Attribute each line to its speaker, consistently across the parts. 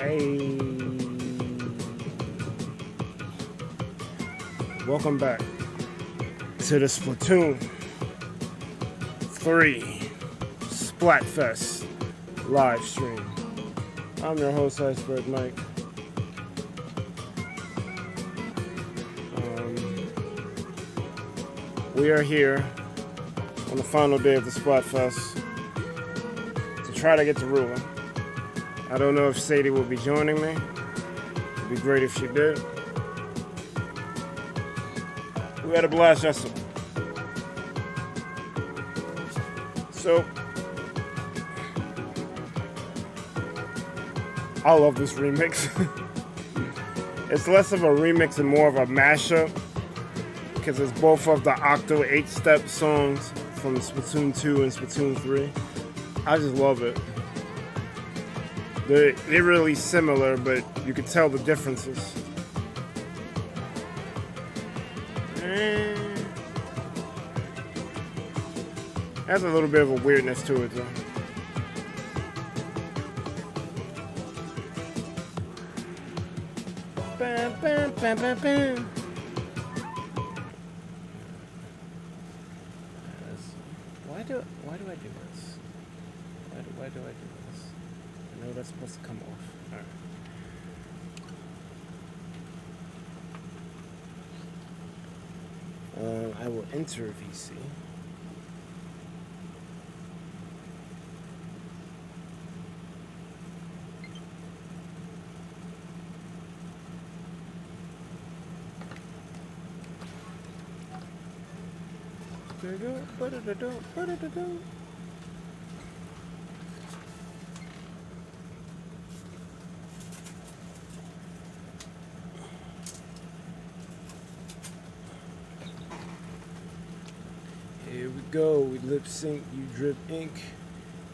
Speaker 1: Hey, welcome back to the Splatoon 3 Splatfest live stream. I'm your host, IcebergMike. We are here on the final day of the Splatfest to try to get to ruler. I don't know if Sadie will be joining me. It'd be great if she did. We had a blast yesterday. So, I love this remix. It's less of a remix and more of a mashup, because it's both of the Octo 8-step songs from Splatoon 2 and Splatoon 3. I just love it. They're really similar, but you can tell the differences. Has a little bit of a weirdness to it, though. Bam, bam, bam, bam, bam. Why do I do this? Why do I do this? I know that's supposed to come off. Alright. I will enter VC. Here we go, we lip sync, you drip ink.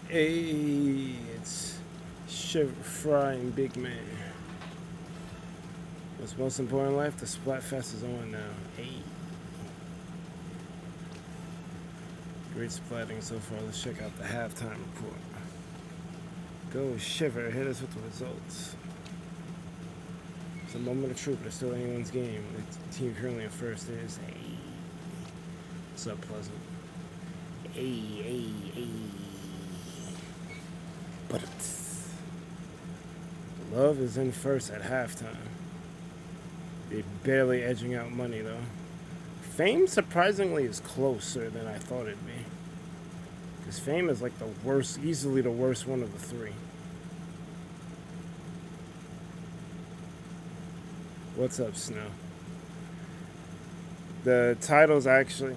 Speaker 1: Hey, it's Shiver Fry and Big Man. What's most important in life? The Splatfest is on now. Hey. Great splatting so far. Let's check out the halftime report. Go Shiver, hit us with the results. It's a moment of truth, but it's still anyone's game. The team currently in first is hey. What's up, Pleasant? Hey. But Love is in first at halftime. They're barely edging out money though. Fame surprisingly is closer than I thought it'd be. Because Fame is like the worst, easily the worst one of the three. What's up, Snow? The title's actually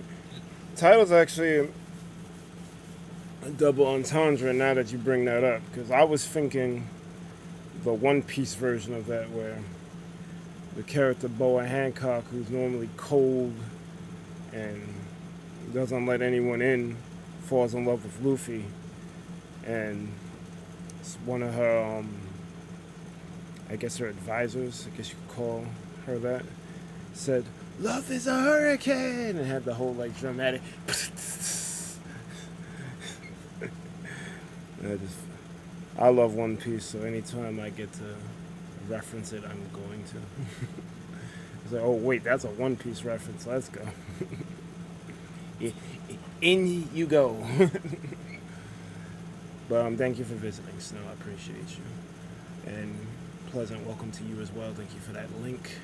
Speaker 1: a double entendre now that you bring that up. Because I was thinking the One Piece version of that where the character Boa Hancock, who's normally cold and doesn't let anyone in, falls in love with Luffy, and one of her, I guess her advisors, I guess you could call her that, said, "Love is a hurricane," and had the whole like dramatic. I love One Piece, so anytime I get to reference it, I'm going to. It's like, oh wait, that's a One Piece reference. Let's go. In you go. But thank you for visiting, Snow. I appreciate you. And Pleasant, welcome to you as well. Thank you for that link.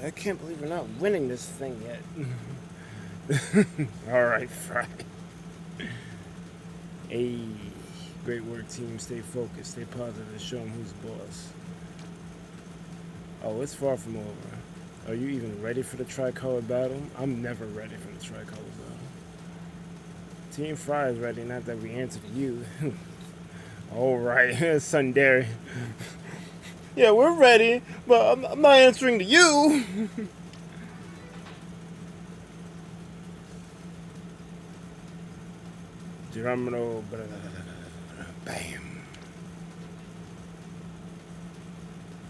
Speaker 1: I can't believe we're not winning this thing yet. All right, Fry. Hey. Great work, team. Stay focused. Stay positive. Show them who's boss. Oh, it's far from over. Are you even ready for the tricolor battle? I'm never ready for the tricolor battle. Team Fry is ready. Not that we answer to you. All right, Sundari. Yeah, we're ready, but I'm not answering to you. Drumroll. Bam.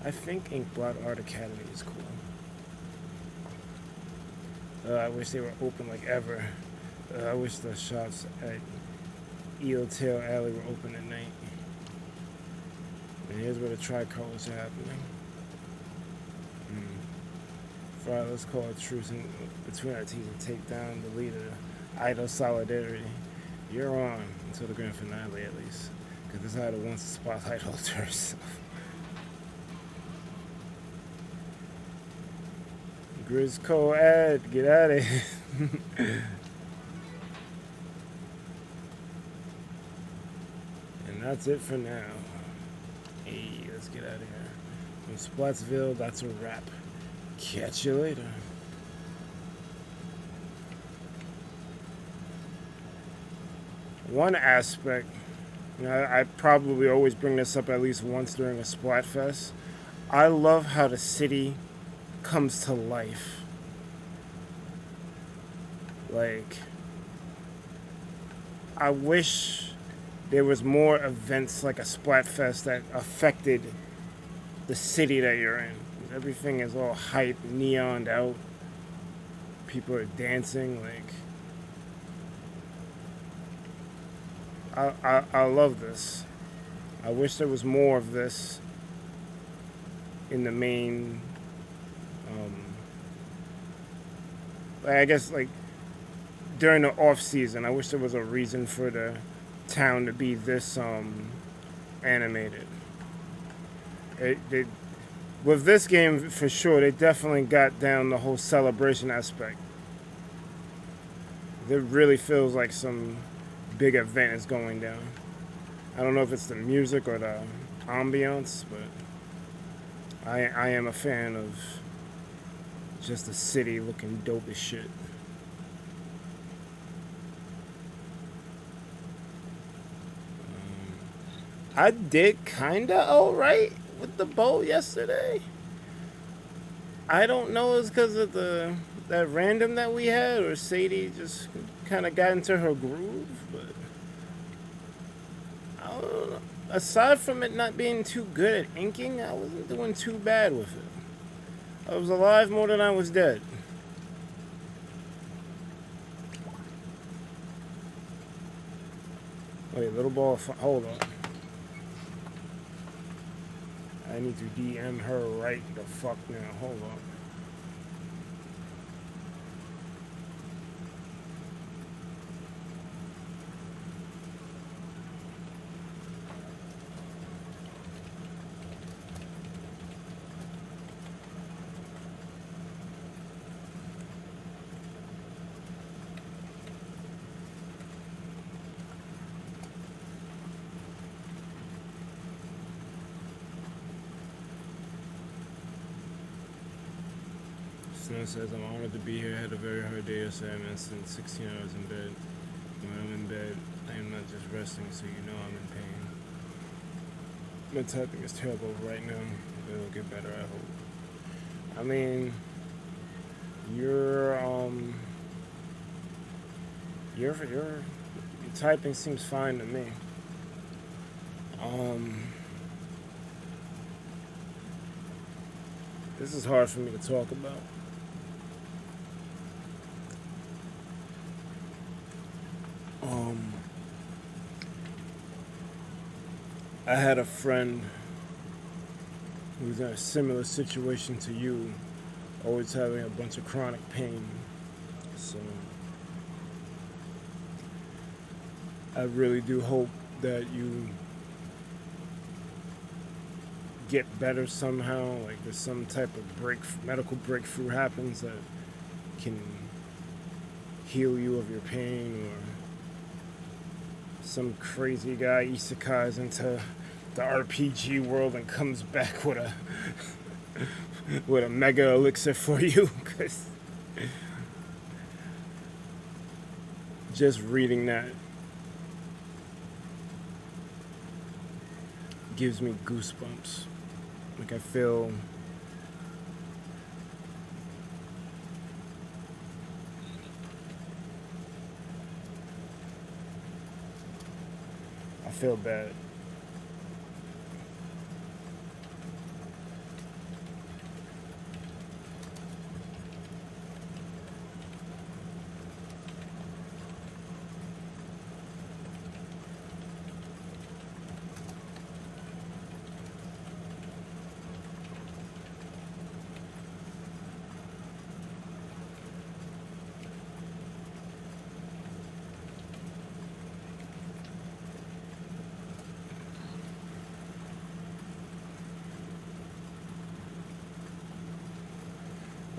Speaker 1: I think Inkblot Art Academy is cool. I wish they were open like ever. I wish the shops at Eel Tail Alley were open at night. And here's where the tricolors are happening. Alright, let's call a truce between our teams and take down the leader. Idle solidarity. You're on until the grand finale, at least. Because this idol wants to spotlight all to herself. Grizz co-ed, get out of here. And that's it for now. Hey, let's get out of here. From Splatsville, that's a wrap. Catch you later. One aspect, I probably always bring this up at least once during a Splatfest. I love how the city comes to life. Like, I wish there was more events like a Splatfest that affected the city that you're in. Everything is all hype, neoned out. People are dancing. Like, I love this. I wish there was more of this in the main. I guess like during the off season, I wish there was a reason for the town to be this animated. With this game, for sure, they definitely got down the whole celebration aspect. It really feels like some big event is going down. I don't know if it's the music or the ambiance, but I am a fan of just the city looking dope as shit. I did kinda alright with the bow yesterday. I don't know it's because of that random that we had, or Sadie just kind of got into her groove, but I don't know. Aside from it not being too good at inking, I wasn't doing too bad with it. I was alive more than I was dead. Wait, little ball, hold on. I need to DM her right the fuck now. Hold on. Snow says, I'm honored to be here. I had a very hard day yesterday. I spent 16 hours in bed. When I'm in bed, I am not just resting, so you know I'm in pain. My typing is terrible right now. It'll get better, I hope. I mean, your typing seems fine to me. This is hard for me to talk about. I had a friend who was in a similar situation to you, always having a bunch of chronic pain. So I really do hope that you get better somehow, like there's some type of medical breakthrough happens that can heal you of your pain, or some crazy guy isekais into the RPG world and comes back with a mega elixir for you. Cause just reading that gives me goosebumps. Like I feel bad.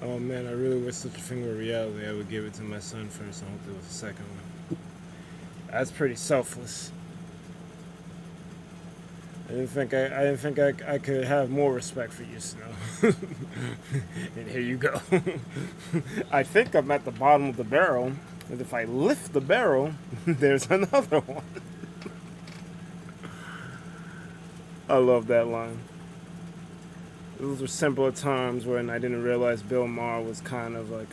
Speaker 1: Oh man, I really wish such a thing were reality. I would give it to my son first. I hope there was a second one. That's pretty selfless. I didn't think I could have more respect for you, Snow. And here you go. I think I'm at the bottom of the barrel, and if I lift the barrel, there's another one. I love that line. Those were simpler times when I didn't realize Bill Maher was kind of a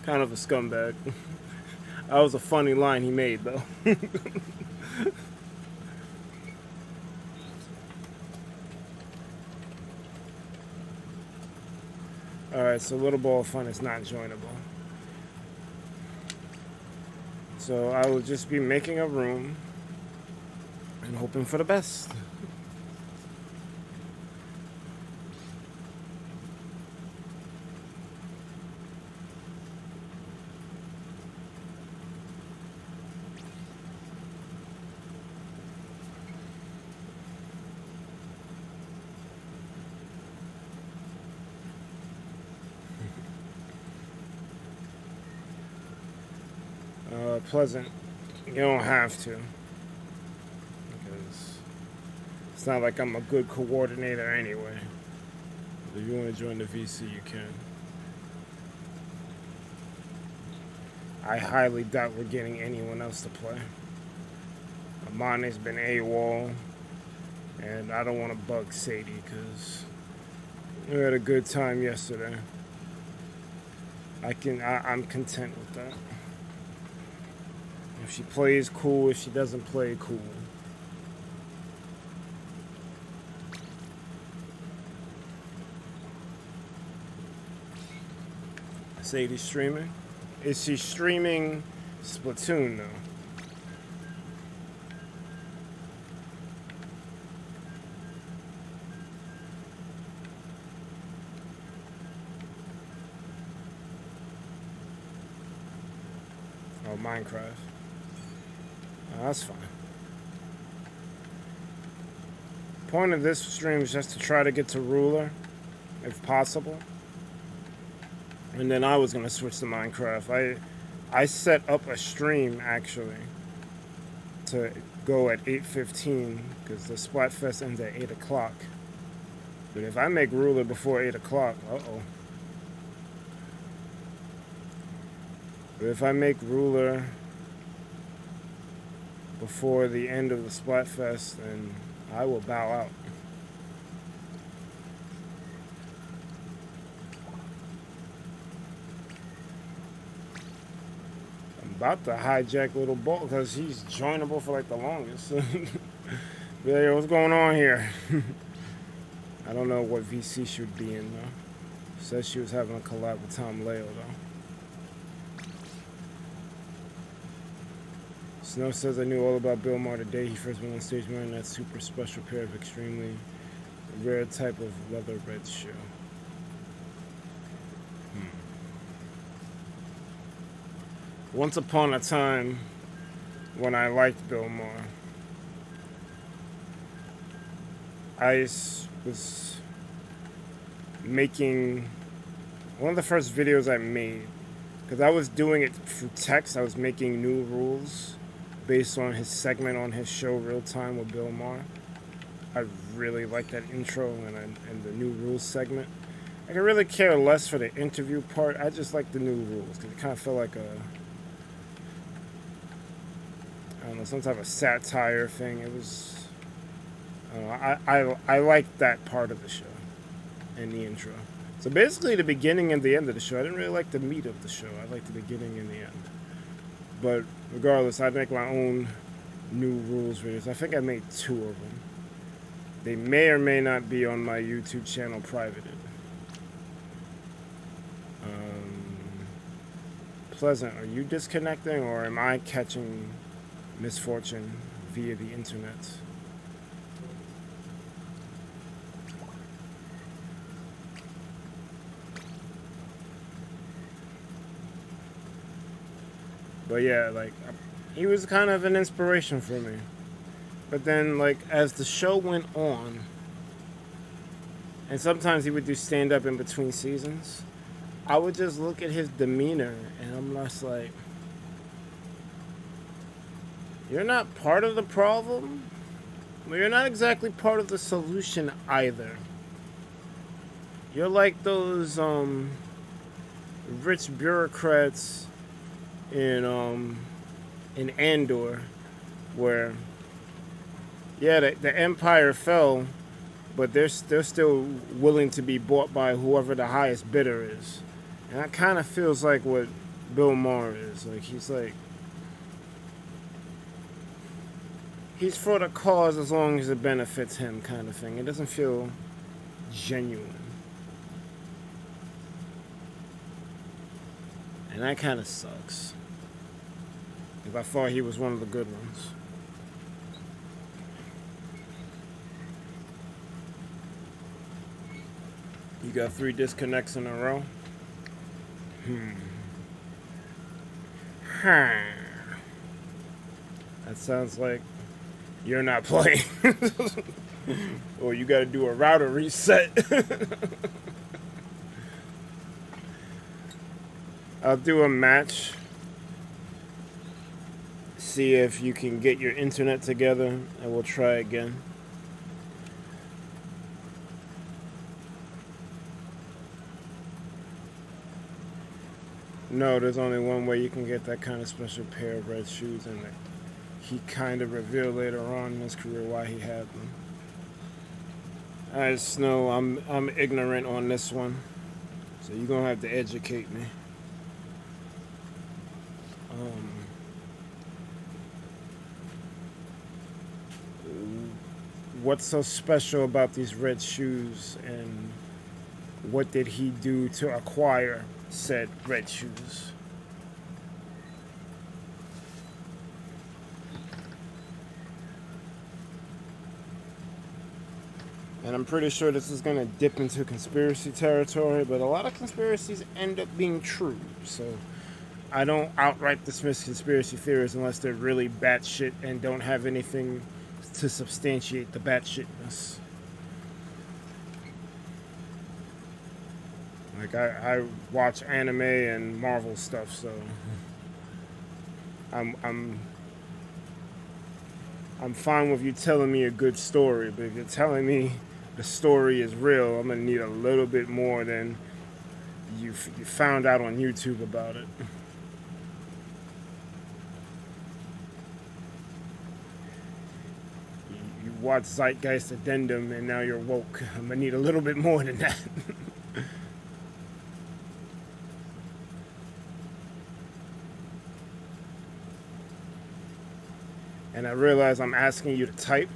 Speaker 1: scumbag. That was a funny line he made, though. Alright, so Little Ball of Fun is not joinable. So I will just be making a room and hoping for the best. Pleasant. You don't have to. Because it's not like I'm a good coordinator anyway. If you want to join the VC, you can. I highly doubt we're getting anyone else to play. Amane's been AWOL. And I don't want to bug Sadie because we had a good time yesterday. I'm content with that. If she plays, cool. If she doesn't play, cool. Sadie's streaming? Is she streaming Splatoon, though? Oh, Minecraft. Oh, that's fine. Point of this stream is just to try to get to Ruler, if possible. And then I was going to switch to Minecraft. I set up a stream, actually, to go at 8:15, because the Splatfest ends at 8 o'clock. But if I make Ruler before 8 o'clock, uh-oh. But if I make Ruler before the end of the Splatfest, then I will bow out. I'm about to hijack Little Ball because he's joinable for like the longest. Yeah, what's going on here? I don't know what VC should be in though. Says she was having a collab with Tom Leo though. Snow says I knew all about Bill Maher the day he first went on stage wearing that super special pair of extremely rare type of leather red shoe. Once upon a time, when I liked Bill Maher, I was making one of the first videos I made, because I was doing it through text. I was making new rules based on his segment on his show Real Time with Bill Maher. I really like that intro and the new rules segment. I could really care less for the interview part. I just like the new rules because it kind of felt like a, I don't know, some type of satire thing. It was, I liked that part of the show and the intro. So basically the beginning and the end of the show. I didn't really like the meat of the show. I liked the beginning and the end. But regardless, I make my own new rules videos. I think I made 2 of them. They may or may not be on my YouTube channel privated. Pleasant, are you disconnecting or am I catching misfortune via the internet? But yeah, like, he was kind of an inspiration for me. But then, like, as the show went on, and sometimes he would do stand-up in between seasons, I would just look at his demeanor, and I'm just like, you're not part of the problem, but you're not exactly part of the solution either. You're like those rich bureaucrats in Andor, where the empire fell, but they're still willing to be bought by whoever the highest bidder is, and that kind of feels like what Bill Maher is. Like he's for the cause as long as it benefits him, kind of thing. It doesn't feel genuine. And that kind of sucks. If I thought he was one of the good ones. You got 3 disconnects in a row? That sounds like you're not playing. Or you gotta do a router reset. I'll do a match. See if you can get your internet together, and we'll try again. No, there's only one way you can get that kind of special pair of red shoes, and he kind of revealed later on in his career why he had them. I just know I'm ignorant on this one, so you're gonna have to educate me. What's so special about these red shoes, and what did he do to acquire said red shoes? And I'm pretty sure this is going to dip into conspiracy territory, but a lot of conspiracies end up being true, so I don't outright dismiss conspiracy theories unless they're really batshit and don't have anything to substantiate the batshitness. Like I watch anime and Marvel stuff, so I'm fine with you telling me a good story, but if you're telling me the story is real, I'm gonna need a little bit more than you found out on YouTube about it. Watch Zeitgeist Addendum and now you're woke. I'm gonna need a little bit more than that. And I realize I'm asking you to type.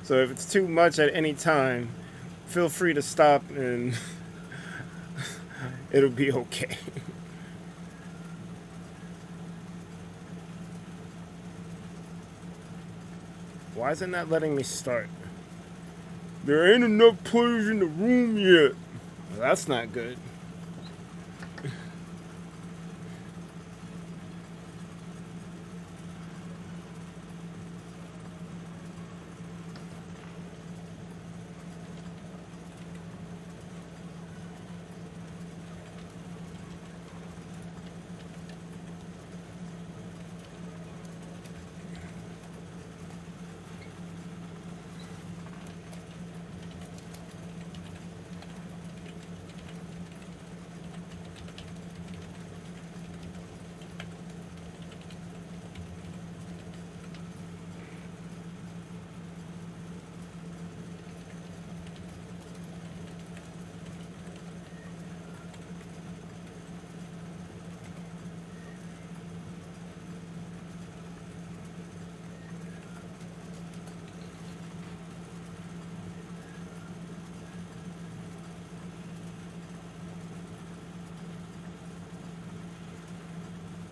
Speaker 1: So if it's too much at any time, feel free to stop and it'll be okay. Why isn't that letting me start? There ain't enough players in the room yet. Well, that's not good.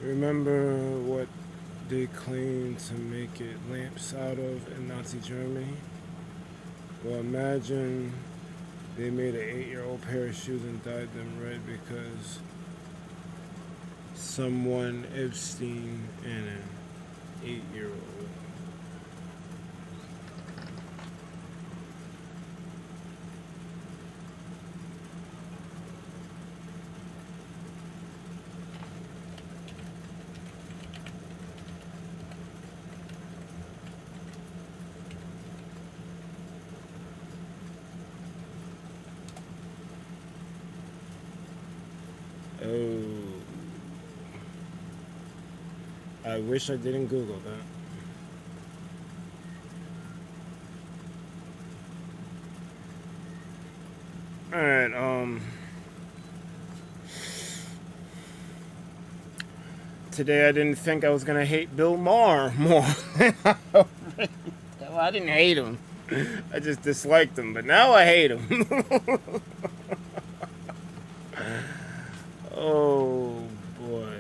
Speaker 1: Remember what they claimed to make it lamps out of in Nazi Germany? Well, imagine they made an 8-year-old pair of shoes and dyed them red because someone Epstein and an 8-year-old. I wish I didn't Google that. Alright, today I didn't think I was gonna hate Bill Maher more. Well, I didn't hate him. I just disliked him, but now I hate him. Oh boy.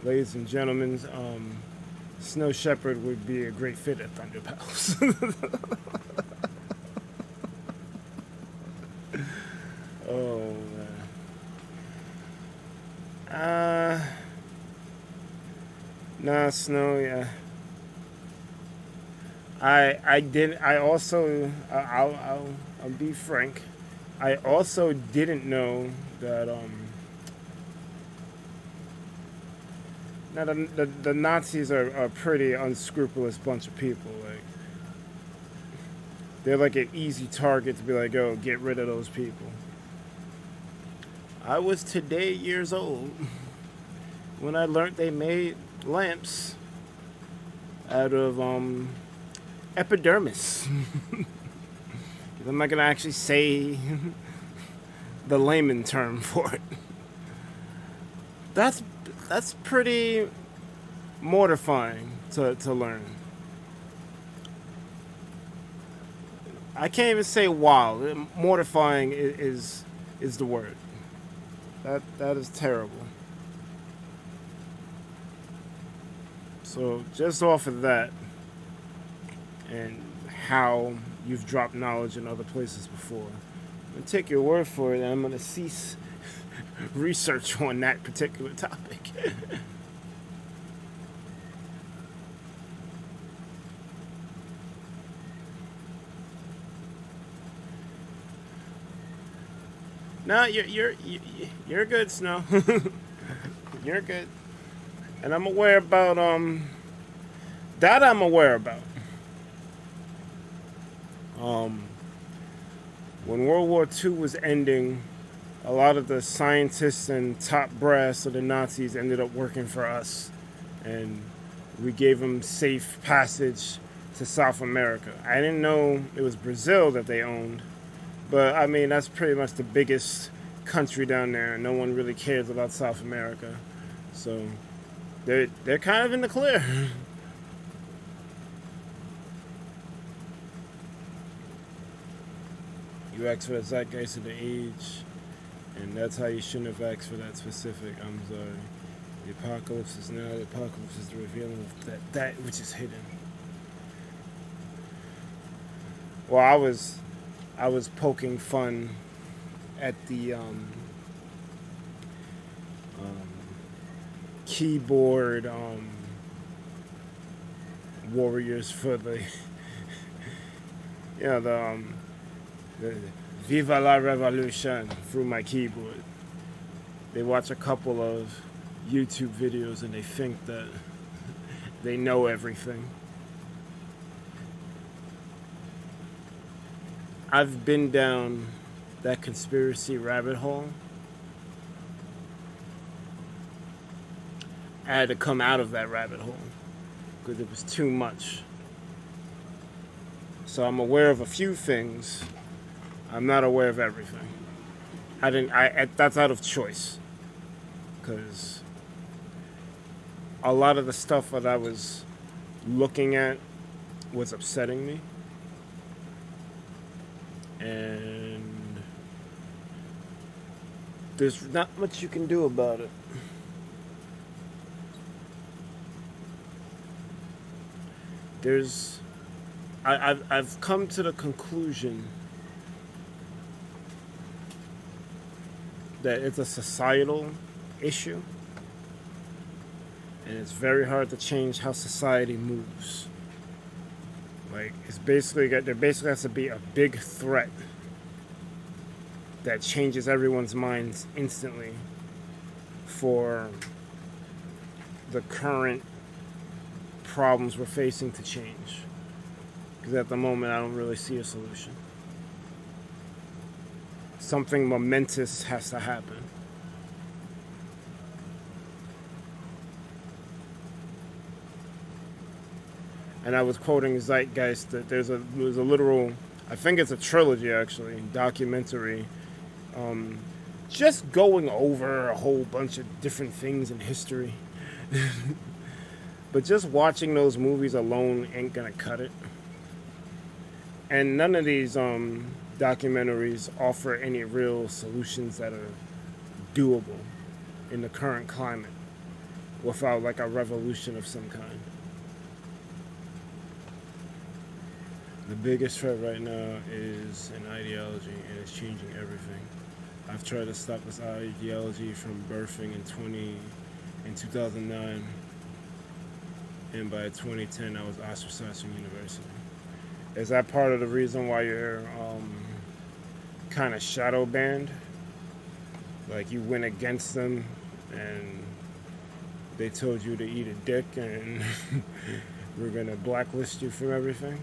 Speaker 1: Ladies and gentlemen, Snow Shepherd would be a great fit at ThunderPals. Oh man. Nah, Snow, yeah. I did. I also. I'll be frank. I also didn't know that now the Nazis are a pretty unscrupulous bunch of people. Like, they're like an easy target to be like, oh, get rid of those people. I was today years old when I learned they made lamps out of epidermis. I'm not gonna actually say the layman term for it. That's pretty mortifying to learn. I can't even say wow. Mortifying is the word. That is terrible. So just off of that, and how you've dropped knowledge in other places before, I'm gonna take your word for it, and I'm gonna cease research on that particular topic. No, you're good, Snow. You're good, and I'm aware about that. I'm aware about. When World War II was ending, a lot of the scientists and top brass of the Nazis ended up working for us, and we gave them safe passage to South America. I didn't know it was Brazil that they owned, but I mean, that's pretty much the biggest country down there. No one really cares about South America, so they're kind of in the clear. You asked for the zeitgeist of the age, and that's how you shouldn't have asked for that specific. I'm sorry. The apocalypse is now. The apocalypse is the revealing of that which is hidden. Well, I was poking fun at the keyboard warriors for the the Viva la Revolution through my keyboard. They watch a couple of YouTube videos and they think that they know everything. I've been down that conspiracy rabbit hole. I had to come out of that rabbit hole because it was too much. So I'm aware of a few things. I'm not aware of everything. That's out of choice. Because a lot of the stuff that I was looking at was upsetting me. And there's not much you can do about it. I've come to the conclusion that it's a societal issue, and it's very hard to change how society moves. Like, there basically has to be a big threat that changes everyone's minds instantly for the current problems we're facing to change. Because at the moment, I don't really see a solution. Something momentous has to happen. And I was quoting Zeitgeist that there's a literal, I think it's a trilogy actually, documentary, just going over a whole bunch of different things in history. But just watching those movies alone ain't gonna cut it. And none of these documentaries offer any real solutions that are doable in the current climate without like a revolution of some kind. The biggest threat right now is an ideology, and it's changing everything. I've tried to stop this ideology from birthing in 2009, and by 2010 I was ostracized from university. Is that part of the reason why you're kind of shadow banned? Like you went against them, and they told you to eat a dick, and we're gonna blacklist you from everything?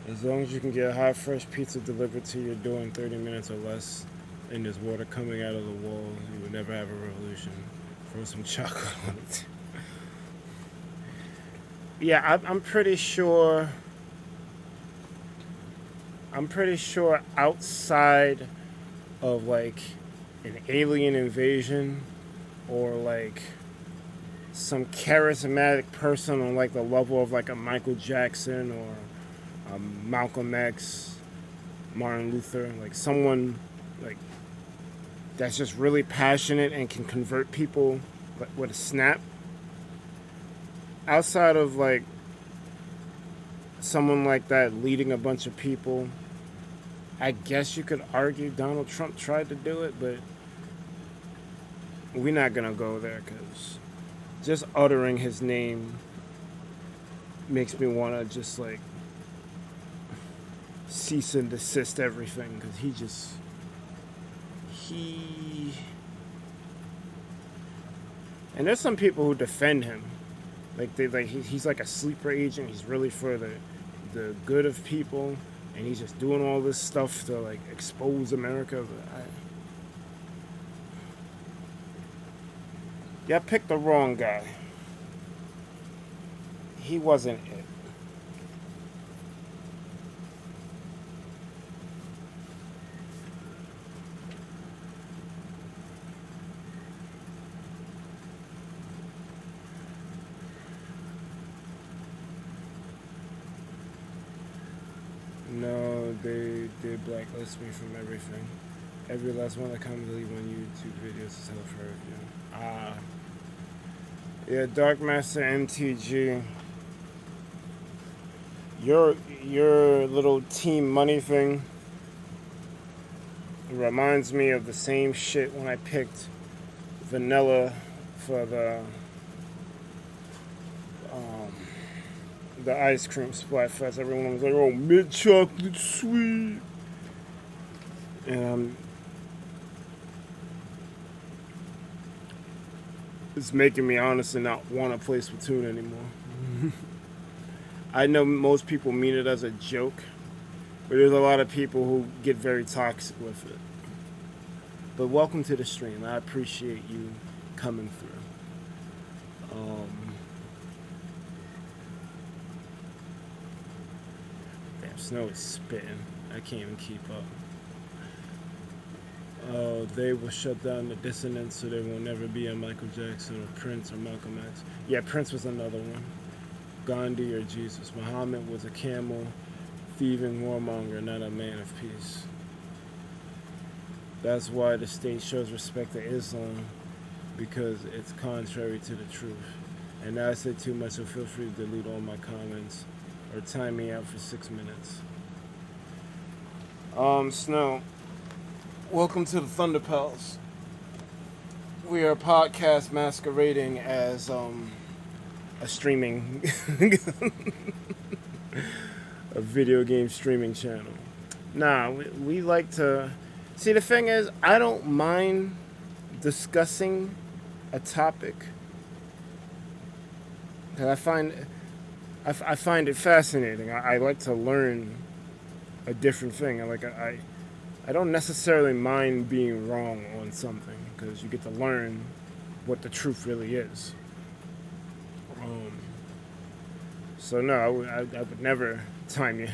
Speaker 1: As long as you can get hot, fresh pizza delivered to your door in 30 minutes or less, and there's water coming out of the wall, you would never have a revolution. Throw some chocolate on it. Yeah, I'm pretty sure outside of like an alien invasion or like some charismatic person on like the level of like a Michael Jackson or Malcolm X, Martin Luther, like someone like that's just really passionate and can convert people with a snap. Outside of like someone like that leading a bunch of people, I guess you could argue Donald Trump tried to do it, but we're not gonna go there because just uttering his name makes me want to just like cease and desist everything, because and there's some people who defend him, he's like a sleeper agent. He's really for the good of people, and he's just doing all this stuff to like expose America. But I picked the wrong guy. He wasn't it. No, they blacklist me from everything. Every last one that comes to leave on YouTube videos is held for review. Yeah, Dark Master MTG. Your little team money thing reminds me of the same shit when I picked vanilla for the ice cream Splatfest. Everyone was like, "Oh, mint chocolate sweet," and it's making me honestly not want to play Splatoon anymore. I know most people mean it as a joke, but there's a lot of people who get very toxic with it. But welcome to the stream. I appreciate you coming through. Damn, Snow is spitting. I can't even keep up. They will shut down the dissonance, so there will never be a Michael Jackson or Prince or Malcolm X. Yeah, Prince was another one. Gandhi or Jesus. Muhammad was a camel, thieving warmonger, not a man of peace. That's why the state shows respect to Islam, because it's contrary to the truth. And now I said too much, so feel free to delete all my comments or time me out for 6 minutes. Snow, welcome to the ThunderPals. We are a podcast masquerading as a streaming, a video game streaming channel. Nah, we like to... See, the thing is, I don't mind discussing a topic. Because I find it fascinating. I like to learn a different thing. I don't necessarily mind being wrong on something, because you get to learn what the truth really is. So no, I would never time you.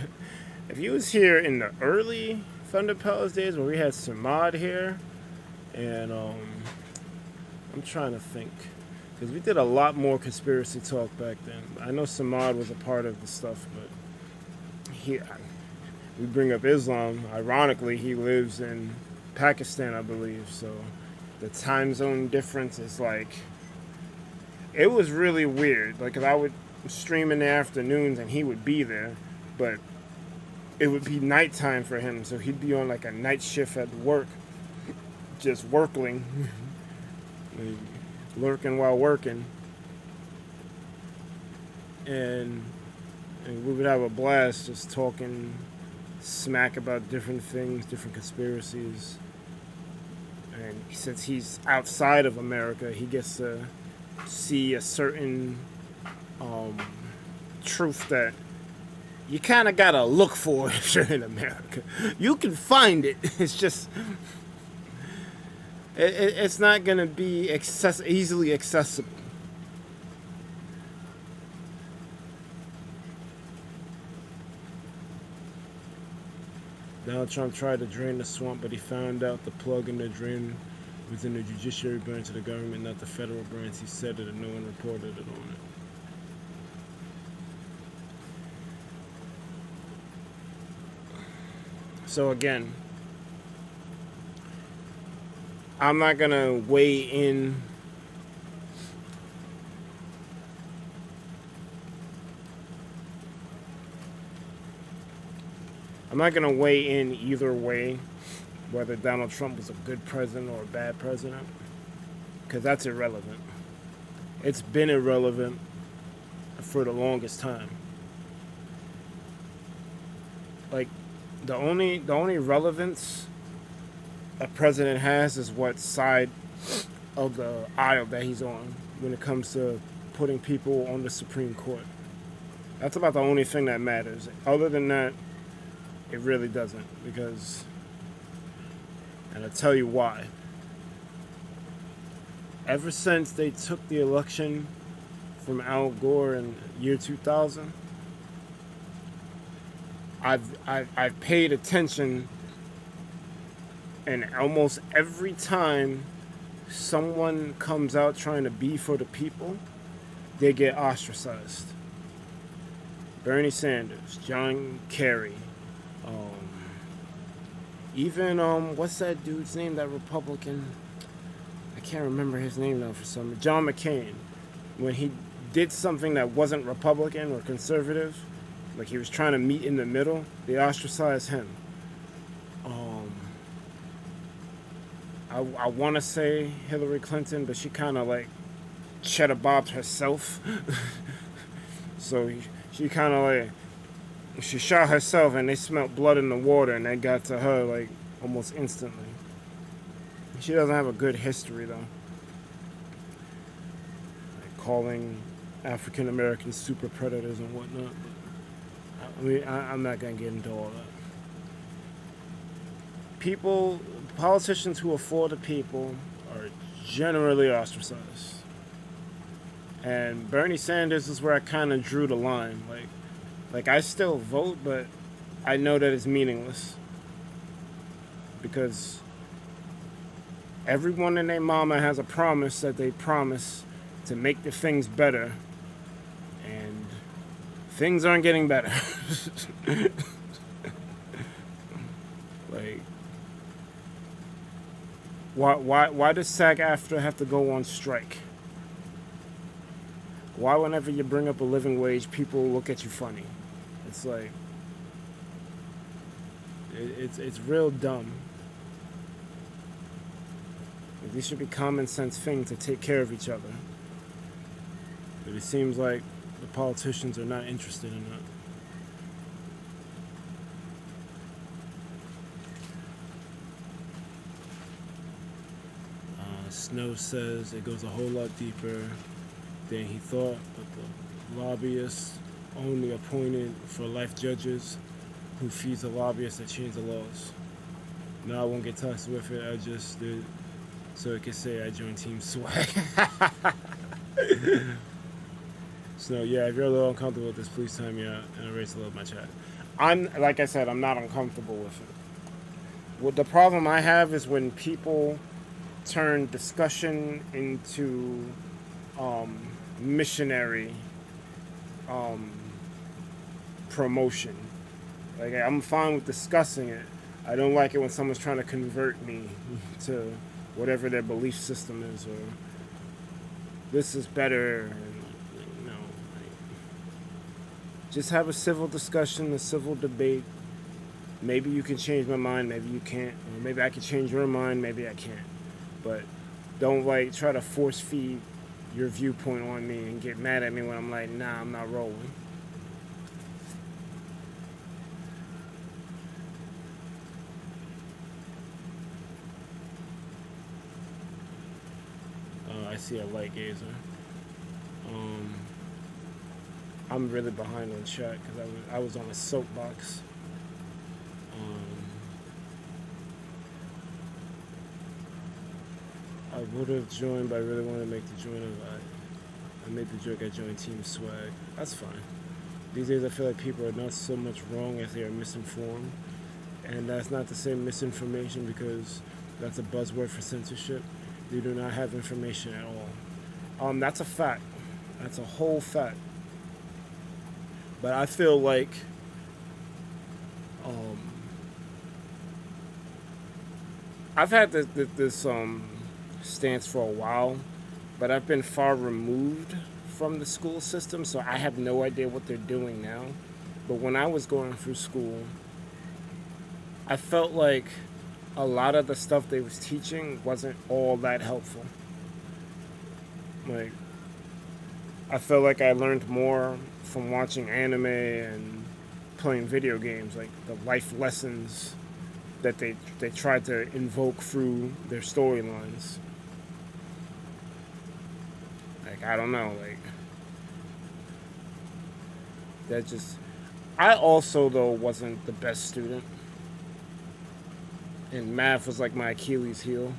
Speaker 1: If you was here in the early ThunderPals days where we had Samad here, and I'm trying to think, because we did a lot more conspiracy talk back then. I know Samad was a part of the stuff, but we bring up Islam. Ironically, he lives in Pakistan, I believe, so the time zone difference is like, it was really weird. Like, 'cause I would stream in the afternoons and he would be there, but it would be nighttime for him, so he'd be on like a night shift at work, just working, lurking while working, and we would have a blast just talking smack about different things, different conspiracies. And since he's outside of America, he gets to see a certain truth that you kind of gotta look for if you're in America. You can find it. It's just, it's not gonna be easily accessible. Donald Trump tried to drain the swamp, but he found out the plug in the drain was in the judiciary branch of the government, not the federal branch. He said it and no one reported it on it. So again, I'm not gonna weigh in either way, whether Donald Trump was a good president or a bad president, because that's irrelevant. It's been irrelevant for the longest time. Like, the only relevance a president has is what side of the aisle that he's on when it comes to putting people on the Supreme Court. That's about the only thing that matters. Other than that, it really doesn't, because, and I'll tell you why. Ever since they took the election from Al Gore in year 2000, I've paid attention, and almost every time someone comes out trying to be for the people, they get ostracized. Bernie Sanders, John Kerry, even what's that dude's name, that Republican? I can't remember his name now for some reason. John McCain. When he did something that wasn't Republican or conservative, like he was trying to meet in the middle, they ostracized him. I want to say Hillary Clinton, but she kind of like cheddar bobbed herself. So she kind of like, she shot herself and they smelled blood in the water, and that got to her like almost instantly. She doesn't have a good history though. Like calling African Americans super predators and whatnot. But, I mean, I'm not gonna get into all that. Politicians who are for the people are generally ostracized. And Bernie Sanders is where I kind of drew the line. Like I still vote, but I know that it's meaningless. Because everyone and their mama has a promise that they promise to make the things better. And things aren't getting better. Like, why does SAG-AFTRA have to go on strike? Why, whenever you bring up a living wage, people look at you funny? It's like, it's real dumb. These should be common sense things to take care of each other. But it seems like the politicians are not interested in that. Snow says it goes a whole lot deeper than he thought, but the lobbyists only appointed for life judges who feeds the lobbyists that change the laws. No, I won't get toxic with it. I just did so it could say I joined Team Swag. So yeah, if you're a little uncomfortable with this, please tell me out and erase a little of my chat. Like I said, I'm not uncomfortable with it. What the problem I have is when people turn discussion into missionary promotion. Like, I'm fine with discussing it. I don't like it when someone's trying to convert me to whatever their belief system is, or this is better. And, you know, like, just have a civil discussion, a civil debate. Maybe you can change my mind, maybe you can't. Or maybe I can change your mind, maybe I can't. But don't like try to force feed your viewpoint on me and get mad at me when I'm like, nah, I'm not rolling. I see a light gazer. I'm really behind on chat because I was on a soapbox. I would have joined, but I really wanted to make the join. I made the joke I joined Team Swag. That's fine. These days I feel like people are not so much wrong as they are misinformed. And that's not to say misinformation because that's a buzzword for censorship. They do not have information at all. That's a fact. That's a whole fact. But I feel like I've had this stance for a while, but I've been far removed from the school system, so I have no idea what they're doing now. But when I was going through school, I felt like a lot of the stuff they was teaching wasn't all that helpful. Like, I felt like I learned more from watching anime and playing video games, like the life lessons that they tried to invoke through their storylines. Like, I don't know, like, that just... I also, though, wasn't the best student. And math was like my Achilles heel.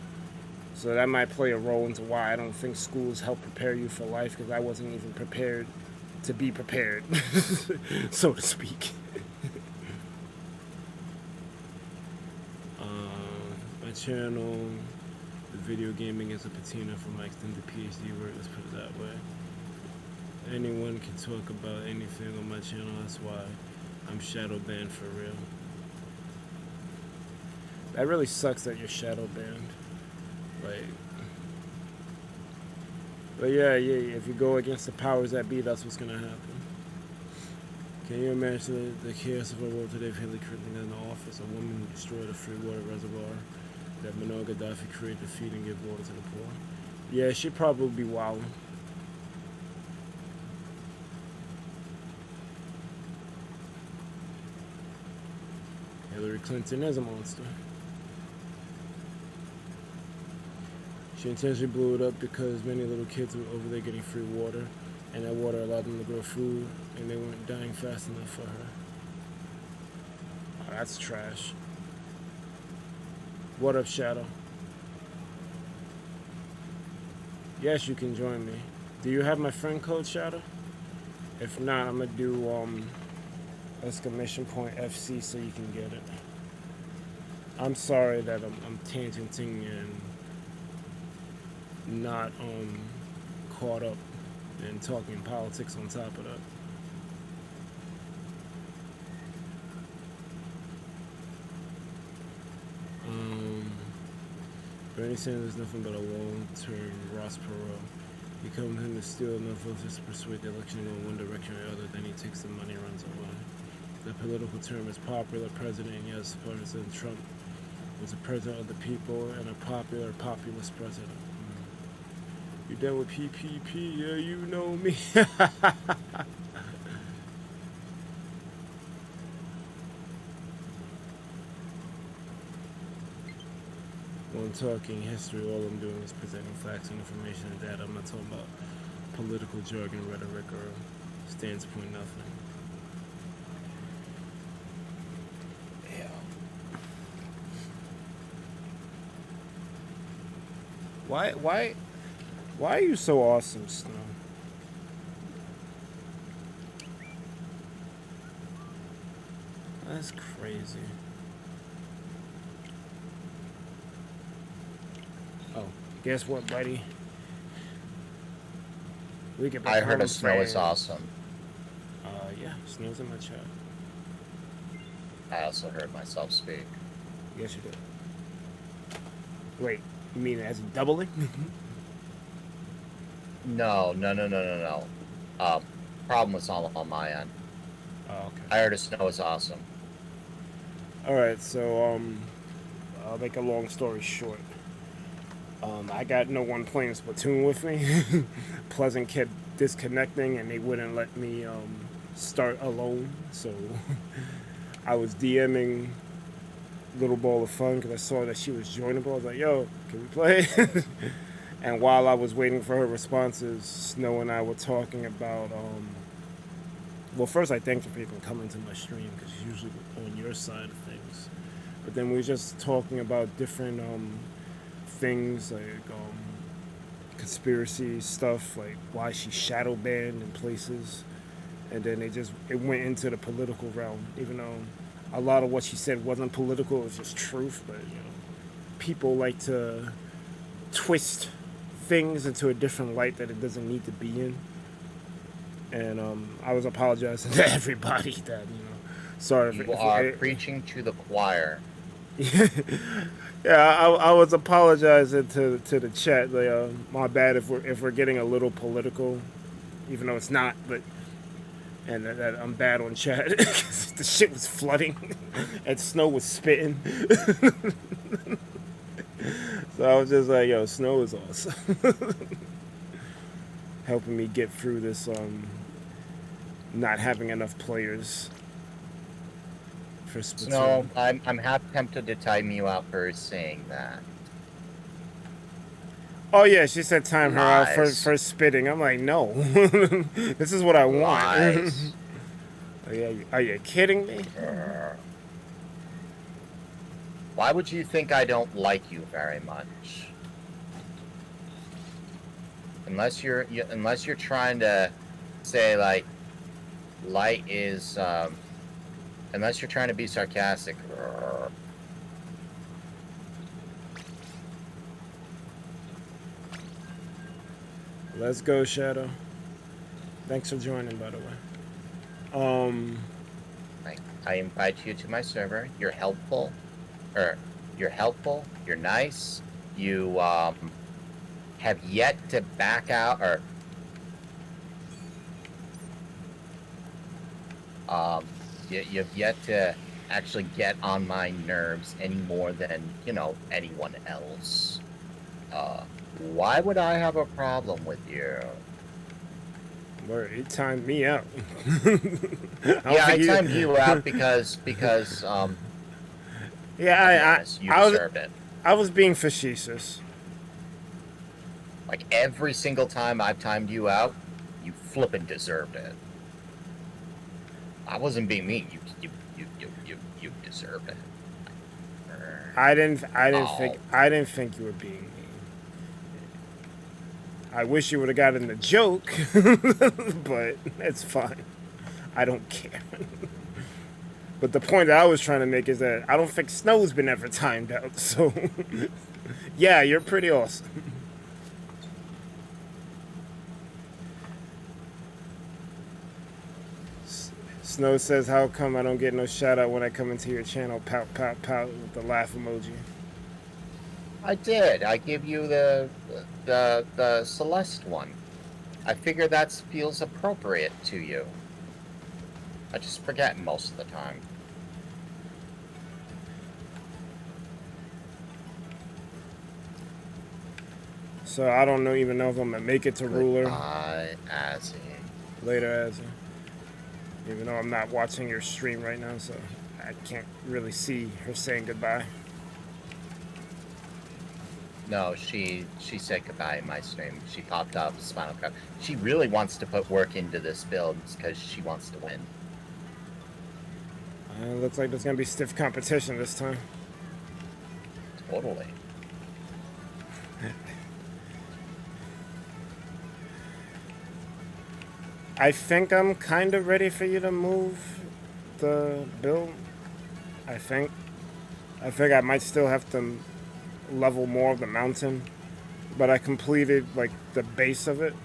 Speaker 1: So that might play a role into why I don't think schools help prepare you for life, because I wasn't even prepared to be prepared, so to speak. My channel, the video gaming is a patina for my extended PhD work, let's put it that way. Anyone can talk about anything on my channel, that's why I'm shadow banned for real. That really sucks that you're shadow banned. Like, but yeah, if you go against the powers that be, that's what's gonna happen. Can you imagine the chaos of our world today if Hillary Clinton got in the office? A woman who destroyed a free water reservoir that Muammar Gaddafi created to feed and give water to the poor. Yeah, she'd probably be wilding. Hillary Clinton is a monster. She intentionally blew it up because many little kids were over there getting free water, and that water allowed them to grow food, and they weren't dying fast enough for her. Oh, that's trash. What up, Shadow? Yes, you can join me. Do you have my friend code, Shadow? If not, I'm gonna do exclamation point FC so you can get it. I'm sorry that I'm tangenting and not caught up and talking politics on top of that. Bernie Sanders is nothing but a long-term Ross Perot. He comes in to steal enough votes just to persuade the election to go in one direction or the other, then he takes the money and runs away. The political term is popular president. Yes, President Trump was a president of the people and a popular populist president. You done with PPP? Yeah, you know me. When talking history, all I'm doing is presenting facts and information and data. I'm not talking about political jargon, rhetoric, or standpoint nothing. Yeah. Why are you so awesome, Snow? That's crazy. Oh, guess what, buddy? We can
Speaker 2: I heard a Snow is awesome.
Speaker 1: Yeah, Snow's in my chat.
Speaker 2: I also heard myself speak.
Speaker 1: Yes, you did. Wait, you mean as doubling?
Speaker 2: No. Problem was all on my end.
Speaker 1: Oh, okay.
Speaker 2: I heard a Snow is awesome.
Speaker 1: Alright, so, I'll make a long story short. I got no one playing Splatoon with me. Pleasant kept disconnecting and they wouldn't let me, start alone, so I was DMing Little Ball of Fun because I saw that she was joinable. I was like, yo, can we play? And while I was waiting for her responses, Snow and I were talking about, well, first I thanked her for even coming to my stream because she's usually on your side of things. But then we were just talking about different things like conspiracy stuff, like why she's shadow banned in places. And then it went into the political realm, even though a lot of what she said wasn't political, it was just truth. But, you know, people like to twist things into a different light that it doesn't need to be in. And I was apologizing to everybody that, you know, sorry.
Speaker 2: You are preaching to the choir.
Speaker 1: Yeah, I was apologizing to the chat. Like, my bad if we're getting a little political, even though it's not. But and that I'm bad on chat because the shit was flooding and Snow was spitting. So I was just like, yo, Snow is awesome. Helping me get through this not having enough players for Splatoon.
Speaker 2: Snow, I'm half tempted to time you out for saying that.
Speaker 1: Oh yeah, she said time her out for spitting. I'm like, no. This is what I want. Are you kidding me?
Speaker 2: Why would you think I don't like you very much? Unless you're trying to say like light is unless you're trying to be sarcastic.
Speaker 1: Let's go, Shadow. Thanks for joining, by the way.
Speaker 2: I invite you to my server. You're helpful. You're nice. You have yet to back out or you've yet to actually get on my nerves any more than, you know, anyone else. Why would I have a problem with you?
Speaker 1: Word, it timed me out.
Speaker 2: I timed you out because
Speaker 1: yeah,
Speaker 2: you deserved it.
Speaker 1: I was being facetious.
Speaker 2: Like every single time I've timed you out, you flippin' deserved it. I wasn't being mean. You deserved it.
Speaker 1: I didn't think you were being mean. I wish you would have gotten the joke, but it's fine. I don't care. But the point that I was trying to make is that I don't think Snow's been ever timed out, so yeah, you're pretty awesome. Snow says, how come I don't get no shout out when I come into your channel? Pout, pout, pout with the laugh emoji.
Speaker 2: I did. I give you the Celeste one. I figure that feels appropriate to you. I just forget most of the time.
Speaker 1: So I don't even know if I'm gonna make it to ruler
Speaker 2: Goodbye, Azzy.
Speaker 1: later, as even though I'm not watching your stream right now, so I can't really see her saying goodbye.
Speaker 2: No, she said goodbye in my stream. She popped up Spinal Cord. She really wants to put work into this build because she wants to win.
Speaker 1: Looks like there's gonna be stiff competition this time.
Speaker 2: Totally.
Speaker 1: I think I'm kind of ready for you to move the build. I think I might still have to level more of the mountain, but I completed like the base of it.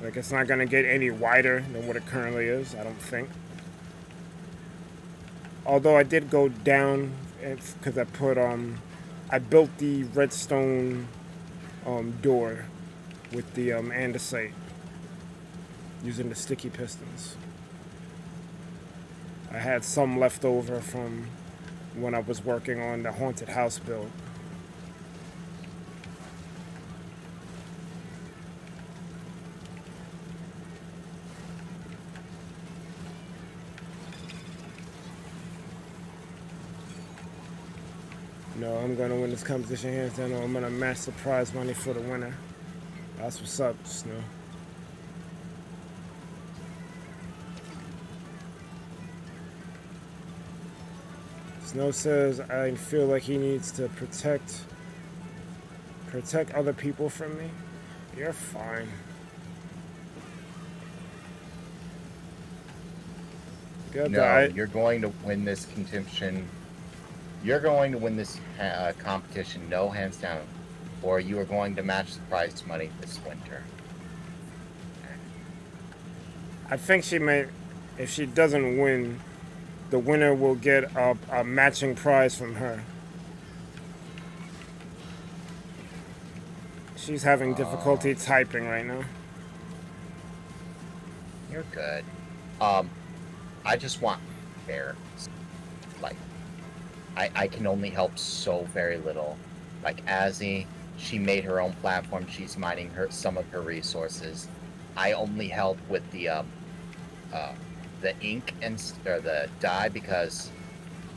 Speaker 1: Like it's not gonna get any wider than what it currently is, I don't think. Although I did go down because I built the redstone door with the andesite using the sticky pistons. I had some left over from when I was working on the haunted house build. No, I'm gonna win this competition hands down. I'm gonna match the prize money for the winner. That's what's up, Snow. Snow says I feel like he needs to protect other people from me. You're fine. Good
Speaker 2: No,
Speaker 1: diet.
Speaker 2: you're going to win this competition. You're going to win this competition, no hands down, or you are going to match the prize money this winter.
Speaker 1: I think she may, if she doesn't win, the winner will get a matching prize from her. She's having difficulty typing right now.
Speaker 2: You're good. I just want fair. Like, I can only help so very little. Like Azzy, she made her own platform. She's mining some of her resources. I only help with the ink or the dye because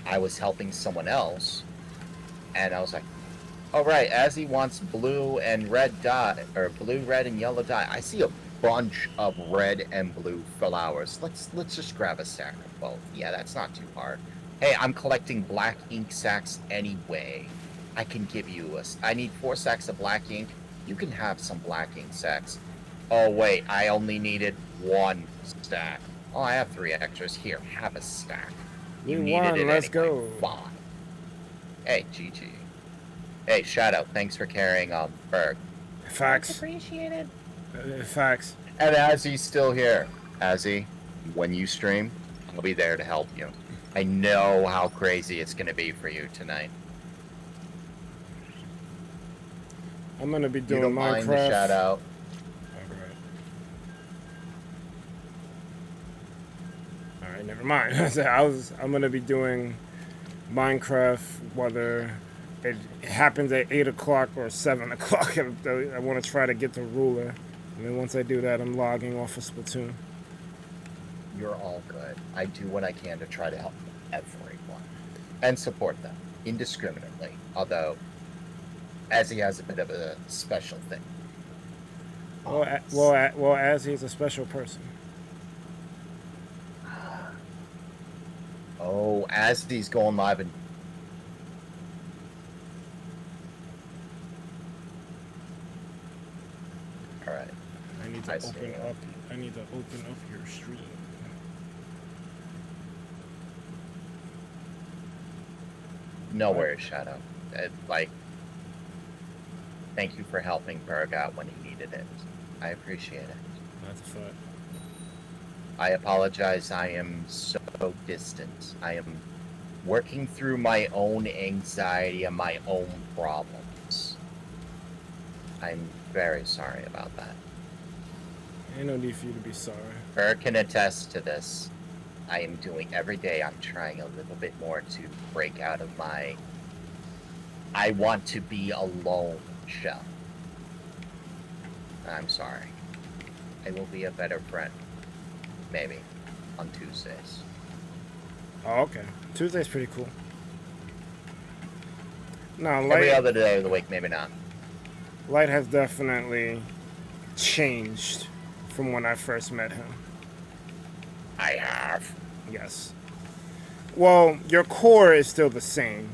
Speaker 2: I was helping someone else, and I was like, "All right, Azzy wants blue and red dye, or blue, red, and yellow dye. I see a bunch of red and blue flowers. Let's just grab a stack of both. Yeah, that's not too hard. Hey, I'm collecting black ink sacks anyway. I can give you I need 4 sacks of black ink. You can have some black ink sacks. Oh wait, I only needed 1 stack. Oh, I have 3 extras. Here, have a stack. You needed it
Speaker 1: let's
Speaker 2: anyway.
Speaker 1: go.
Speaker 2: Fine. Hey, GG. Hey, Shadow, thanks for carrying Berg.
Speaker 1: Facts.
Speaker 2: Appreciated.
Speaker 1: Facts.
Speaker 2: And Azzy's still here. Azzy, when you stream, I'll be there to help you. I know how crazy it's going to be for you tonight.
Speaker 1: I'm gonna be doing
Speaker 2: you don't
Speaker 1: Minecraft.
Speaker 2: mind the shout out.
Speaker 1: All right, never mind. I'm gonna be doing Minecraft, whether it happens at 8 o'clock or 7 o'clock. I want to try to get the ruler, and then once I do that, I'm logging off of Splatoon.
Speaker 2: You're all good. I do what I can to try to help everyone and support them indiscriminately. Although, Azzy has a bit of a special thing.
Speaker 1: Well, as he's a special person.
Speaker 2: Oh, Azzy's going live and all right.
Speaker 1: I need to open up your stream.
Speaker 2: No worries, Shadow. Thank you for helping Berg out when he needed it. I appreciate it.
Speaker 1: That's a fact.
Speaker 2: I apologize. I am so distant. I am working through my own anxiety and my own problems. I'm very sorry about that.
Speaker 1: Ain't no need for you to be sorry.
Speaker 2: Berg can attest to this. I am doing every day. I'm trying a little bit more to break out of my I want to be alone shell. I'm sorry. I will be a better friend. Maybe. On Tuesdays.
Speaker 1: Oh, okay. Tuesday's pretty cool. No,
Speaker 2: Every other day of the week, maybe not.
Speaker 1: Light has definitely changed from when I first met him.
Speaker 2: I have.
Speaker 1: Yes. Well, your core is still the same,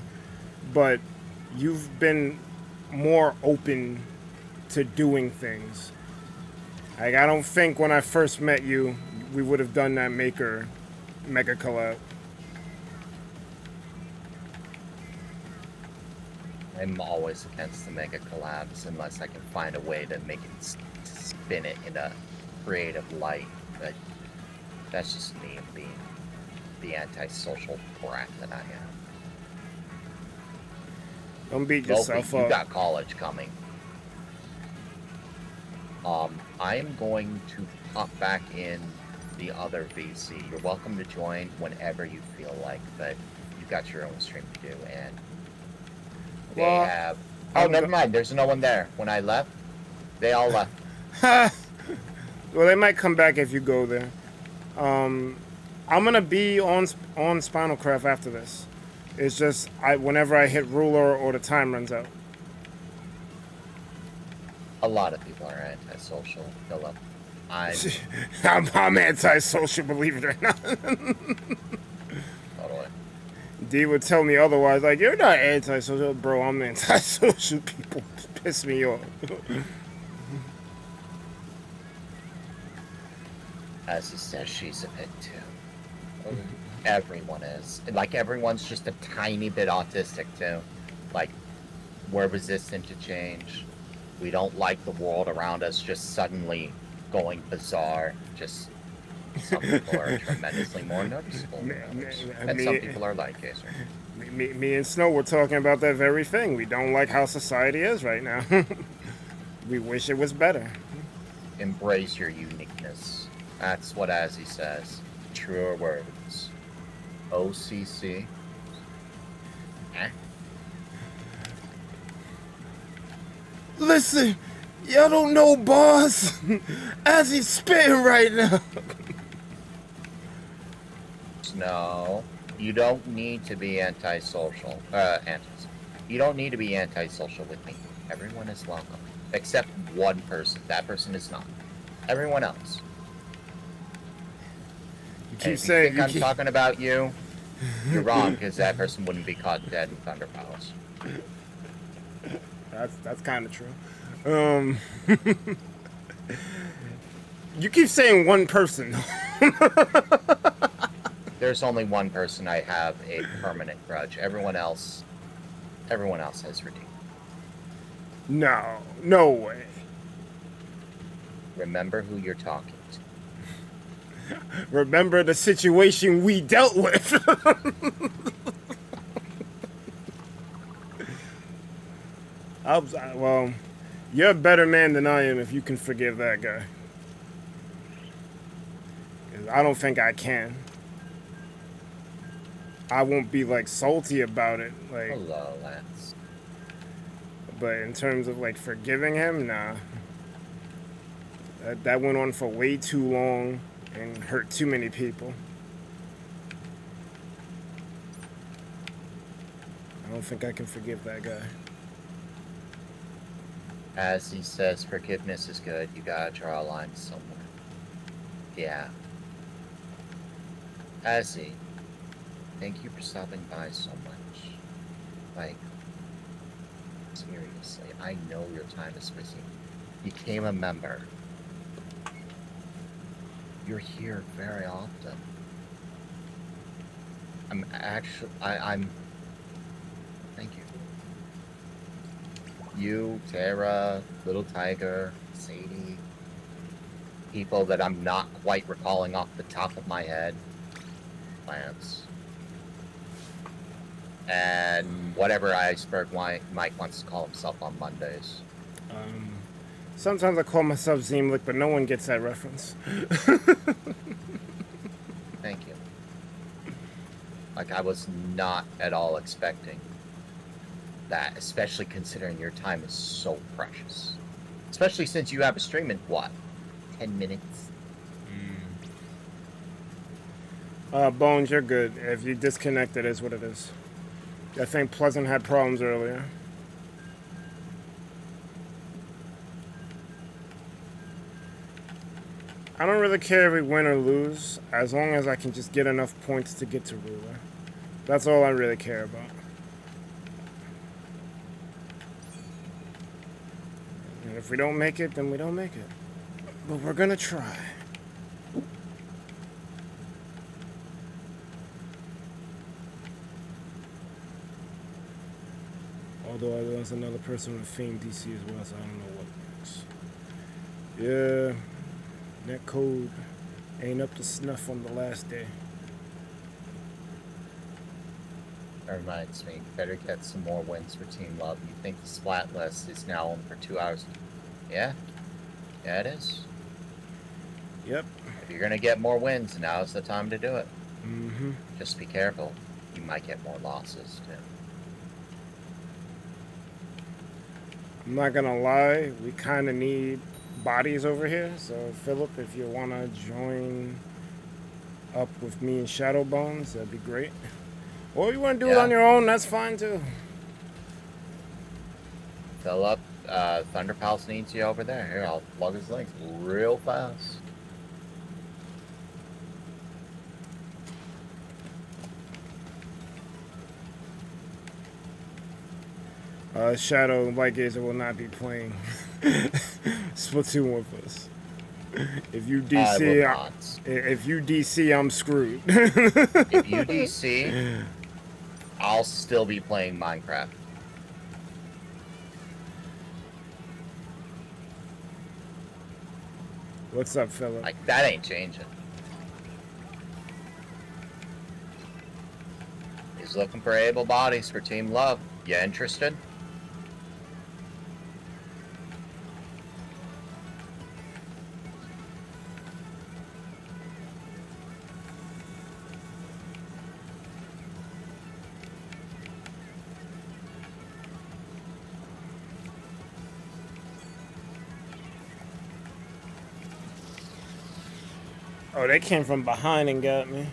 Speaker 1: but you've been more open to doing things. Like, I don't think when I first met you, we would have done that Mega collab.
Speaker 2: I'm always against the mega collabs unless I can find a way to make it spin it in a creative light. But that's just me being the antisocial brat that I am.
Speaker 1: Don't beat yourself
Speaker 2: You
Speaker 1: up.
Speaker 2: got college coming. I am going to pop back in the other VC. You're welcome to join whenever you feel like, but you've got your own stream to do, and they
Speaker 1: Well,
Speaker 2: have... Oh, never mind. There's no one there. When I left, they all left.
Speaker 1: Well, they might come back if you go there. I'm gonna be on Spinal Craft after this. It's just whenever I hit ruler or the time runs out.
Speaker 2: A lot of people are antisocial, Philip.
Speaker 1: I'm antisocial, believe it or not.
Speaker 2: Totally.
Speaker 1: D would tell me otherwise. Like, you're not antisocial, bro. I'm antisocial. People piss me off.
Speaker 2: As he says, she's a bit too. Everyone is. Like, everyone's just a tiny bit autistic too. Like, we're resistant to change. We don't like the world around us just suddenly going bizarre. Just some people are tremendously more noticeable than others. And some people are like Acer.
Speaker 1: Me and Snow were talking about that very thing. We don't like how society is right now. We wish it was better.
Speaker 2: Embrace your uniqueness. That's what Azzy says. Truer words. OCC.
Speaker 1: Listen, y'all don't know boss. As he's spitting right now.
Speaker 2: No, you don't need to be antisocial. You don't need to be antisocial with me. Everyone is welcome. Except one person. That person is not. Everyone else.
Speaker 1: You keep saying
Speaker 2: I'm talking about you. You're wrong, because that person wouldn't be caught dead in ThunderPals.
Speaker 1: That's kind of true. You keep saying one person.
Speaker 2: There's only one person I have a permanent grudge. Everyone else has redeemed.
Speaker 1: No way.
Speaker 2: Remember who you're talking to.
Speaker 1: Remember the situation we dealt with. Well, you're a better man than I am if you can forgive that guy. 'Cause I don't think I can. I won't be like salty about it, like.
Speaker 2: Hello, Lance.
Speaker 1: But in terms of like forgiving him, nah. That went on for way too long and hurt too many people. I don't think I can forgive that guy.
Speaker 2: As he says, forgiveness is good. You gotta draw a line somewhere. Yeah. Azzy, thank you for stopping by so much. Like, seriously, I know your time is busy. You became a member. You're here very often. I'm thank you. You, Tara, Little Tiger, Sadie, people that I'm not quite recalling off the top of my head. Lance. And whatever IcebergMike wants to call himself on Mondays.
Speaker 1: Sometimes I call myself Zemlik, but no one gets that reference.
Speaker 2: Thank you. Like, I was not at all expecting that, especially considering your time is so precious. Especially since you have a stream in, what, 10 minutes?
Speaker 1: Bones, you're good. If you disconnect, it is what it is. I think Pleasant had problems earlier. I don't really care if we win or lose, as long as I can just get enough points to get to ruler. That's all I really care about. And if we don't make it, then we don't make it. But we're gonna try. Although there's another person with Fame DC as well, so I don't know what next. Yeah. That code ain't up to snuff on the last day.
Speaker 2: That reminds me, better get some more wins for Team Love. You think the splat list is now on for 2 hours? Yeah? Yeah, it is.
Speaker 1: Yep.
Speaker 2: If you're gonna get more wins, now's the time to do it.
Speaker 1: Mm-hmm.
Speaker 2: Just be careful. You might get more losses, too.
Speaker 1: I'm not gonna lie, we kind of need bodies over here. So, Philip, if you want to join up with me and Shadow Bones, that'd be great. Or if you want to do it on your own, that's fine, too.
Speaker 2: Philip, ThunderPals needs you over there. Here, I'll plug his links real fast.
Speaker 1: Shadow Light Gazer will not be playing Splatoon with us. If you DC, I'm screwed.
Speaker 2: If you DC, I'll still be playing Minecraft.
Speaker 1: What's up, Philip?
Speaker 2: Like, that ain't changing. He's looking for able bodies for Team Love. You interested?
Speaker 1: Oh, they came from behind and got me.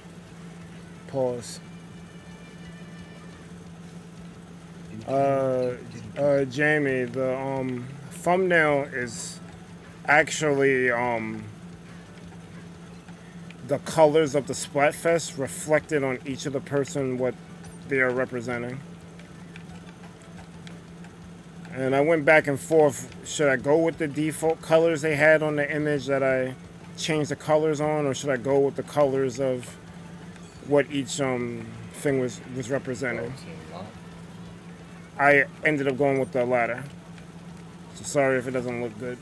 Speaker 1: Pause. Jamie, the thumbnail is actually the colors of the Splatfest reflected on each of the person what they are representing. And I went back and forth. Should I go with the default colors they had on the image that I changed the colors on, or should I go with the colors of what each thing was representing? I ended up going with the latter. So sorry if it doesn't look good.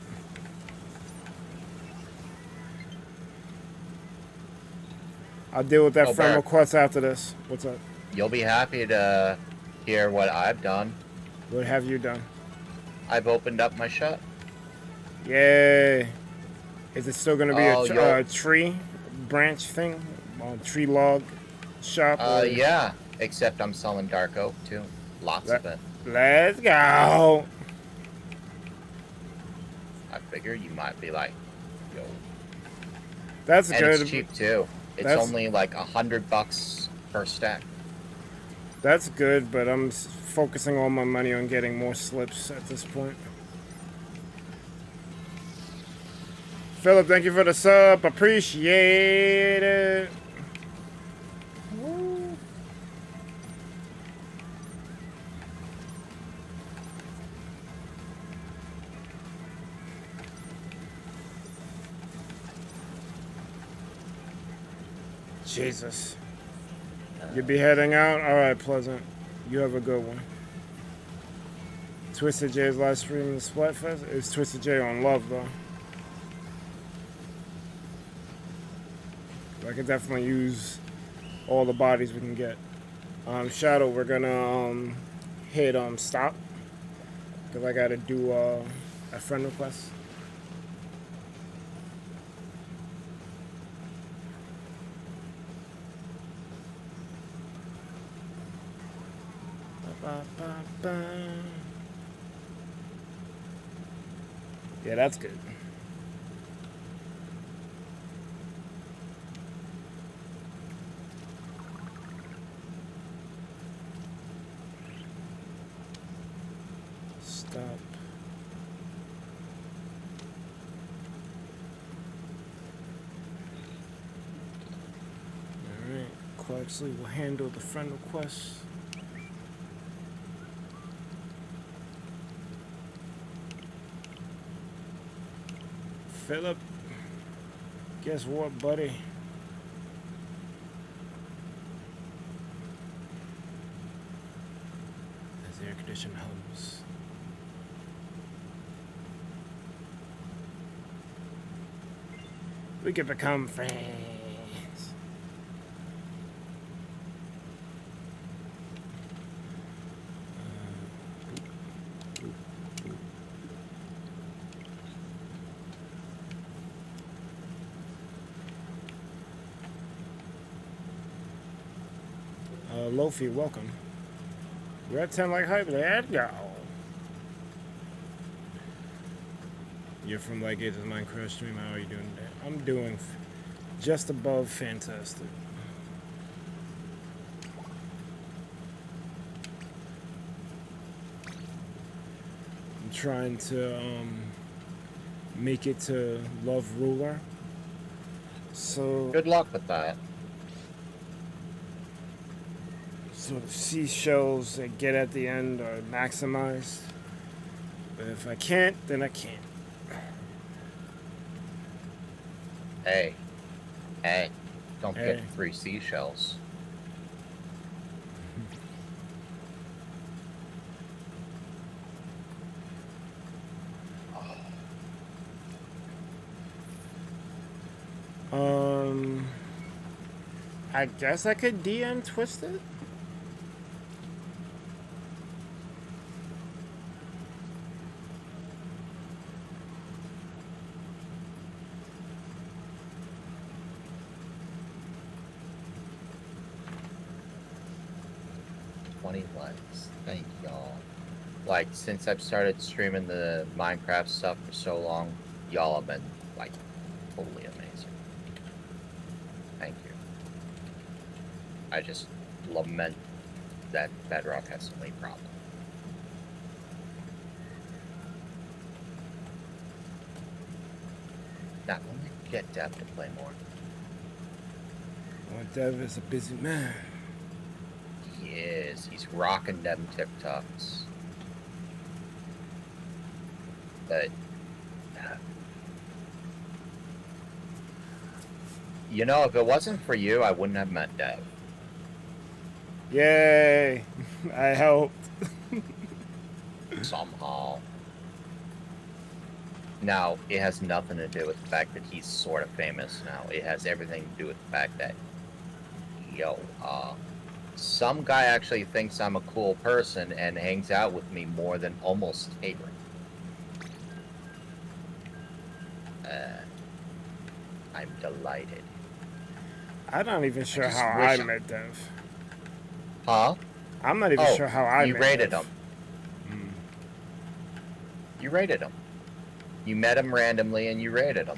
Speaker 1: I'll deal with that friend request after this. What's up?
Speaker 2: You'll be happy to hear what I've done.
Speaker 1: What have you done?
Speaker 2: I've opened up my shop.
Speaker 1: Yay. Is it still going to be a tree branch thing? Tree log shop?
Speaker 2: Yeah. Except I'm selling dark oak, too. Lots of it.
Speaker 1: Let's go.
Speaker 2: I figure you might be like, yo.
Speaker 1: That's
Speaker 2: and
Speaker 1: good.
Speaker 2: It's cheap, too. It's only like $100 per stack.
Speaker 1: That's good, but I'm focusing all my money on getting more slips at this point. Philip, thank you for the sub. Appreciate it. Woo. Jesus. You be heading out? Alright, Pleasant. You have a good one. Twisted J's live stream in the Splatfest? It's Twisted J on Love, though. I can definitely use all the bodies we can get. Shadow, we're gonna hit stop because I gotta do a friend request. Ba, ba, ba. Yeah, that's good. Stop. Alright, Clarksley will handle the friend request. Philip, guess what, buddy? As the air conditioner hums. We could become friends. Lofi, welcome. We're at 10 like hype. Let's go. You're from like Ages Minecraft stream. How are you doing today? I'm doing just above fantastic. I'm trying to make it to Love Ruler. So
Speaker 2: Good luck with that.
Speaker 1: So the seashells that get at the end are maximized. But if I can't, then I can't.
Speaker 2: Hey, don't get 3 seashells.
Speaker 1: I guess I could DM twist it.
Speaker 2: Likes. Thank y'all. Like, since I've started streaming the Minecraft stuff for so long, y'all have been, like, totally amazing. Thank you. I just lament that Bedrock has so many problems. Now, when we get Dev to play more.
Speaker 1: Well, Dev is a busy man.
Speaker 2: He is. He's rocking them TikToks. But, you know, if it wasn't for you, I wouldn't have met Dev.
Speaker 1: Yay! I helped.
Speaker 2: Somehow. Now, it has nothing to do with the fact that he's sort of famous now. It has everything to do with the fact that, some guy actually thinks I'm a cool person and hangs out with me more than almost Tabor. I'm delighted.
Speaker 1: I'm not even sure how I met Dev.
Speaker 2: Huh?
Speaker 1: I'm not even sure how I met
Speaker 2: You rated
Speaker 1: Dev.
Speaker 2: him. You rated him. You met him randomly and you rated him.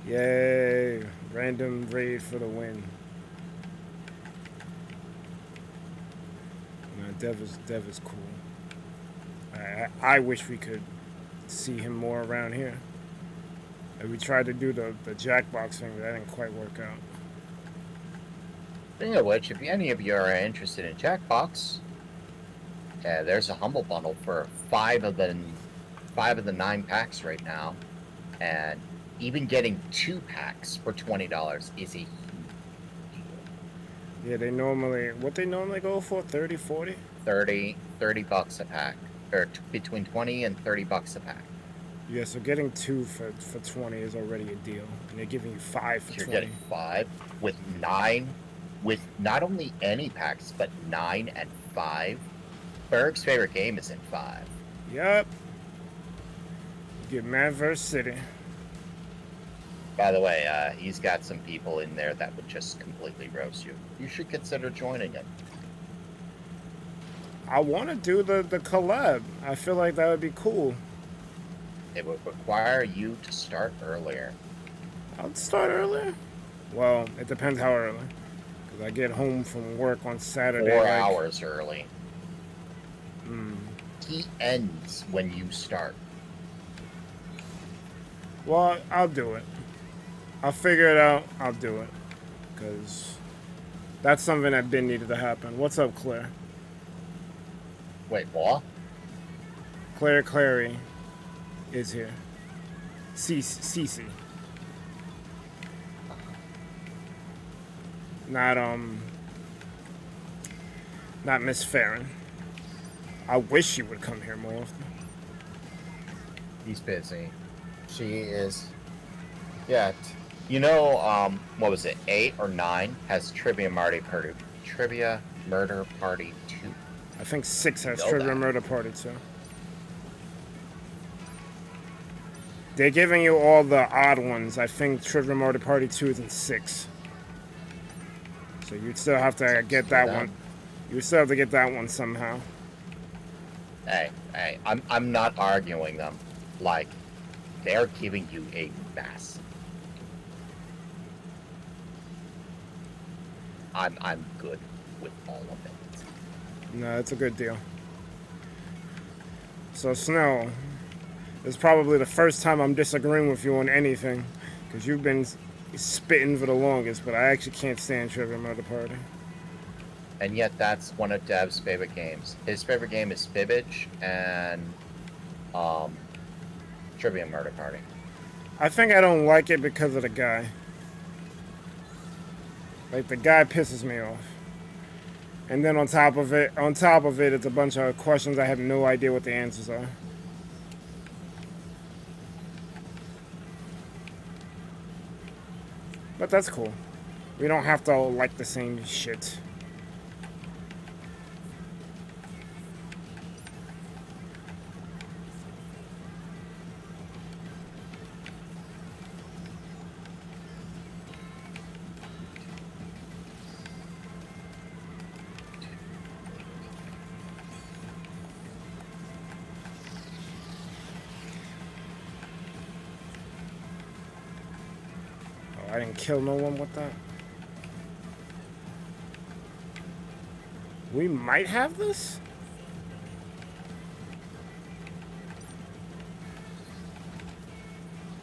Speaker 1: Yay! Random raid for the win. No, Dev is cool. I wish we could see him more around here. And we tried to do the Jackbox thing, but that didn't quite work out.
Speaker 2: Speaking of which, if any of you are interested in Jackbox, there's a Humble Bundle for 5 of the 9 packs right now, and even getting 2 packs for $20 is a huge deal.
Speaker 1: Yeah, they normally go for 30, 40?
Speaker 2: 30 bucks a pack, or between 20 and 30 bucks a pack.
Speaker 1: Yeah, so getting 2 for 20 is already a deal, and they're giving you 5 for 20.
Speaker 2: You're getting 5 with 9, with not only any packs but 9 and 5. Berg's favorite game is in 5.
Speaker 1: Yep. You get Man vs. City.
Speaker 2: By the way, he's got some people in there that would just completely roast you. You should consider joining him.
Speaker 1: I want to do the collab. I feel like that would be cool.
Speaker 2: It would require you to start earlier.
Speaker 1: I'll start earlier. Well, it depends how early. Because I get home from work on Saturday.
Speaker 2: 4
Speaker 1: like,
Speaker 2: hours early.
Speaker 1: Mm.
Speaker 2: He ends when you start.
Speaker 1: Well, I'll do it. I'll figure it out. I'll do it. Because that's something that been needed to happen. What's up, Claire?
Speaker 2: Wait, what?
Speaker 1: Claire Clary is here. Cece. Not Miss Farron. I wish she would come here more often.
Speaker 2: He's busy. She is. Yeah. You know, what was it? 8 or 9 has Trivia Murder Party 2.
Speaker 1: I think 6 has
Speaker 2: Know
Speaker 1: Trivia
Speaker 2: that.
Speaker 1: Murder Party 2. They're giving you all the odd ones. I think Trivia Murder Party 2 is in 6. So you'd still have to get that one. You still have to get that one somehow.
Speaker 2: Hey, I'm not arguing them. Like, they're giving you a mess. I'm good with all of it.
Speaker 1: No, it's a good deal. So Snow, it's probably the first time I'm disagreeing with you on anything, because you've been spitting for the longest, but I actually can't stand Trivia Murder Party.
Speaker 2: And yet that's one of Dev's favorite games. His favorite game is Fibbage and Trivia Murder Party.
Speaker 1: I think I don't like it because of the guy. Like, the guy pisses me off. And then on top of it, it's a bunch of questions I have no idea what the answers are. But that's cool. We don't have to all like the same shit. I didn't kill no one with that. We might have this?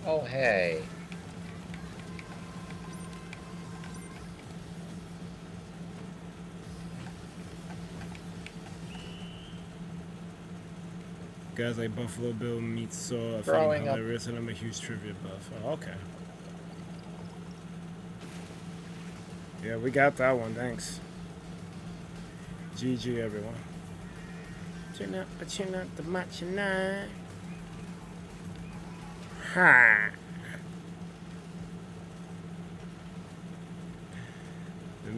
Speaker 2: Oh, hey.
Speaker 1: Guys like Buffalo Bill meets Saw. I
Speaker 2: Growing
Speaker 1: find
Speaker 2: up.
Speaker 1: hilarious and I'm a huge trivia buff. Oh, okay. Yeah, we got that one. Thanks. GG, everyone. Chin up the match night. Ha!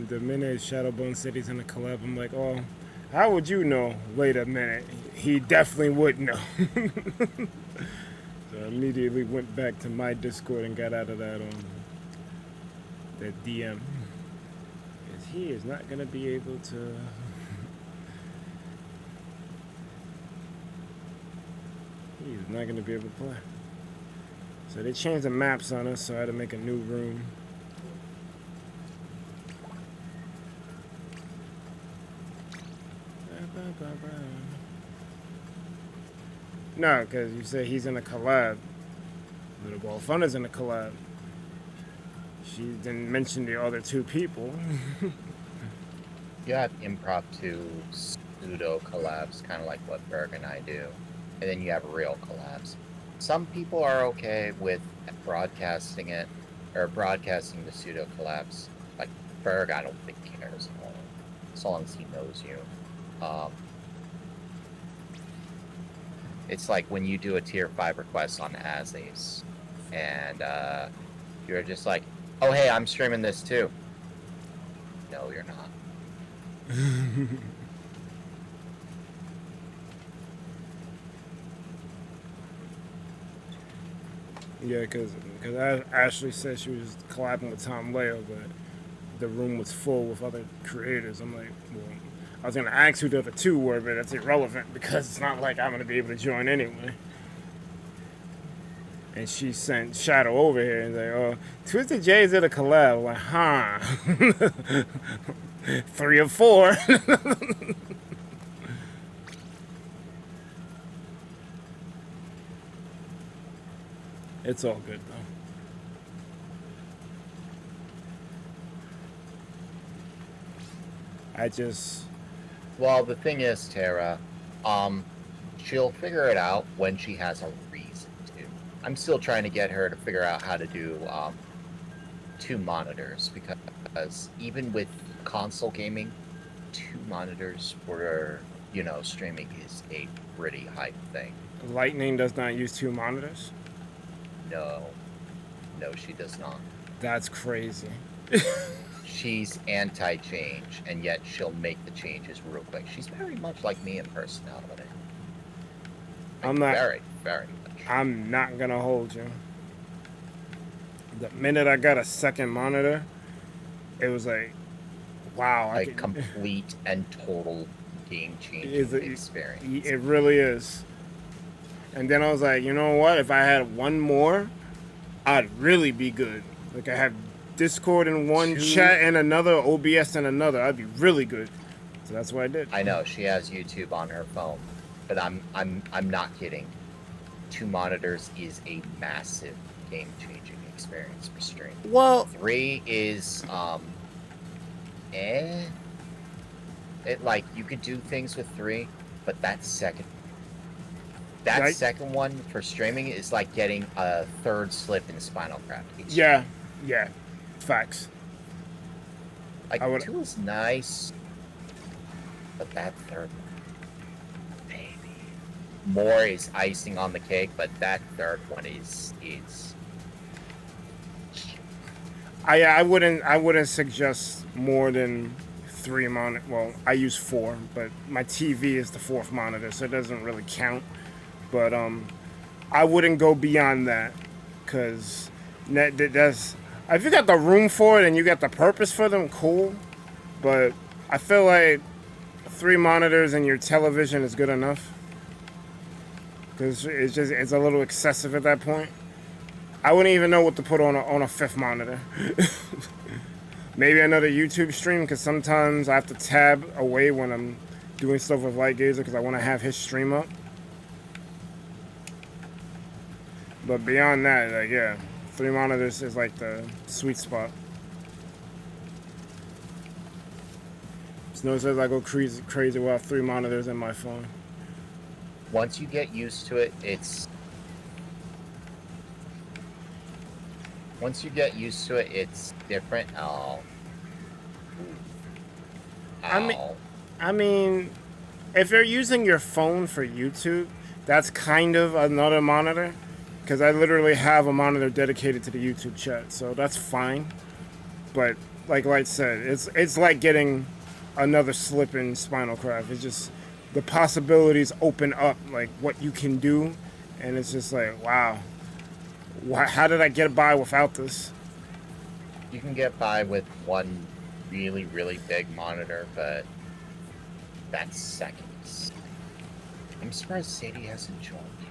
Speaker 1: The minute Shadowbone said he's in a collab, I'm like, oh, how would you know? Wait a minute. He definitely would know. So I immediately went back to my Discord and got out of that DM. Because he is not going to be able to... He's not going to be able to play. So they changed the maps on us, so I had to make a new room. No, because you said he's in a collab. Little Ball Fun is in a collab. She didn't mention the other 2 people.
Speaker 2: You have impromptu pseudo collabs, kind of like what Berg and I do. And then you have real collabs. Some people are okay with broadcasting it, or broadcasting the pseudo collabs. Like Berg, I don't think cares at all, as long as he knows you. It's like when you do a tier 5 request on Azies, and you're just like, oh hey, I'm streaming this too. No, you're not.
Speaker 1: Yeah, because Ashley said she was collabing with Tom Leo, but the room was full with other creators. I'm like, well, I was gonna ask who the other two were, but that's irrelevant because it's not like I'm gonna be able to join anyway. And she sent Shadow over here and like, oh, Twisted J's at a collab. I'm like, huh? 3 or 4. It's all good though.
Speaker 2: Well, the thing is, Tara, she'll figure it out when she has a reason to. I'm still trying to get her to figure out how to do 2 monitors, because even with console gaming, 2 monitors for, you know, streaming is a pretty hype thing.
Speaker 1: Lightning does not use 2 monitors?
Speaker 2: No, she does not.
Speaker 1: That's crazy.
Speaker 2: She's anti-change, and yet she'll make the changes real quick. She's very much like me in personality.
Speaker 1: I'm not
Speaker 2: very, very much.
Speaker 1: I'm not gonna hold you. The minute I got a second monitor, it was like, wow.
Speaker 2: Like complete and total game-changing experience.
Speaker 1: It really is. And then I was like, you know what? If I had one more, I'd really be good. Like I have Discord in one, chat in another, OBS in another. I'd be really good. So that's what I did.
Speaker 2: I know she has YouTube on her phone, but I'm not kidding. 2 monitors is a massive game-changing experience for stream.
Speaker 1: Well,
Speaker 2: 3 is It like you could do things with 3, but that second one for streaming is like getting a 3rd slip in Spinal Craft.
Speaker 1: Yeah. Facts.
Speaker 2: Like 2 is nice, but that 3rd one, baby. More is icing on the cake, but that 3rd one is.
Speaker 1: I wouldn't suggest more than 3 monitor. Well, I use 4, but my TV is the 4th monitor, so it doesn't really count. But I wouldn't go beyond that, because that's. If you got the room for it and you got the purpose for them, cool. But I feel like 3 monitors and your television is good enough. Because it's a little excessive at that point. I wouldn't even know what to put on a 5th monitor. Maybe another YouTube stream, because sometimes I have to tab away when I'm doing stuff with Lightgazer because I want to have his stream up. But beyond that, like, yeah. 3 monitors is like the sweet spot. Snow says I go crazy without 3 monitors in my phone.
Speaker 2: Once you get used to it, it's different. Oh.
Speaker 1: I mean, if you're using your phone for YouTube, that's kind of another monitor. Because I literally have a monitor dedicated to the YouTube chat, so that's fine. But like Light said, it's like getting another slip in Spinal Craft. It's just the possibilities open up, like what you can do, and it's just like, wow, how did I get by without this?
Speaker 2: You can get by with one really, really big monitor, but that's seconds. I'm surprised Sadie hasn't joined you.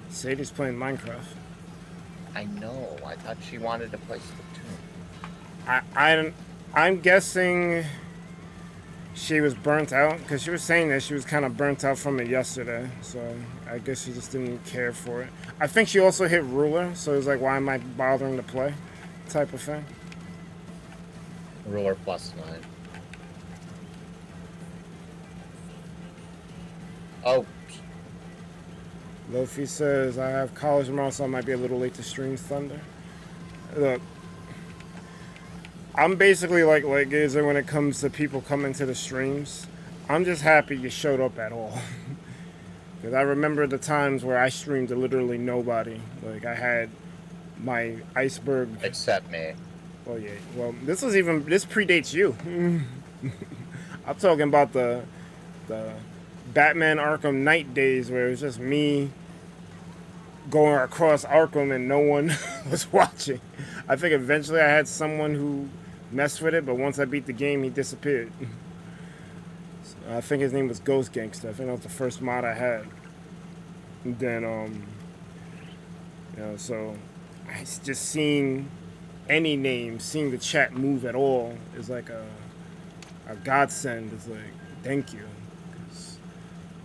Speaker 1: Sadie's playing Minecraft.
Speaker 2: I know. I thought she wanted to play Splatoon.
Speaker 1: I'm guessing she was burnt out, because she was saying that she was kind of burnt out from it yesterday. So I guess she just didn't care for it. I think she also hit ruler, so it was like, why am I bothering to play? Type of thing.
Speaker 2: Ruler +9. Oh.
Speaker 1: Lofi says, I have college tomorrow, so I might be a little late to stream Thunder. Look, I'm basically like Gazer when it comes to people coming to the streams. I'm just happy you showed up at all. Because I remember the times where I streamed to literally nobody. Like, I had my iceberg...
Speaker 2: Except me.
Speaker 1: Oh, yeah. Well, this predates you. I'm talking about the Batman Arkham Knight days where it was just me going across Arkham and no one was watching. I think eventually I had someone who messed with it, but once I beat the game, he disappeared. So I think his name was Ghost Gangster. I think that was the first mod I had. And then, so just seeing any name, seeing the chat move at all is like a godsend. It's like, thank you. 'Cause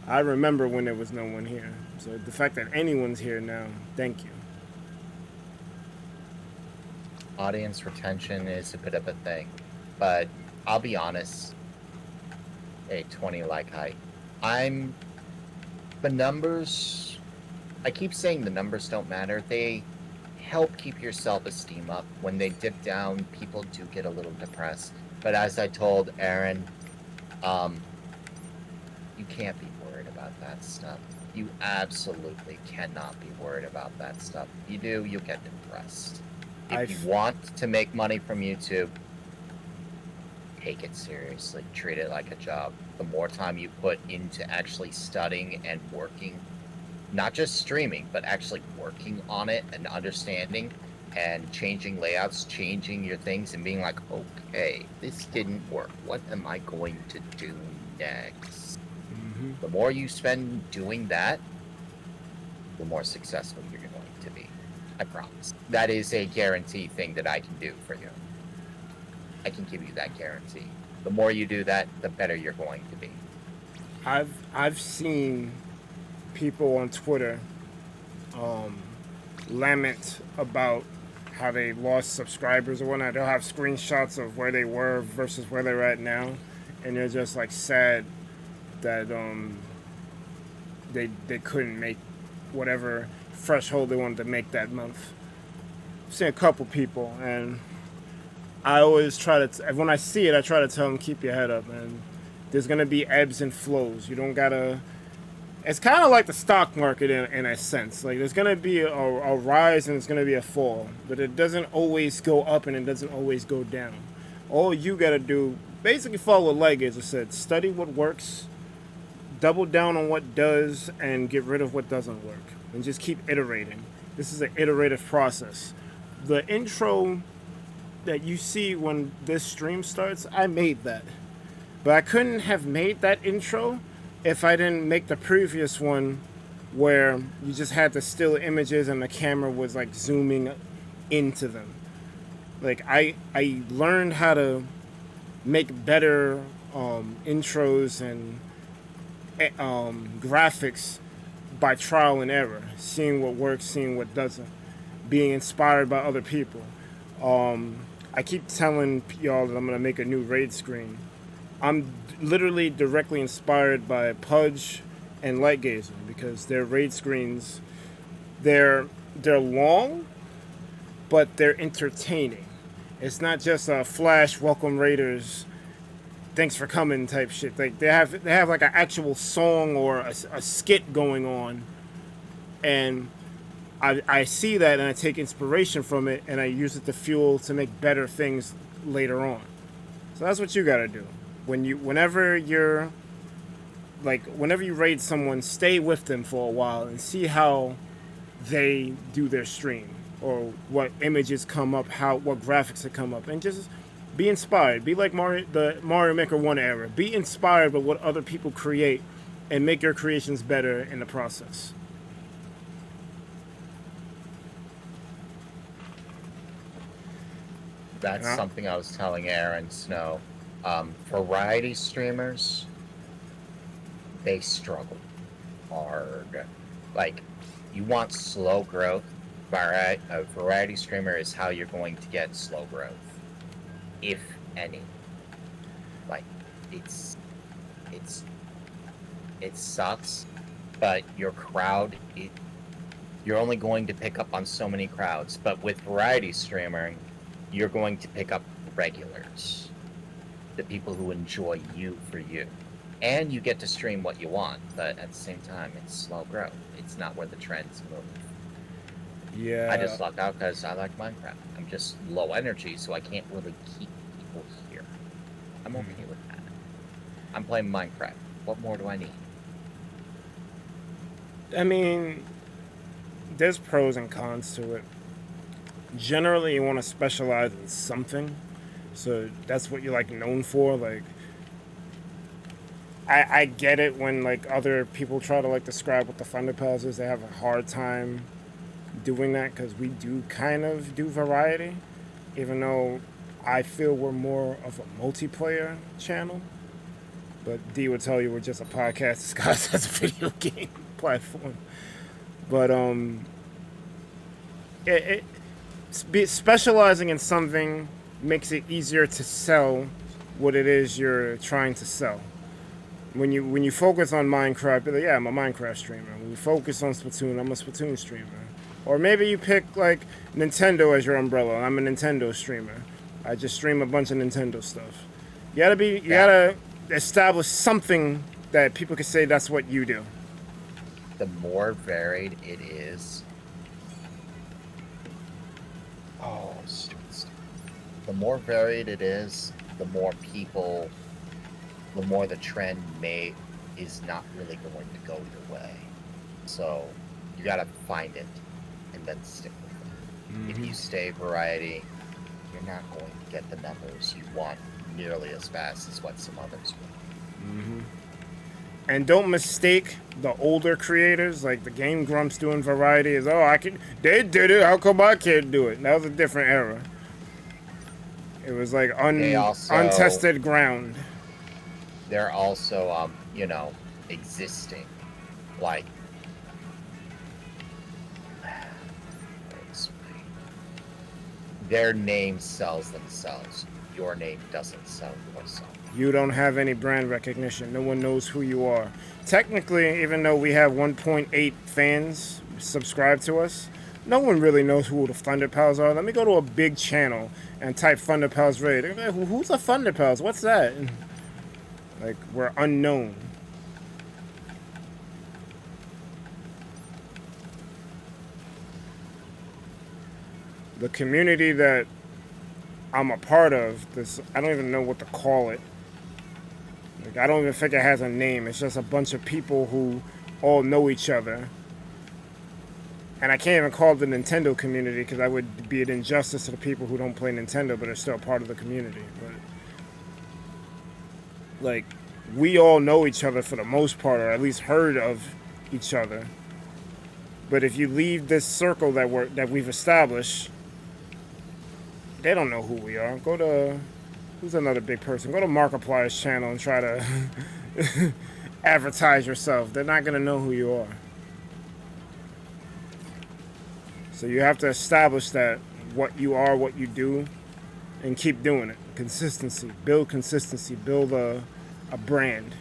Speaker 1: I remember when there was no one here. So the fact that anyone's here now, thank you.
Speaker 2: Audience retention is a bit of a thing, but I'll be honest. A 20 like height. The numbers. I keep saying the numbers don't matter. They help keep your self-esteem up. When they dip down, people do get a little depressed. But as I told Aaron, you can't be worried about that stuff. You absolutely cannot be worried about that stuff. If you do, you'll get depressed. If you want to make money from YouTube, take it seriously. Treat it like a job. The more time you put into actually studying and working, not just streaming, but actually working on it and understanding and changing layouts, changing your things, and being like, okay, this didn't work. What am I going to do next? Mm-hmm. The more you spend doing that, the more successful you're going to be. I promise. That is a guarantee thing that I can do for you. I can give you that guarantee. The more you do that, the better you're going to be.
Speaker 1: I've seen people on Twitter lament about how they lost subscribers or whatnot. They'll have screenshots of where they were versus where they're at now, and they're just like sad that they couldn't make whatever threshold they wanted to make that month. I've seen a couple people, and I always try to, when I see it, I try to tell them, keep your head up, man. There's going to be ebbs and flows. You don't got to, it's kind of like the stock market in a sense. Like, there's going to be a rise and there's going to be a fall, but it doesn't always go up and it doesn't always go down. All you got to do, basically follow what Leg is. I said, study what works, double down on what does, and get rid of what doesn't work. And just keep iterating. This is an iterative process. The intro that you see when this stream starts, I made that. But I couldn't have made that intro if I didn't make the previous one where you just had the still images and the camera was like zooming into them. Like I learned how to make better intros and graphics by trial and error, seeing what works, seeing what doesn't, being inspired by other people. I keep telling y'all that I'm going to make a new raid screen. I'm literally directly inspired by Pudge and Lightgazer because their raid screens, they're long, but they're entertaining. It's not just a flash, welcome raiders, thanks for coming type shit. Like they have like an actual song or a skit going on, and I see that and I take inspiration from it and I use it to fuel to make better things later on. So that's what you gotta do. Whenever you raid someone, stay with them for a while and see how they do their stream or what images come up, what graphics that come up, and just be inspired. Be like the Mario Maker 1 era. Be inspired by what other people create and make your creations better in the process.
Speaker 2: That's something I was telling Aaron Snow. Variety streamers, they struggle hard. Like, you want slow growth. A variety streamer is how you're going to get slow growth, if any. Like, it sucks, but your crowd, you're only going to pick up on so many crowds. But with variety streaming, you're going to pick up regulars, the people who enjoy you for you. And you get to stream what you want, but at the same time, it's slow growth. It's not where the trends move.
Speaker 1: Yeah.
Speaker 2: I just lucked out because I like Minecraft. I'm just low energy, so I can't really keep people here. I'm okay with that. I'm playing Minecraft. What more do I need?
Speaker 1: I mean, there's pros and cons to it. Generally, you want to specialize in something, so that's what you're like known for. Like, I get it when like other people try to like describe what the ThunderPals is. They have a hard time doing that because we do kind of do variety, even though I feel we're more of a multiplayer channel. But D would tell you we're just a podcast disguised as a video game platform. But specializing in something makes it easier to sell what it is you're trying to sell. When you focus on Minecraft, you're like, yeah, I'm a Minecraft streamer. When you focus on Splatoon, I'm a Splatoon streamer. Or maybe you pick like Nintendo as your umbrella. I'm a Nintendo streamer. I just stream a bunch of Nintendo stuff. You gotta establish something that people can say that's what you do.
Speaker 2: The more varied it is, the more varied it is, the more people, the more the trend is not really going to go your way. So you gotta find it and then stick with it.
Speaker 1: Mm-hmm.
Speaker 2: If you stay variety, you're not going to get the numbers you want nearly as fast as what some others will.
Speaker 1: Mm-hmm. And don't mistake the older creators, like the Game Grumps doing variety, as they did it, how come I can't do it? That was a different era. It was like untested ground.
Speaker 2: They're also, existing. Like, their name sells themselves. Your name doesn't sell yourself.
Speaker 1: You don't have any brand recognition. No one knows who you are. Technically, even though we have 1.8 fans subscribe to us, no one really knows who the ThunderPals are. Let me go to a big channel and type ThunderPals raid. Like, who's the ThunderPals? What's that? Like, we're unknown. The community that I'm a part of, I don't even know what to call it. Like, I don't even think it has a name. It's just a bunch of people who all know each other. And I can't even call it the Nintendo community because that would be an injustice to the people who don't play Nintendo but are still part of the community. But, like, we all know each other for the most part, or at least heard of each other. But if you leave this circle that we've established, they don't know who we are. Go to, who's another big person? Go to Markiplier's channel and try to advertise yourself. They're not going to know who you are. So you have to establish that what you are, what you do, and keep doing it. Consistency. Build consistency. Build a brand.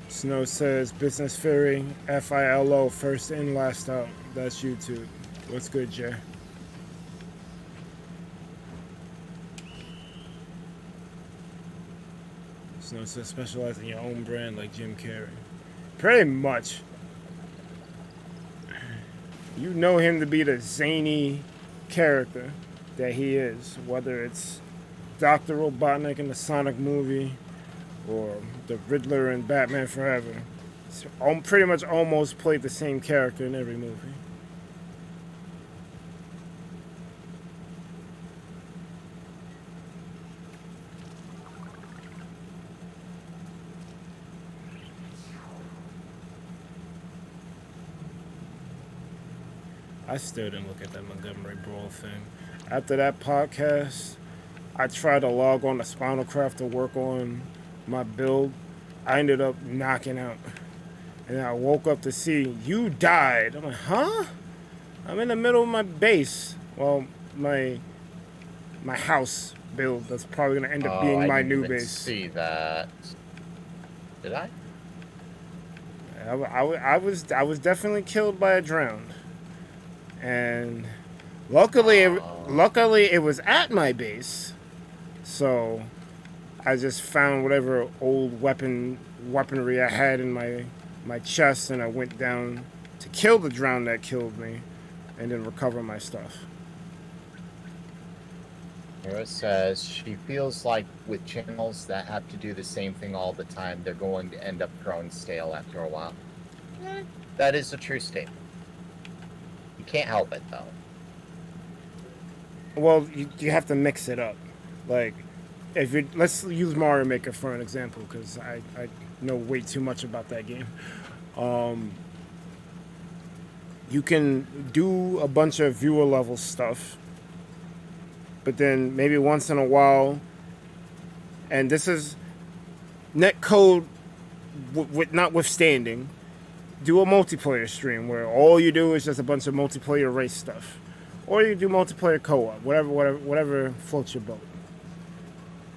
Speaker 1: Snow says, Business Fury, FILO, first in, last out. That's YouTube. What's good, Jay? Snow says, specialize in your own brand like Jim Carrey. Pretty much. You know him to be the zany character that he is, whether it's Dr. Robotnik in the Sonic movie, or the Riddler in Batman Forever. It's pretty much almost played the same character in every movie. I still didn't look at that Montgomery Brawl thing. After that podcast, I tried to log on to Spinal Craft to work on my build. I ended up knocking out. And I woke up to see, you died. I'm like, huh? I'm in the middle of my base. Well, my house build. That's probably going to end up being my new base.
Speaker 2: I didn't see that. Did I?
Speaker 1: I was definitely killed by a drowned. And luckily it was at my base. So I just found whatever old weaponry I had in my chest, and I went down to kill the drown that killed me, and then recover my stuff.
Speaker 2: Hero says she feels like with channels that have to do the same thing all the time, they're going to end up growing stale after a while. That is a true statement. You can't help it, though.
Speaker 1: Well, you have to mix it up. Like, if you let's use Mario Maker for an example, because I know way too much about that game. You can do a bunch of viewer level stuff, but then maybe once in a while, and this is netcode notwithstanding, do a multiplayer stream where all you do is just a bunch of multiplayer race stuff, or you do multiplayer co-op, whatever floats your boat.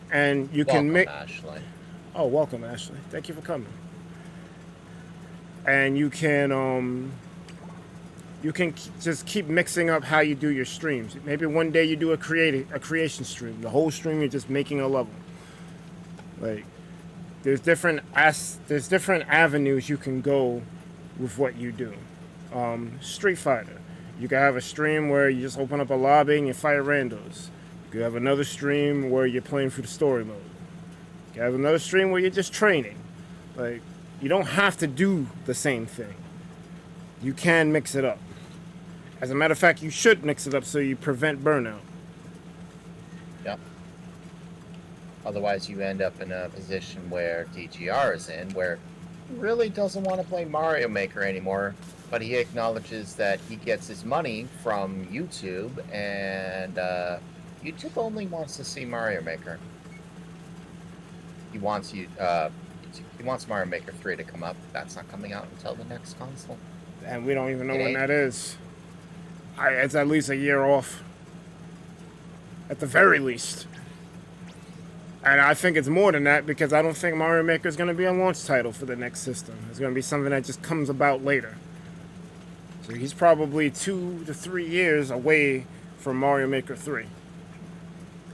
Speaker 1: And you can make.
Speaker 2: Ashley.
Speaker 1: Oh, welcome, Ashley. Thank you for coming. And you can just keep mixing up how you do your streams. Maybe one day you do a creation stream. The whole stream you're just making a level. Like, there's different avenues you can go with what you do. Street Fighter. You can have a stream where you just open up a lobby and you fight randos. You can have another stream where you're playing through the story mode. You can have another stream where you're just training. Like, you don't have to do the same thing. You can mix it up. As a matter of fact, you should mix it up so you prevent burnout.
Speaker 2: Yep. Otherwise, you end up in a position where DGR is in, where he really doesn't want to play Mario Maker anymore, but he acknowledges that he gets his money from YouTube, and YouTube only wants to see Mario Maker. He wants Mario Maker 3 to come up. That's not coming out until the next console.
Speaker 1: And we don't even know when that is. It's at least a year off. At the very least. And I think it's more than that, because I don't think Mario Maker is going to be a launch title for the next system. It's going to be something that just comes about later. So he's probably 2 to 3 years away from Mario Maker 3.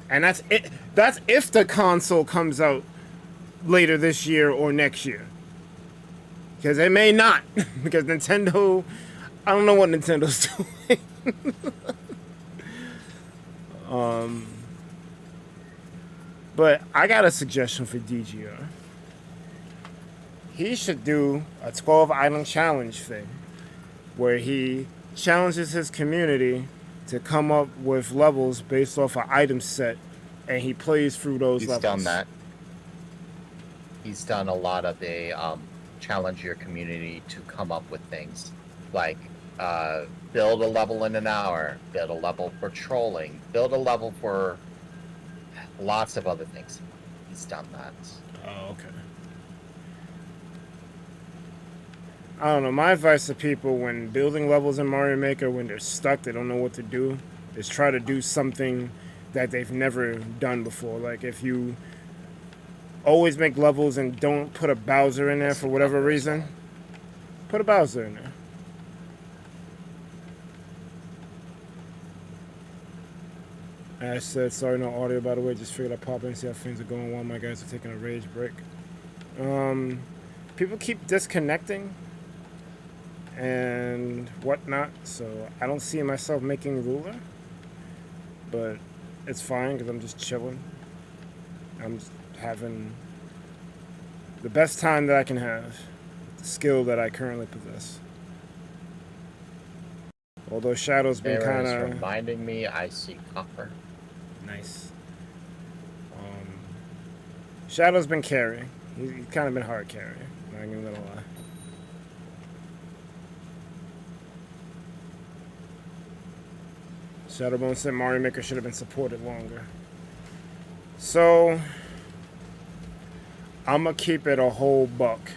Speaker 1: And that's it. That's if the console comes out later this year or next year. Because it may not. Because Nintendo, I don't know what Nintendo's doing. But I got a suggestion for DGR. He should do a 12 item challenge thing where he challenges his community to come up with levels based off an item set, and he plays through those levels.
Speaker 2: He's done that. He's done a lot of the challenge your community to come up with things like build a level in an hour, build a level for trolling, build a level for lots of other things. He's done that.
Speaker 1: Oh, okay. I don't know. My advice to people when building levels in Mario Maker, when they're stuck, they don't know what to do, is try to do something that they've never done before. Like, if you always make levels and don't put a Bowser in there for whatever reason, put a Bowser in there. Ash said, sorry, no audio, by the way. Just figured I'd pop in and see how things are going while my guys are taking a rage break. People keep disconnecting and whatnot, so I don't see myself making ruler. But it's fine, because I'm just chilling. I'm just having the best time that I can have. The skill that I currently possess. Although Shadow's been kind of
Speaker 2: reminding me I see copper.
Speaker 1: Nice. Shadow's been carrying. He's kind of been hard carrying. Not even gonna lie. Shadowbone said Mario Maker should have been supported longer. So I'm gonna keep it a whole buck.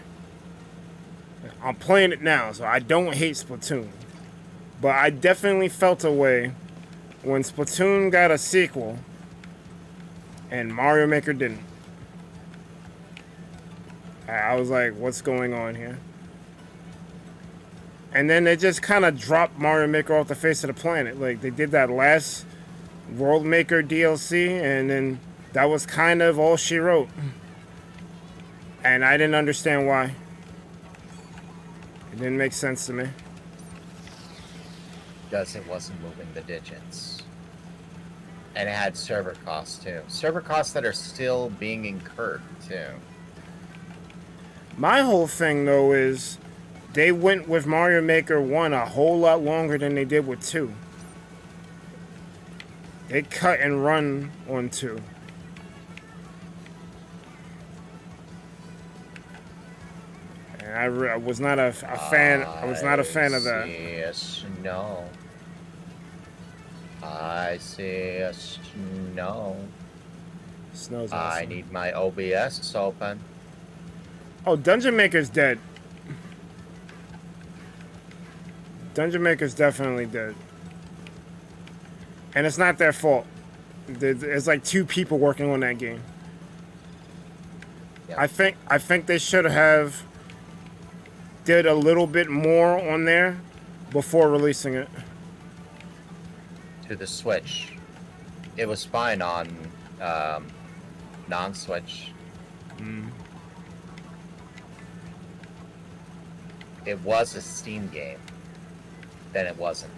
Speaker 1: I'm playing it now, so I don't hate Splatoon. But I definitely felt a way when Splatoon got a sequel and Mario Maker didn't. I was like, what's going on here? And then they just kind of dropped Mario Maker off the face of the planet. Like, they did that last World Maker DLC, and then that was kind of all she wrote. And I didn't understand why. It didn't make sense to me.
Speaker 2: because it wasn't moving the digits. And it had server costs too. Server costs that are still being incurred too.
Speaker 1: My whole thing though is they went with Mario Maker 1 a whole lot longer than they did with 2. They cut and run on 2. And I was not a fan. I was not a fan of that.
Speaker 2: Snow. I see a snow.
Speaker 1: Snow's
Speaker 2: I
Speaker 1: awesome.
Speaker 2: need my OBS open.
Speaker 1: Oh, Dungeon Maker's dead. Dungeon Maker's definitely dead. And it's not their fault. There's like 2 people working on that game.
Speaker 2: Yep.
Speaker 1: I think they should have did a little bit more on there before releasing it.
Speaker 2: To the Switch. It was fine on non-Switch. It was a Steam game. Then it wasn't.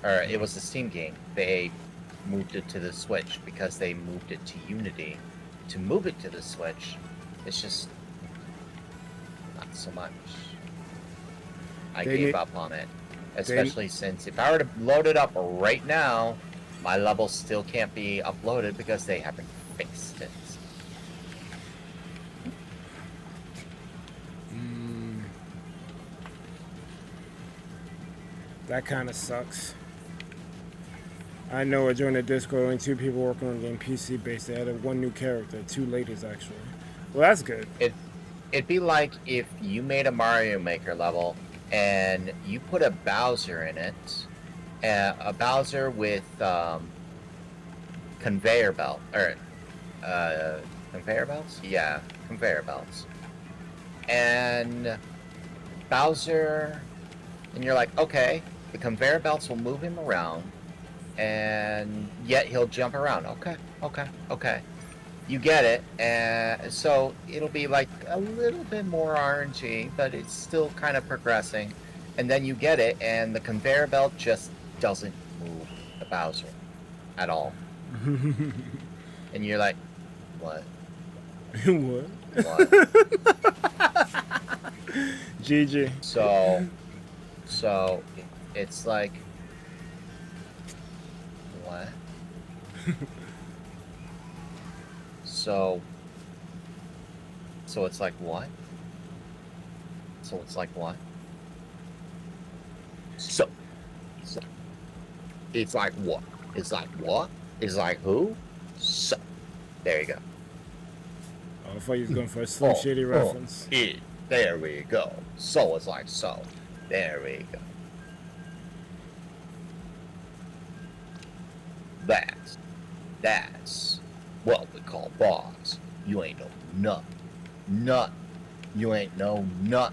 Speaker 2: Or it was a Steam game. They moved it to the Switch because they moved it to Unity. To move it to the Switch, it's just not so much. I gave up on it. Especially since if I were to load it up right now, my levels still can't be uploaded because they haven't fixed it.
Speaker 1: That kind of sucks. I know during the Discord, only 2 people working on the game PC based. They added 1 new character, 2 ladies actually. Well, that's good.
Speaker 2: It'd be like if you made a Mario Maker level and you put a Bowser in it, a Bowser with conveyor belt or conveyor belts, yeah, conveyor belts, and Bowser, and you're like, okay, the conveyor belts will move him around, and yet he'll jump around. Okay. You get it, and so it'll be like a little bit more RNG, but it's still kind of progressing. And then you get it, and the conveyor belt just doesn't move the Bowser at all. And you're like, what?
Speaker 1: What?
Speaker 2: What?
Speaker 1: GG.
Speaker 2: So it's like, what? So it's like what? So it's like what? So it's like what? It's like what? It's like who? So there you go.
Speaker 1: Oh, I thought you was going for a Slim Shady reference.
Speaker 2: There we go. So it's like so. There we go. That's what we call bars. You ain't no nut. You ain't no nut.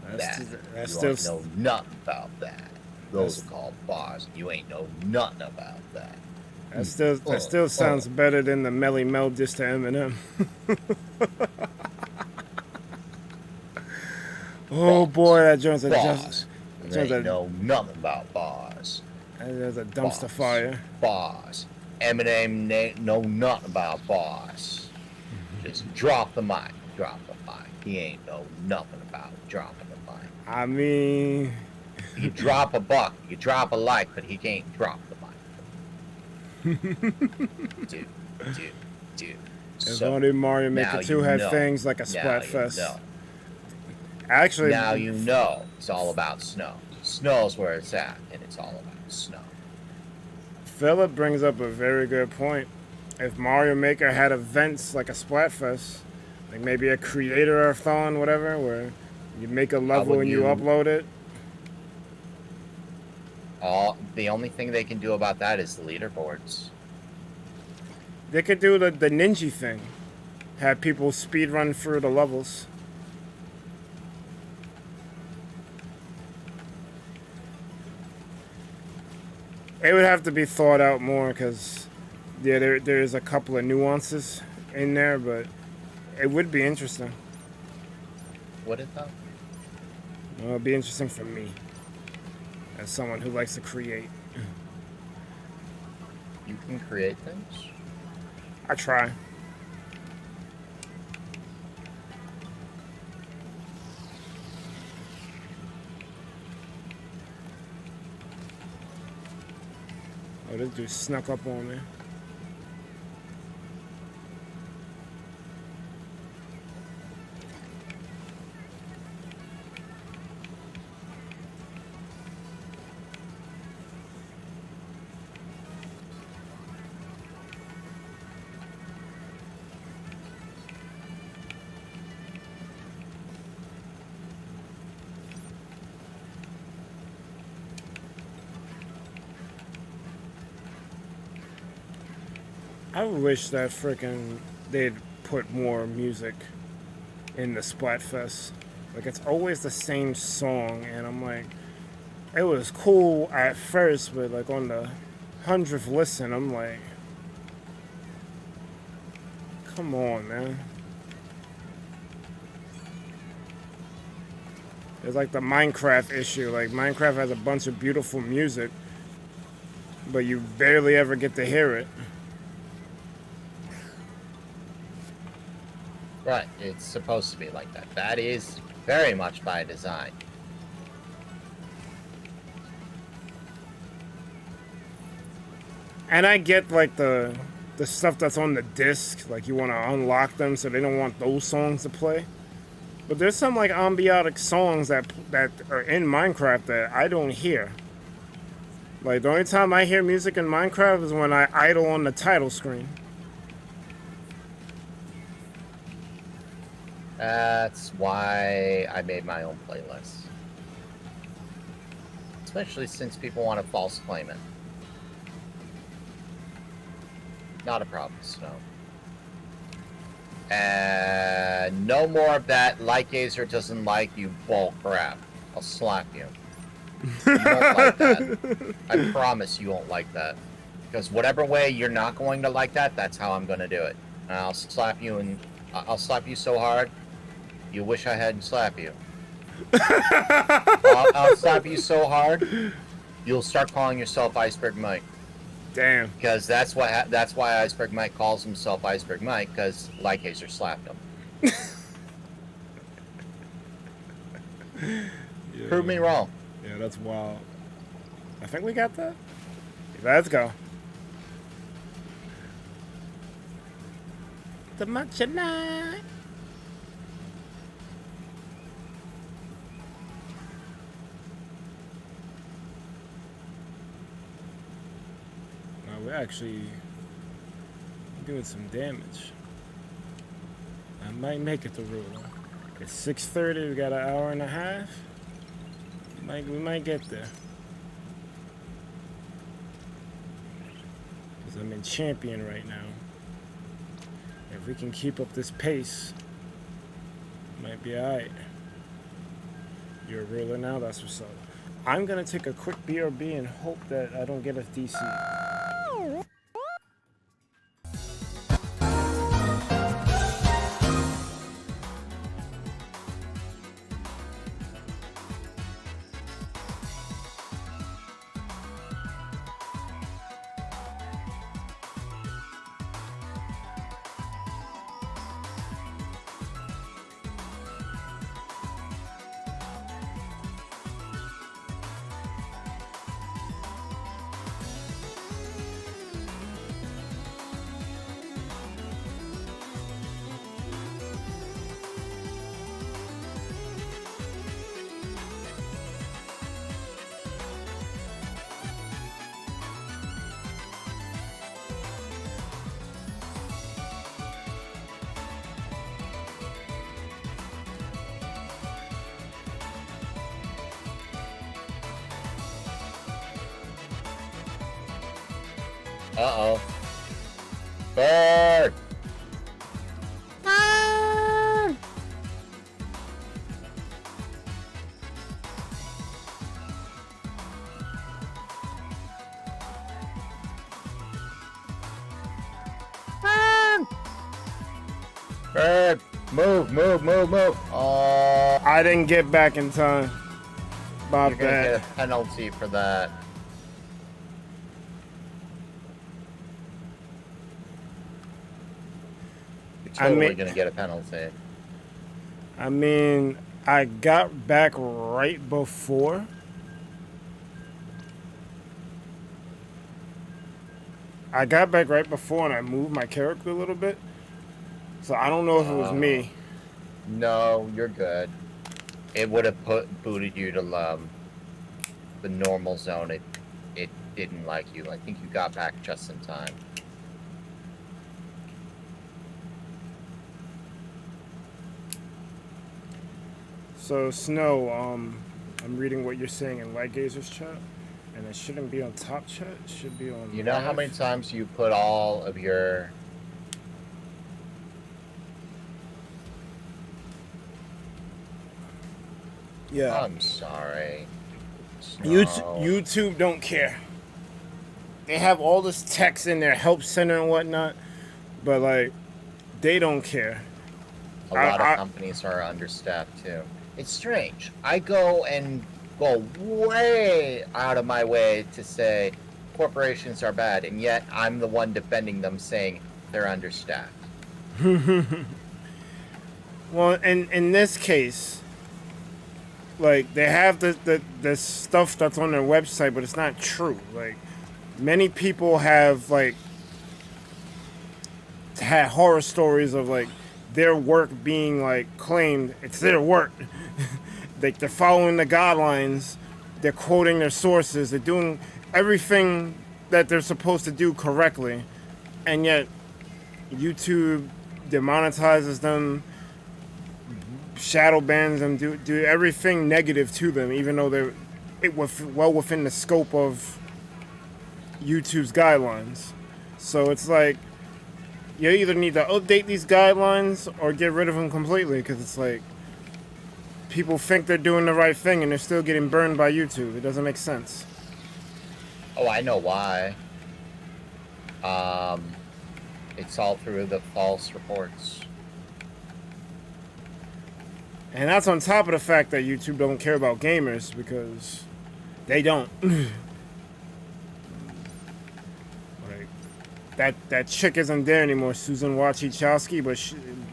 Speaker 1: That's
Speaker 2: You
Speaker 1: still
Speaker 2: ain't know nothing about that. Those are called bars. You ain't know nothing about that.
Speaker 1: that still sounds better than the Melly Mel diss to Eminem. Oh boy, that joint's a
Speaker 2: Bars. You ain't
Speaker 1: a
Speaker 2: know nothing about bars.
Speaker 1: There's a dumpster fire.
Speaker 2: Bars. Eminem know nothing about bars. Just drop the mic. He ain't know nothing about dropping the mic.
Speaker 1: I mean,
Speaker 2: You drop a buck, you drop a like, but he can't drop the mic. Dude.
Speaker 1: if only Mario Maker 2 had things like a Splatfest. Actually,
Speaker 2: Now you know it's all about snow. Snow's where it's at, and it's all about snow.
Speaker 1: Philip brings up a very good point. If Mario Maker had events like a Splatfest, like maybe a creator-a-thon, whatever, where you make a level and you upload it.
Speaker 2: The only thing they can do about that is the leaderboards.
Speaker 1: They could do the ninja thing. Have people speed run through the levels. It would have to be thought out more because, yeah, there's a couple of nuances in there, but it would be interesting.
Speaker 2: Would it though?
Speaker 1: Well, it'd be interesting for me. as someone who likes to create.
Speaker 2: You can create things?
Speaker 1: I try. Oh, this dude snuck up on me. I wish that frickin' they'd put more music in the Splatfest. Like, it's always the same song, and I'm like, it was cool at first, but like on the 100th listen, I'm like, come on, man. It's like the Minecraft issue. Like, Minecraft has a bunch of beautiful music, but you barely ever get to hear it.
Speaker 2: Right, it's supposed to be like that. That is very much by design.
Speaker 1: And I get like the stuff that's on the disc, like you want to unlock them so they don't want those songs to play. But there's some like ambiotic songs that are in Minecraft that I don't hear. Like the only time I hear music in Minecraft is when I idle on the title screen.
Speaker 2: That's why I made my own playlist. Especially since people want to false claim it. Not a problem, Snow. And no more of that like Azer doesn't like you bull crap. I'll slap you. You won't like that. I promise you won't like that. Because whatever way you're not going to like that, that's how I'm going to do it. And I'll slap you, and I'll slap you so hard, you wish I hadn't slapped you. I'll slap you so hard, you'll start calling yourself IcebergMike.
Speaker 1: Damn.
Speaker 2: Because that's why IcebergMike calls himself IcebergMike, because like Azer slapped him.
Speaker 1: Yeah.
Speaker 2: Prove me wrong.
Speaker 1: Yeah, that's wild. I think we got that. Let's go. The matcha night. We're actually doing some damage. I might make it to Rule. It's 6:30. We got an hour and a half. We might get there. Because I'm in champion right now. If we can keep up this pace, might be alright. You're a ruler now. That's what's up. I'm gonna take a quick BRB and hope that I don't get a DC.
Speaker 2: Uh-oh. Bird!
Speaker 1: Ah!
Speaker 2: Bird! Move, move, move, move! Oh,
Speaker 1: I didn't get back in time. about
Speaker 2: You're gonna
Speaker 1: that.
Speaker 2: get a penalty for that. You're totally gonna get a penalty.
Speaker 1: I mean, I got back right before. I got back right before and I moved my character a little bit. So I don't know if it was me.
Speaker 2: No, you're good. It would have booted you to the normal zone. It didn't like you. I think you got back just in time.
Speaker 1: So Snow, I'm reading what you're saying in Light Gazer's chat, and it shouldn't be on top chat. It should be on.
Speaker 2: You know how many times you put all of your
Speaker 1: Yeah.
Speaker 2: I'm sorry.
Speaker 1: YouTube don't care. They have all this text in their help center and whatnot, but like, they don't care.
Speaker 2: A lot of companies are understaffed too. It's strange. I go way out of my way to say corporations are bad, and yet I'm the one defending them, saying they're understaffed.
Speaker 1: Well, in this case, like, they have the stuff that's on their website, but it's not true. Like, many people have like had horror stories of like their work being like claimed. It's their work. Like, they're following the guidelines, they're quoting their sources, they're doing everything that they're supposed to do correctly, and yet YouTube demonetizes them, shadow bans them, do everything negative to them, even though they're well within the scope of YouTube's guidelines. So it's like, you either need to update these guidelines or get rid of them completely, because it's like, people think they're doing the right thing and they're still getting burned by YouTube. It doesn't make sense.
Speaker 2: Oh, I know why. It's all through the false reports.
Speaker 1: And that's on top of the fact that YouTube don't care about gamers, because they don't. Like, that chick isn't there anymore, Susan Wojcicki, but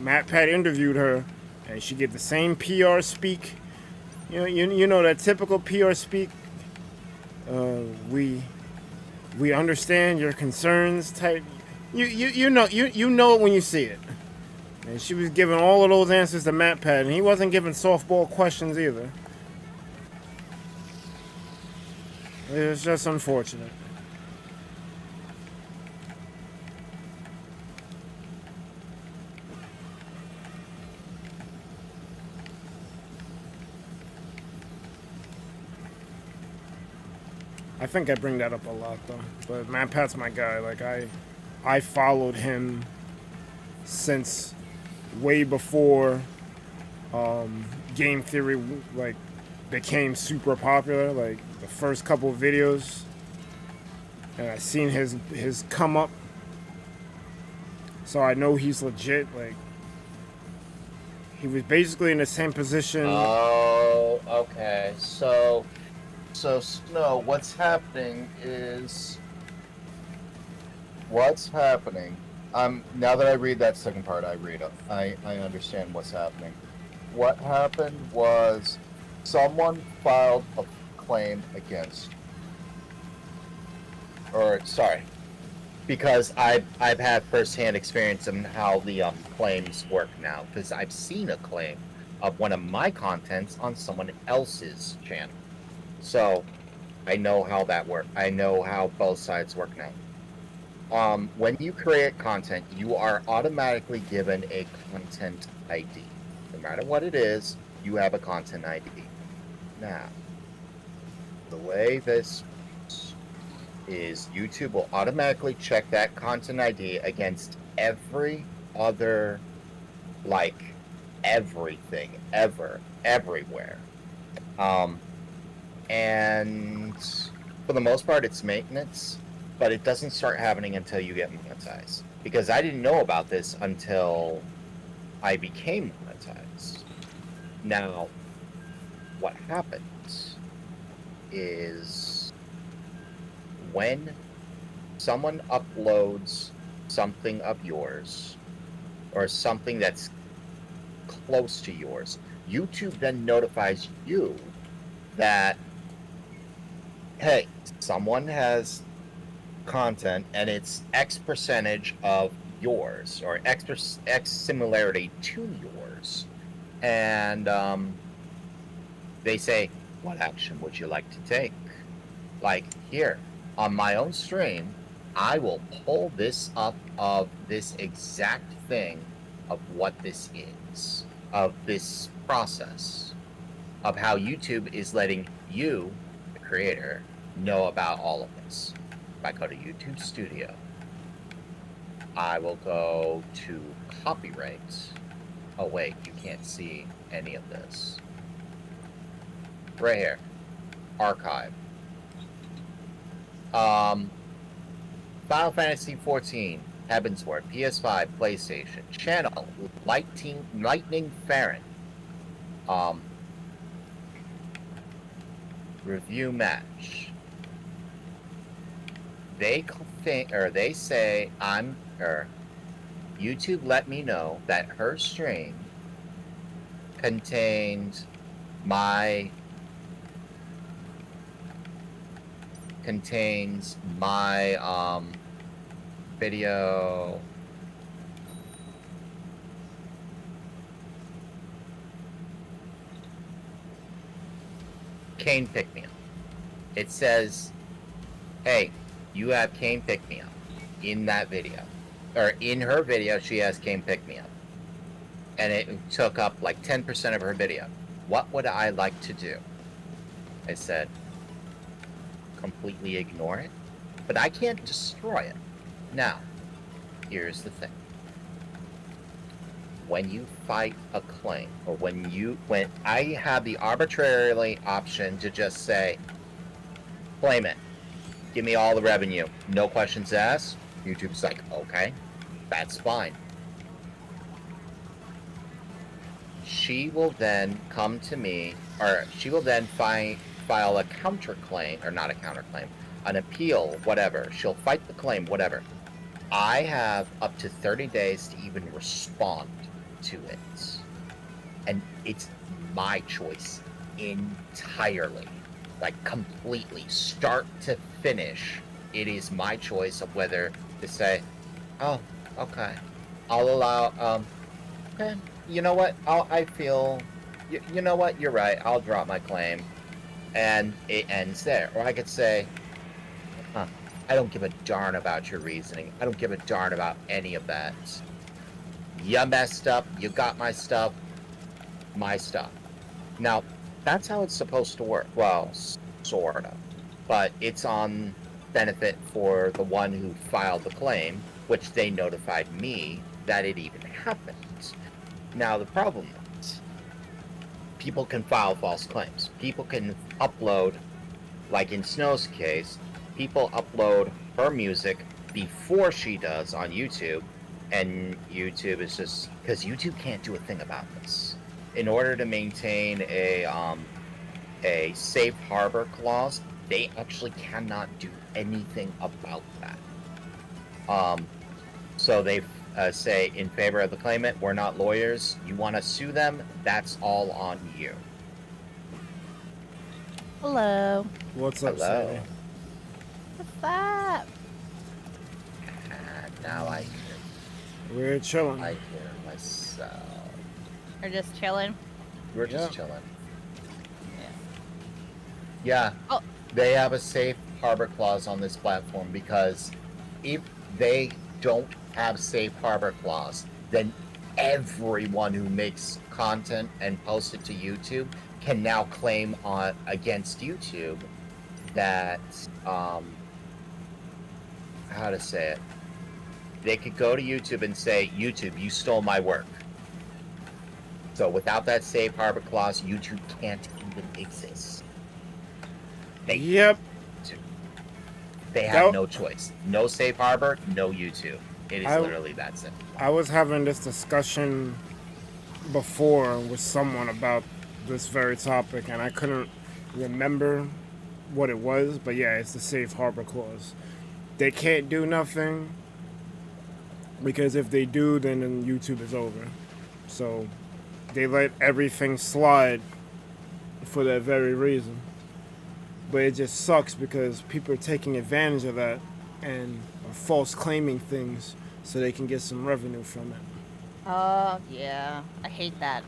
Speaker 1: MatPat interviewed her, and she get the same PR speak. You know that typical PR speak. We understand your concerns type. You know it when you see it. And she was giving all of those answers to MatPat, and he wasn't giving softball questions either. It's just unfortunate. I think I bring that up a lot though. But MatPat's my guy. Like, I followed him since way before game theory like became super popular. Like, the first couple of videos, and I seen his come up, so I know he's legit. Like, he was basically in the same position.
Speaker 2: Oh, okay. So Snow, what's happening is now that I read that second part, I understand what's happening. What happened was someone filed a claim against, because I've had firsthand experience in how the claims work now, because I've seen a claim of one of my contents on someone else's channel. So I know how that works. I know how both sides work now. When you create content, you are automatically given a content ID. No matter what it is, you have a content ID. Now, the way this is, YouTube will automatically check that content ID against every other, like, everything, ever, everywhere. And for the most part, it's maintenance, but it doesn't start happening until you get monetized. Because I didn't know about this until I became monetized. Now, what happens is when someone uploads something of yours or something that's close to yours, YouTube then notifies you that, hey, someone has content and it's X percentage of yours or X similarity to yours. And they say, what action would you like to take? Like, here, on my own stream, I will pull this up of this exact thing of what this is, of this process, of how YouTube is letting you, the creator, know about all of this. If I go to YouTube Studio, I will go to copyright. Oh wait, you can't see any of this. Right here, archive. Final Fantasy 14, Heavensward, PS5, PlayStation, channel, Lightning Farron. Review match. They say YouTube let me know that her stream contained my video. Kane Pick Me Up. It says, hey, you have Kane Pick Me Up in that video. Or in her video, she has Kane Pick Me Up. And it took up like 10% of her video. What would I like to do? I said, completely ignore it. But I can't destroy it. Now, here's the thing. When you fight a claim, or when I have the arbitrarily option to just say, claim it, give me all the revenue, no questions asked, YouTube's like, okay, that's fine. She will then come to me, or she will then file a counterclaim, or not a counterclaim, an appeal, whatever. She'll fight the claim, whatever. I have up to 30 days to even respond to it. And it's my choice entirely. Like, completely. Start to finish. It is my choice of whether to say, oh, okay. I'll allow, okay, you know what? You know what? You're right. I'll drop my claim. And it ends there. Or I could say, I don't give a darn about your reasoning. I don't give a darn about any of that. You messed up. You got my stuff. My stuff. Now, that's how it's supposed to work. Well, sort of. But it's on benefit for the one who filed the claim, which they notified me that it even happened. Now, the problem is, people can file false claims. People can upload, like in Snow's case, people upload her music before she does on YouTube, and YouTube is just, because YouTube can't do a thing about this. In order to maintain a safe harbor clause, they actually cannot do anything about that. So they say in favor of the claimant, we're not lawyers. You want to sue them? That's all on you.
Speaker 3: Hello.
Speaker 1: What's up,
Speaker 2: Hello.
Speaker 1: Sadie?
Speaker 3: What's up?
Speaker 2: And now I
Speaker 1: We're chilling.
Speaker 2: hear myself.
Speaker 3: We're just chilling.
Speaker 2: We're just
Speaker 1: Yeah.
Speaker 2: chilling. Yeah.
Speaker 3: Oh.
Speaker 2: They have a safe harbor clause on this platform because if they don't have safe harbor clause, then everyone who makes content and posts it to YouTube can now claim on against YouTube that how to say it. They could go to YouTube and say, YouTube, you stole my work. So without that safe harbor clause, YouTube can't even exist.
Speaker 1: Yep.
Speaker 2: They have no choice. No safe harbor, no YouTube. It is literally that simple.
Speaker 1: I was having this discussion before with someone about this very topic, and I couldn't remember what it was, but yeah, it's the safe harbor clause. They can't do nothing because if they do, then YouTube is over. So they let everything slide for that very reason. But it just sucks because people are taking advantage of that and are false claiming things so they can get some revenue from it.
Speaker 3: Oh, yeah. I hate that.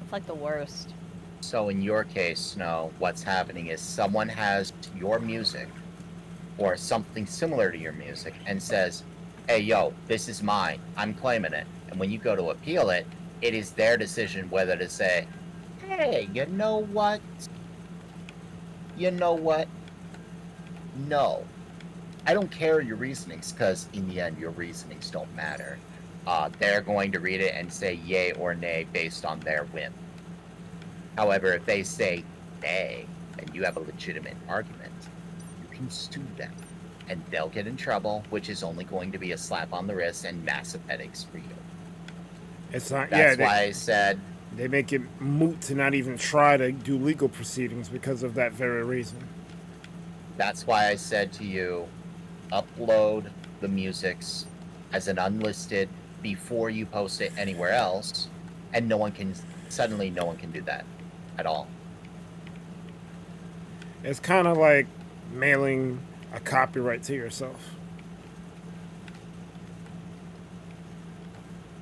Speaker 3: It's like the worst.
Speaker 2: So in your case, Snow, what's happening is someone has your music or something similar to your music and says, hey, yo, this is mine. I'm claiming it. And when you go to appeal it, it is their decision whether to say, hey, you know what? You know what? No. I don't care your reasonings, because in the end, your reasonings don't matter. They're going to read it and say yay or nay based on their whim. However, if they say nay, and you have a legitimate argument, you can sue them. And they'll get in trouble, which is only going to be a slap on the wrist and massive headaches for you.
Speaker 1: It's not.
Speaker 2: That's why I said
Speaker 1: they make it moot to not even try to do legal proceedings because of that very reason.
Speaker 2: That's why I said to you, upload the musics as an unlisted before you post it anywhere else, and no one can do that at all.
Speaker 1: It's kind of like mailing a copyright to yourself.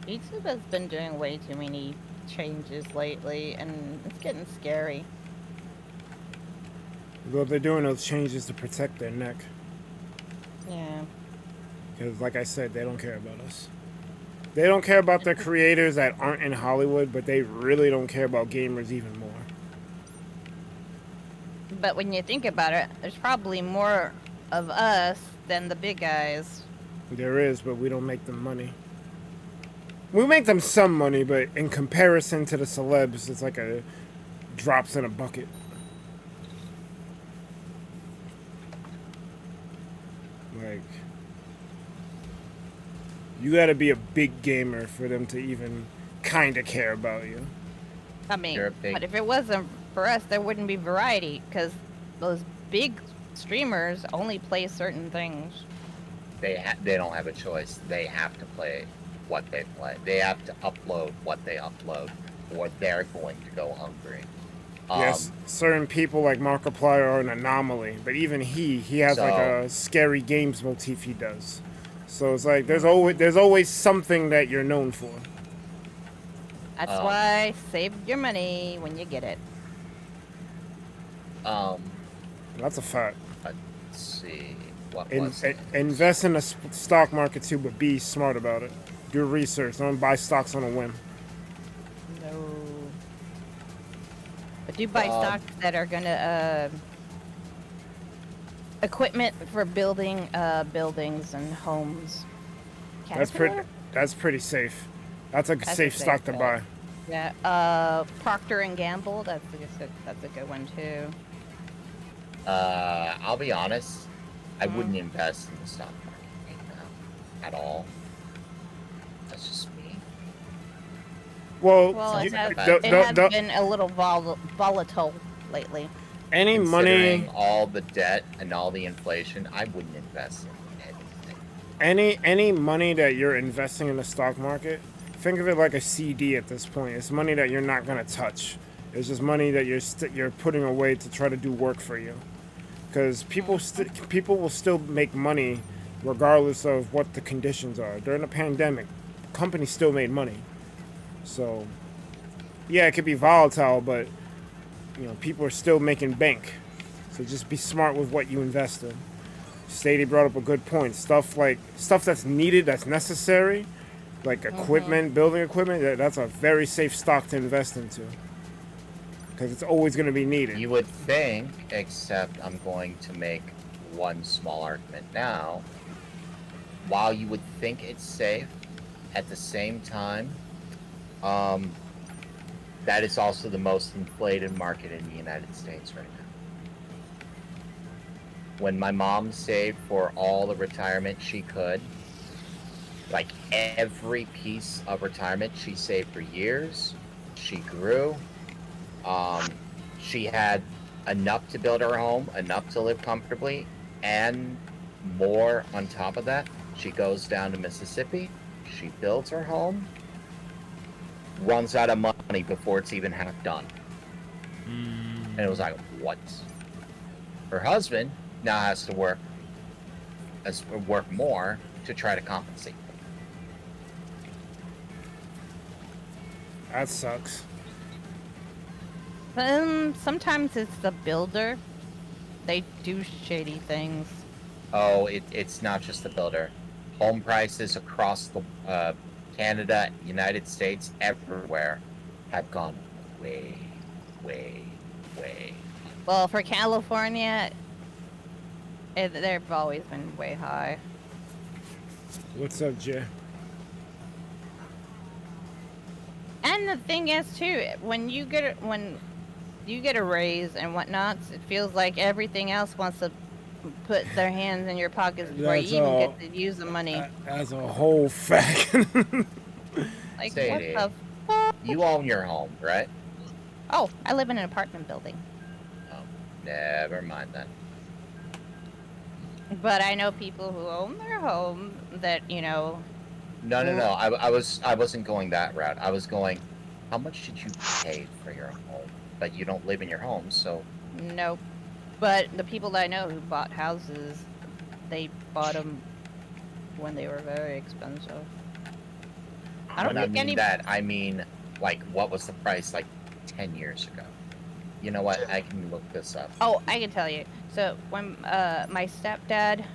Speaker 3: YouTube has been doing way too many changes lately, and it's getting scary.
Speaker 1: Well, they're doing those changes to protect their neck.
Speaker 3: Yeah.
Speaker 1: Because, like I said, they don't care about us. They don't care about their creators that aren't in Hollywood, but they really don't care about gamers even more.
Speaker 3: But when you think about it, there's probably more of us than the big guys.
Speaker 1: There is, but we don't make them money. We make them some money, but in comparison to the celebs, it's like a drops in a bucket. Like, you gotta be a big gamer for them to even kind of care about you.
Speaker 3: I mean, but if it wasn't for us, there wouldn't be variety, because those big streamers only play certain things.
Speaker 2: They don't have a choice. They have to play what they play. They have to upload what they upload, or they're going to go hungry.
Speaker 1: Yes, certain people like Markiplier are an anomaly, but even he has like a scary games motif he does. So it's like there's always something that you're known for.
Speaker 3: That's why save your money when you get it.
Speaker 1: That's a fact.
Speaker 2: Let's see. What was it?
Speaker 1: Invest in the stock market too, but be smart about it. Do research. Don't buy stocks on a whim.
Speaker 3: No. But do buy stocks that are gonna equipment for building buildings and homes.
Speaker 1: That's pretty safe. That's a safe stock to buy.
Speaker 3: Yeah. Procter and Gamble. That's a good one too.
Speaker 2: I'll be honest. I wouldn't invest in the stock market right now at all. That's just me.
Speaker 1: Well,
Speaker 3: it has been a little volatile lately.
Speaker 1: Any money,
Speaker 2: all the debt and all the inflation, I wouldn't invest in anything.
Speaker 1: Any money that you're investing in the stock market, think of it like a CD at this point. It's money that you're not gonna touch. It's just money that you're putting away to try to do work for you. Because people will still make money regardless of what the conditions are. During the pandemic, companies still made money. So, yeah, it could be volatile, but people are still making bank. So just be smart with what you invest in. Sadie brought up a good point. Stuff that's needed, that's necessary, like equipment, building equipment. That's a very safe stock to invest into. Because it's always going to be needed.
Speaker 2: You would think, except I'm going to make one small argument now. While you would think it's safe, at the same time, that is also the most inflated market in the United States right now. When my mom saved for all the retirement she could, like every piece of retirement she saved for years, she grew. She had enough to build her home, enough to live comfortably, and more on top of that. She goes down to Mississippi, she builds her home, runs out of money before it's even half done. And it was like, what? Her husband now has to work more to try to compensate.
Speaker 1: That sucks.
Speaker 3: Sometimes it's the builder. They do shady things.
Speaker 2: Oh, it's not just the builder. Home prices across the Canada, United States, everywhere have gone way, way, way.
Speaker 3: Well, for California, they've always been way high.
Speaker 1: What's up, Jay?
Speaker 3: And the thing is, too, when you get a raise and whatnot, it feels like everything else wants to put their hands in your pockets before you even get to use the money.
Speaker 1: As a whole fact.
Speaker 3: Like,
Speaker 2: Sadie,
Speaker 3: what the fuck?
Speaker 2: you own your home, right?
Speaker 3: Oh, I live in an apartment building.
Speaker 2: Oh, never mind then.
Speaker 3: But I know people who own their home that, you know...
Speaker 2: No. I wasn't going that route. I was going, how much did you pay for your home? But you don't live in your home, so...
Speaker 3: Nope. But the people that I know who bought houses, they bought them when they were very expensive. I don't think
Speaker 2: I mean, like, what was the price, like, 10 years ago? You know what? I can look this up.
Speaker 3: Oh, I can tell you. So, when my stepdad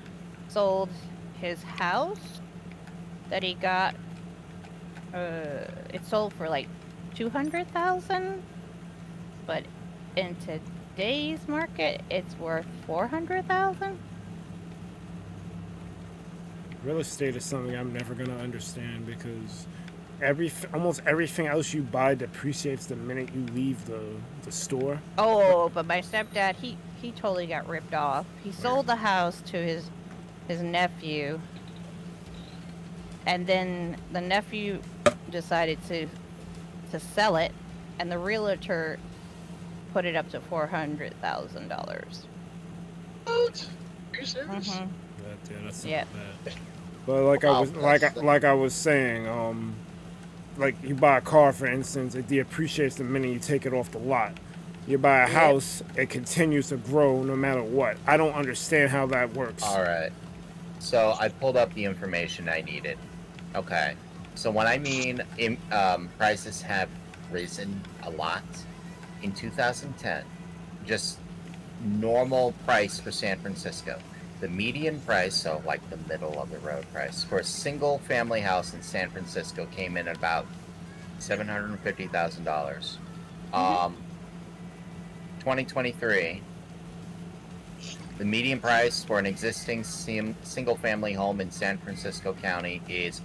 Speaker 3: sold his house that he got, it sold for, like, $200,000. But in today's market, it's worth $400,000.
Speaker 1: Real estate is something I'm never gonna understand because almost everything else you buy depreciates the minute you leave the store.
Speaker 3: Oh, but my stepdad, he totally got ripped off. He sold the house to his nephew, and then the nephew decided to sell it, and the realtor put it up to $400,000.
Speaker 4: What? Are you serious?
Speaker 3: Mm-hmm.
Speaker 1: Yeah, that's not
Speaker 3: Yeah.
Speaker 1: bad. But like I was saying, like you buy a car, for instance, it depreciates the minute you take it off the lot. You buy a house, it continues to grow no matter what. I don't understand how that works.
Speaker 2: All right. So I pulled up the information I needed. Okay. So when I mean prices have risen a lot, in 2010, just normal price for San Francisco, the median price, so like the middle of the road price, for a single family house in San Francisco came in at about $750,000. 2023, the median price for an existing single family home in San Francisco County is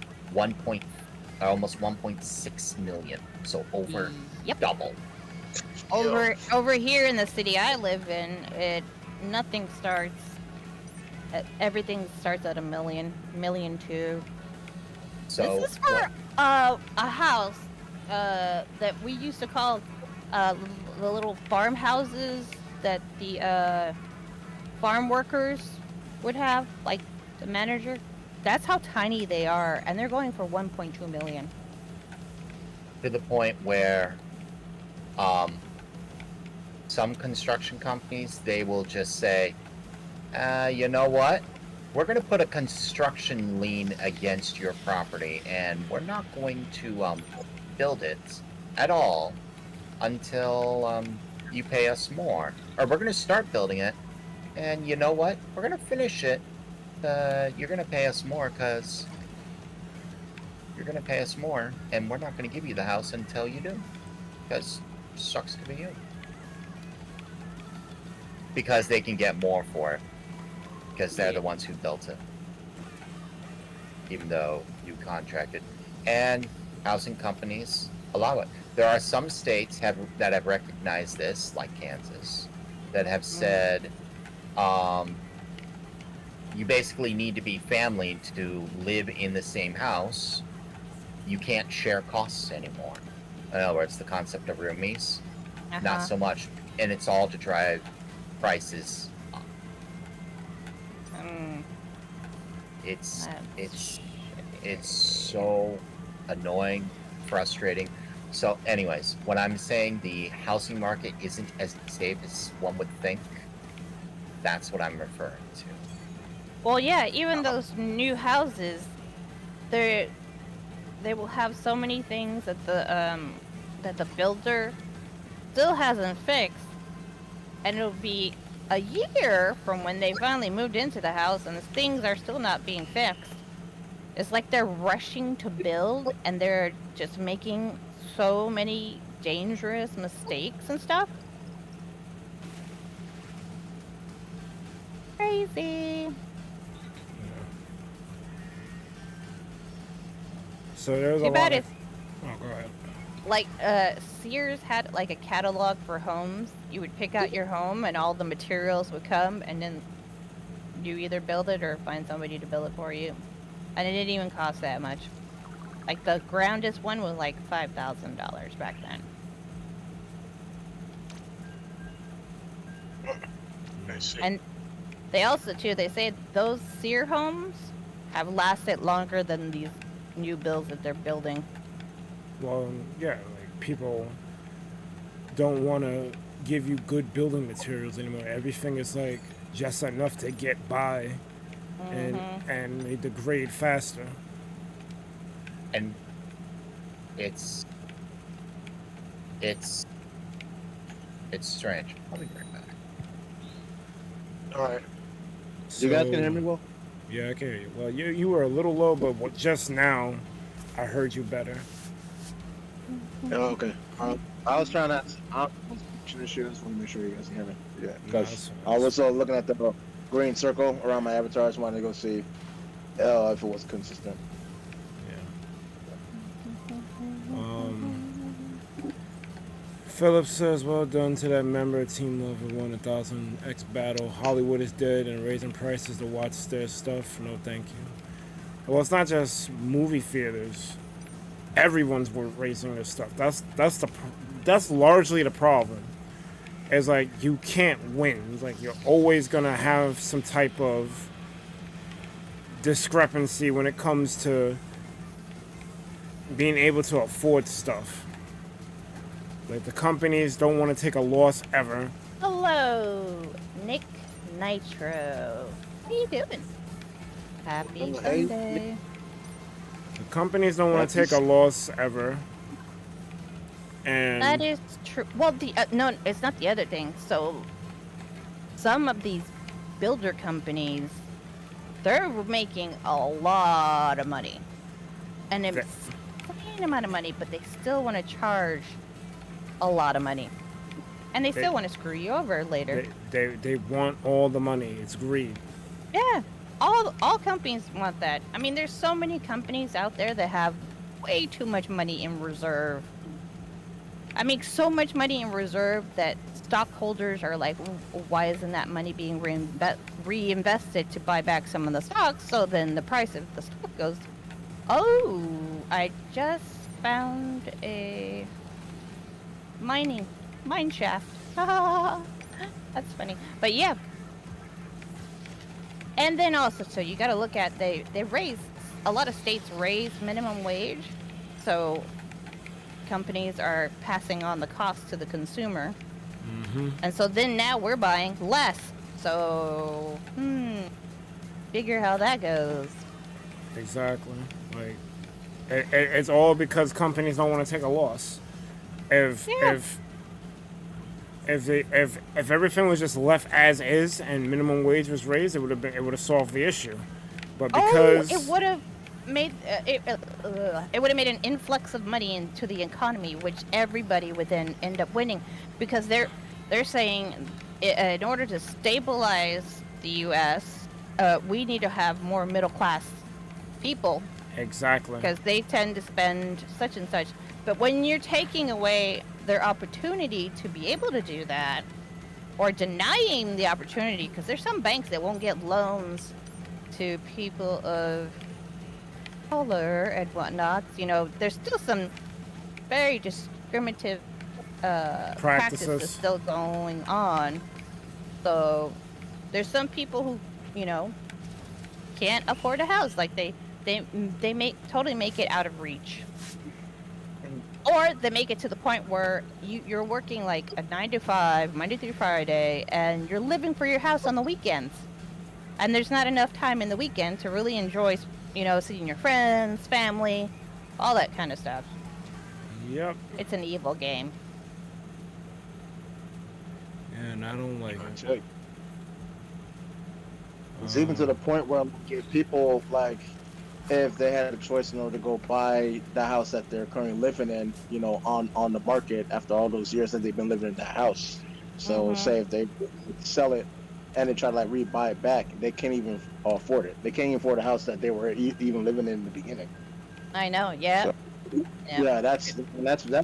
Speaker 2: almost 1.6 million. So over double.
Speaker 3: Over here in the city I live in, everything starts at $1 million, $1.2 million.
Speaker 2: So
Speaker 3: this is for a house that we used to call the little farmhouses that the farm workers would have, like the manager. That's how tiny they are, and they're going for $1.2 million.
Speaker 2: To the point where some construction companies, they will just say, you know what? We're going to put a construction lien against your property, and we're not going to build it at all until you pay us more. Or we're going to start building it, and you know what? We're going to finish it. You're going to pay us more because you're going to pay us more, and we're not going to give you the house until you do. Because it sucks to be you. Because they can get more for it. Because they're the ones who built it. Even though you contracted. And housing companies allow it. There are some states that have recognized this, like Kansas, that have said, you basically need to be family to live in the same house. You can't share costs anymore. In other words, the concept of roomies, not so much. And it's all to drive prices up.
Speaker 3: Mm,
Speaker 2: It's
Speaker 3: that's
Speaker 2: it's so annoying, frustrating. So, anyways, when I'm saying the housing market isn't as safe as one would think, that's what I'm referring to.
Speaker 3: Well, yeah, even those new houses, they will have so many things that the builder still hasn't fixed, and it'll be a year from when they finally moved into the house, and the things are still not being fixed. It's like they're rushing to build, and they're just making so many dangerous mistakes and stuff. Crazy.
Speaker 1: So there's a
Speaker 3: Too
Speaker 1: lot
Speaker 3: bad
Speaker 1: of...
Speaker 3: it's
Speaker 1: Oh, go ahead.
Speaker 3: like Sears had like a catalog for homes. You would pick out your home, and all the materials would come, and then you either build it or find somebody to build it for you. And it didn't even cost that much. Like the groundest one was like $5,000 back then.
Speaker 4: Nice.
Speaker 3: And they also too, they say those Sear homes have lasted longer than these new builds that they're building.
Speaker 1: Well, yeah, like people don't want to give you good building materials anymore. Everything is like just enough to get by, and they degrade faster.
Speaker 2: And it's strange. I'll be right back.
Speaker 4: All right.
Speaker 1: So,
Speaker 5: You guys can hear me well?
Speaker 1: Yeah, I can hear you. Well, you were a little low, but just now I heard you better.
Speaker 5: Yeah, okay. I was trying to. I was issue. I just want to make sure you guys can hear me. Yeah, because I was looking at the green circle around my avatar. I just wanted to go see if it was consistent.
Speaker 1: Yeah. Philip says, well done to that member. Team Lover won 1,000 X battle. Hollywood is dead and raising prices to watch their stuff. No, thank you. Well, it's not just movie theaters. Everyone's raising their stuff. That's largely the problem. It's like you can't win. It's like you're always gonna have some type of discrepancy when it comes to being able to afford stuff. Like the companies don't want to take a loss ever.
Speaker 3: Hello, Nick Nitro. How you doing? Happy
Speaker 5: Hey.
Speaker 3: Sunday.
Speaker 1: The companies don't want to take a loss ever. And
Speaker 3: That is true. Well, no, it's not the other thing. So, some of these builder companies, they're making a lot of money, and it's insane amount of money, but they still want to charge a lot of money, and they still want to screw you over later.
Speaker 1: they want all the money. It's greed.
Speaker 3: Yeah, all companies want that. I mean, there's so many companies out there that have way too much money in reserve. I mean, so much money in reserve that stockholders are like, why isn't that money being reinvested to buy back some of the stocks? So then the price of the stock goes. Oh, I just found a mine shaft. That's funny. But yeah. And then also, so you got to look at, they raise, a lot of states raise minimum wage. So companies are passing on the cost to the consumer. And so then now we're buying less. So, figure how that goes.
Speaker 1: Exactly. Like, it's all because companies don't want to take a loss. If everything was just left as is and minimum wage was raised, it would have solved the issue. But because
Speaker 3: it would have made it would have made an influx of money into the economy, which everybody would then end up winning, because they're saying in order to stabilize the U.S., we need to have more middle class people.
Speaker 1: Exactly.
Speaker 3: Because they tend to spend such and such. But when you're taking away their opportunity to be able to do that, or denying the opportunity, because there's some banks that won't get loans to people of color and whatnot. You know, there's still some very discriminative practices still going on. So there's some people who, you know, can't afford a house. Like they totally make it out of reach. Or they make it to the point where you're working like a 9 to 5, Monday through Friday, and you're living for your house on the weekends. And there's not enough time in the weekend to really enjoy, you know, seeing your friends, family, all that kind of stuff.
Speaker 1: Yep.
Speaker 3: It's an evil game.
Speaker 1: And I don't like it.
Speaker 5: It's even to the point where people, like, if they had a choice in order to go buy the house that they're currently living in, you know, on the market after all those years that they've been living in that house. So say if they sell it and they try to like rebuy it back, they can't even afford it. They can't even afford a house that they were even living in the beginning.
Speaker 3: I know. Yeah.
Speaker 5: So, yeah, that's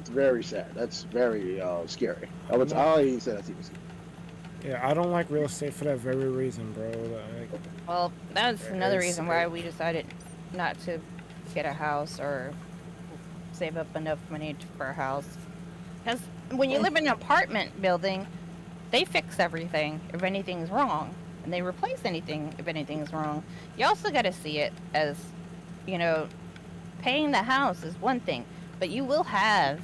Speaker 5: very sad. That's very scary. I'll even say that's even scary.
Speaker 1: Yeah, I don't like real estate for that very reason, bro. Like,
Speaker 3: Well, that's another reason why we decided not to get a house or save up enough money for a house. Because when you live in an apartment building, they fix everything if anything's wrong, and they replace anything if anything's wrong. You also got to see it as, you know, paying the house is one thing, but you will have,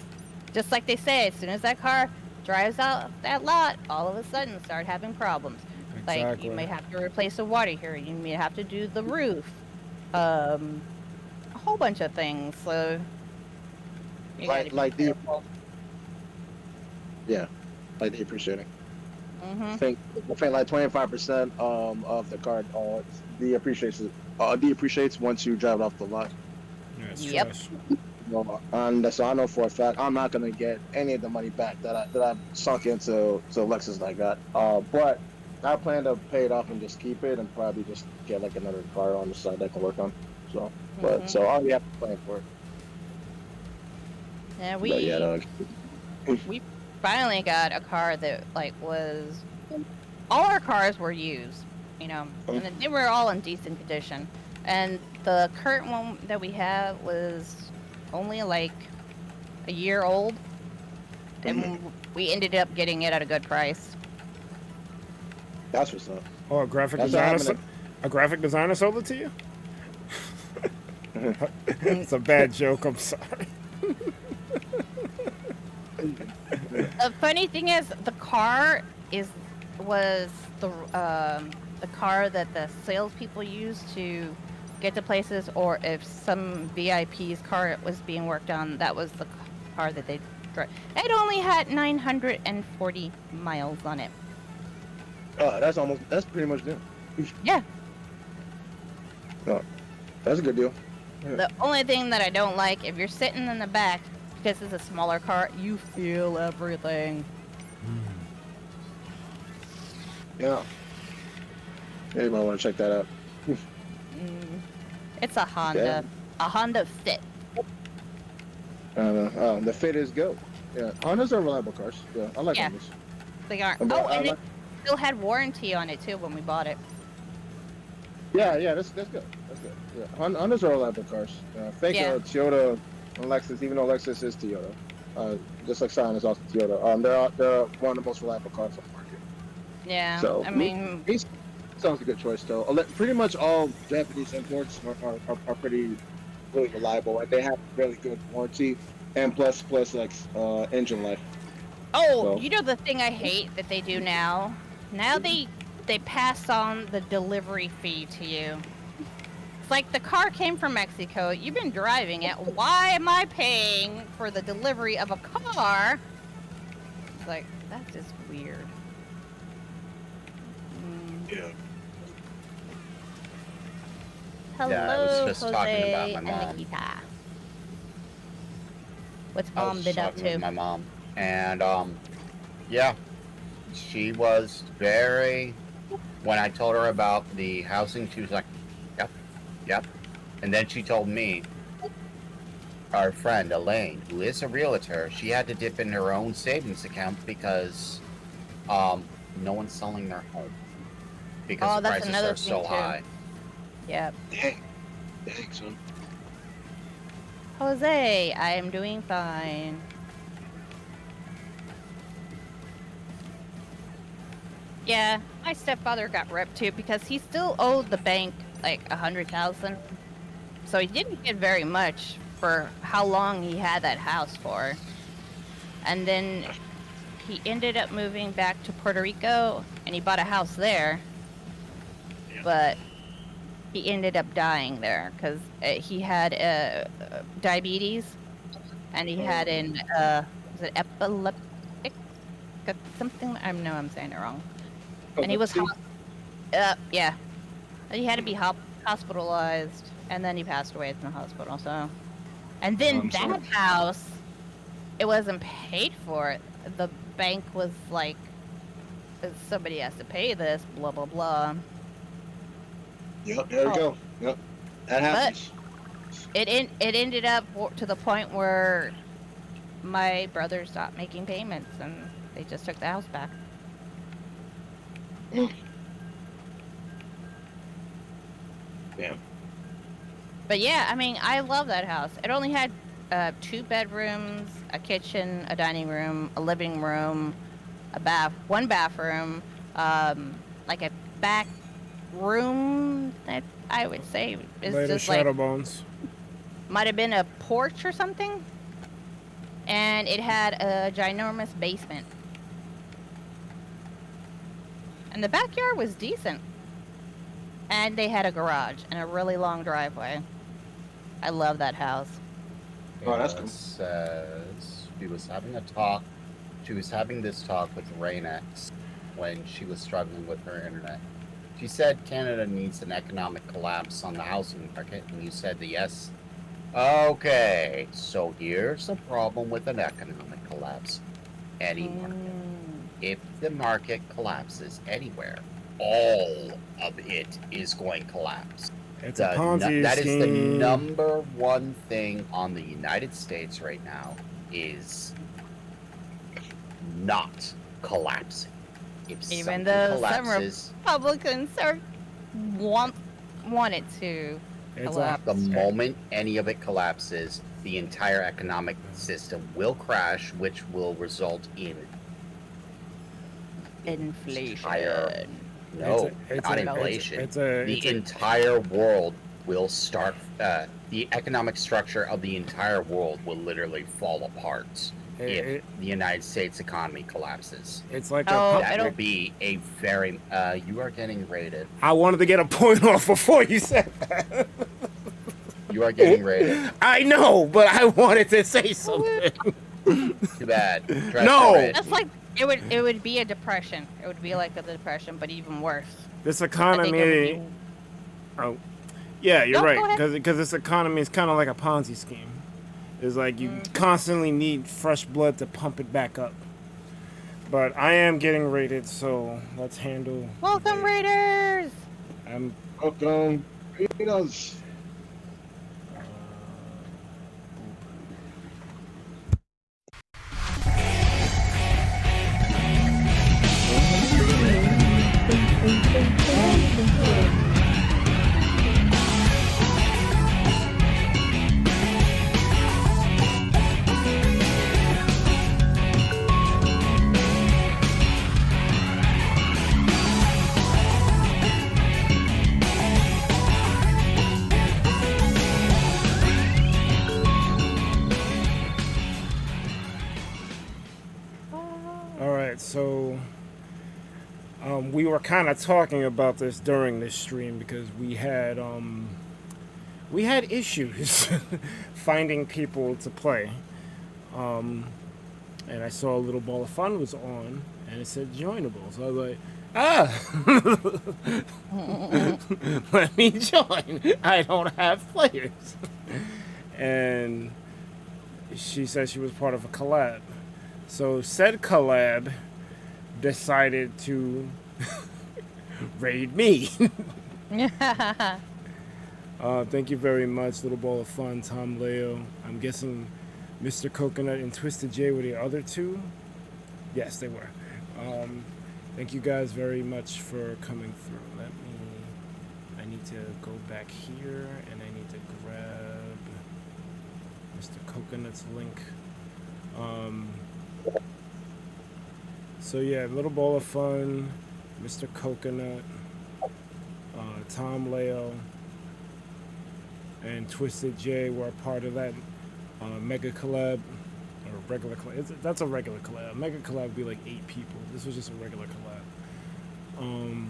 Speaker 3: just like they say, as soon as that car drives out that lot, all of a sudden start having problems.
Speaker 1: exactly.
Speaker 3: Like you may have to replace the water heater, you may have to do the roof, a whole bunch of things. So you gotta be careful.
Speaker 5: Like the appreciating.
Speaker 3: Mm-hmm.
Speaker 5: I think like 25% of the car depreciates once you drive it off the lot.
Speaker 1: Yeah, it's
Speaker 3: Yep.
Speaker 1: trash.
Speaker 5: And so I know for a fact I'm not gonna get any of the money back that I sunk into Lexus like that. But I plan to pay it off and just keep it and probably just get like another car on the side that I can work on. So, but so I already have to plan for it.
Speaker 3: Yeah,
Speaker 5: But yeah,
Speaker 3: we finally got a car that like was, all our cars were used, you know, and they were all in decent condition. And the current one that we have was only like a year old, and we ended up getting it at a good price.
Speaker 5: that's what's up.
Speaker 1: Oh, a graphic
Speaker 5: That's
Speaker 1: designer. A graphic designer sold it to you? It's a bad joke. I'm sorry.
Speaker 3: The funny thing is, the car was the car that the salespeople used to get to places, or if some VIP's car was being worked on, that was the car that they drove. It only had 940 miles on it.
Speaker 5: Oh, that's pretty much it.
Speaker 3: Yeah.
Speaker 5: Oh, that's a good deal.
Speaker 3: The only thing that I don't like, if you're sitting in the back, because it's a smaller car, you feel everything.
Speaker 5: Yeah. Yeah, you might want to check that out.
Speaker 3: It's a Honda. A Honda Fit.
Speaker 5: I don't know. The Fit is good. Yeah, Hondas are reliable cars. Yeah, I like Hondas.
Speaker 3: They are.
Speaker 5: But
Speaker 3: Oh, and it still had warranty on it too when we bought it.
Speaker 5: Yeah, that's good. That's good. Yeah, Hondas are reliable cars. Toyota and Lexus, even though Lexus is Toyota, just like Scion is also Toyota. They're one of the most reliable cars on the market.
Speaker 3: Yeah.
Speaker 5: So
Speaker 3: I mean,
Speaker 5: sounds a good choice though. Pretty much all Japanese imports are pretty really reliable, and they have really good warranty and plus like engine life.
Speaker 3: oh,
Speaker 5: So-
Speaker 3: you know the thing I hate that they do now? Now they pass on the delivery fee to you. It's like the car came from Mexico. You've been driving it. Why am I paying for the delivery of a car? It's like, that's just weird.
Speaker 5: Yeah.
Speaker 3: Hello,
Speaker 2: Yeah, I was just
Speaker 3: Jose
Speaker 2: talking about my
Speaker 3: and
Speaker 2: mom.
Speaker 3: Nikita. What's
Speaker 2: I
Speaker 3: mom
Speaker 2: was
Speaker 3: been up
Speaker 2: talking with
Speaker 3: to?
Speaker 2: my mom, and yeah, she was very. When I told her about the housing, she was like, "Yep," and then she told me, our friend Elaine, who is a realtor, she had to dip in her own savings account because no one's selling their home because
Speaker 3: Oh,
Speaker 2: the
Speaker 3: that's
Speaker 2: prices
Speaker 3: another
Speaker 2: are so
Speaker 3: thing, too.
Speaker 2: high.
Speaker 3: Yep.
Speaker 5: Dang, son.
Speaker 3: Jose, I am doing fine. Yeah, my stepfather got ripped too because he still owed the bank like $100,000. So he didn't get very much for how long he had that house for. And then he ended up moving back to Puerto Rico and he bought a house there.
Speaker 5: Yeah.
Speaker 3: But he ended up dying there because he had diabetes and he had an was it epileptic something? I know I'm saying it wrong. And he was yeah. He had to be hospitalized, and then he passed away in the hospital. So, and then that house, it wasn't paid for. The bank was like, somebody has to pay this, blah blah blah.
Speaker 5: Yep, there we go. Yep, that happens.
Speaker 3: It ended up to the point where my brother stopped making payments, and they just took the house back.
Speaker 5: Damn.
Speaker 3: But yeah, I mean, I love that house. It only had 2 bedrooms, a kitchen, a dining room, a living room, a one bathroom, like a back room that I would say is
Speaker 1: Later
Speaker 3: just like
Speaker 1: Shadowbones.
Speaker 3: might have been a porch or something. And it had a ginormous basement. And the backyard was decent. And they had a garage and a really long driveway. I love that house.
Speaker 5: Oh, that's cool.
Speaker 2: Says she was having a talk. She was having this talk with Raynex when she was struggling with her internet. She said Canada needs an economic collapse on the housing market, and you said the yes. Okay, so here's the problem with an economic collapse. Any market. If the market collapses anywhere, all of it is going to collapse.
Speaker 1: It's a Ponzi
Speaker 2: That is the
Speaker 1: scheme.
Speaker 2: number one thing on the United States right now is not collapsing. If
Speaker 3: Even
Speaker 2: something
Speaker 3: though
Speaker 2: collapses,
Speaker 3: some Republicans want it to
Speaker 1: It's
Speaker 3: collapse.
Speaker 2: the moment any of it collapses, the entire economic system will crash, which will result in
Speaker 3: Inflation.
Speaker 2: No,
Speaker 1: It's
Speaker 2: not
Speaker 1: a-
Speaker 2: inflation.
Speaker 1: the
Speaker 2: Entire world will start. The economic structure of the entire world will literally fall apart if the United States economy collapses.
Speaker 1: It's like
Speaker 3: Oh,
Speaker 2: That
Speaker 3: I
Speaker 2: will
Speaker 3: don't.
Speaker 2: be a very. You are getting rated.
Speaker 1: I wanted to get a point off before you said that.
Speaker 2: You are getting rated.
Speaker 1: I know, but I wanted to say something.
Speaker 2: Too bad. Dress
Speaker 1: No!
Speaker 2: the red.
Speaker 3: That's like it would be a depression. It would be like a depression, but even worse.
Speaker 1: This
Speaker 3: I think
Speaker 1: economy.
Speaker 3: it would be.
Speaker 1: Oh, yeah, you're
Speaker 3: No, go
Speaker 1: right.
Speaker 3: ahead.
Speaker 1: Because this economy is kind of like a Ponzi scheme. It's like you constantly need fresh blood to pump it back up. But I am getting rated, so let's handle.
Speaker 3: Welcome, Raiders.
Speaker 1: I'm.
Speaker 5: Welcome. Raiders.
Speaker 1: All right, so we were kind of talking about this during this stream because we had issues finding people to play, and I saw a little ball of fun was on, and it said joinable. So I was like, let me join. I don't have players, and she said she was part of a collab. So said collab decided to raid me. Thank you very much, Little Ball of Fun, Tom Leo. I'm guessing Mr. Coconut and Twisted J were the other two? Yes, they were. Thank you guys very much for coming through. I need to go back here and I need to grab Mr. Coconut's link. So yeah, Little Ball of Fun, Mr. Coconut, Tom Leo, and Twisted J were a part of that mega collab. Or regular collab. That's a regular collab. Mega collab would be like 8 people. This was just a regular collab.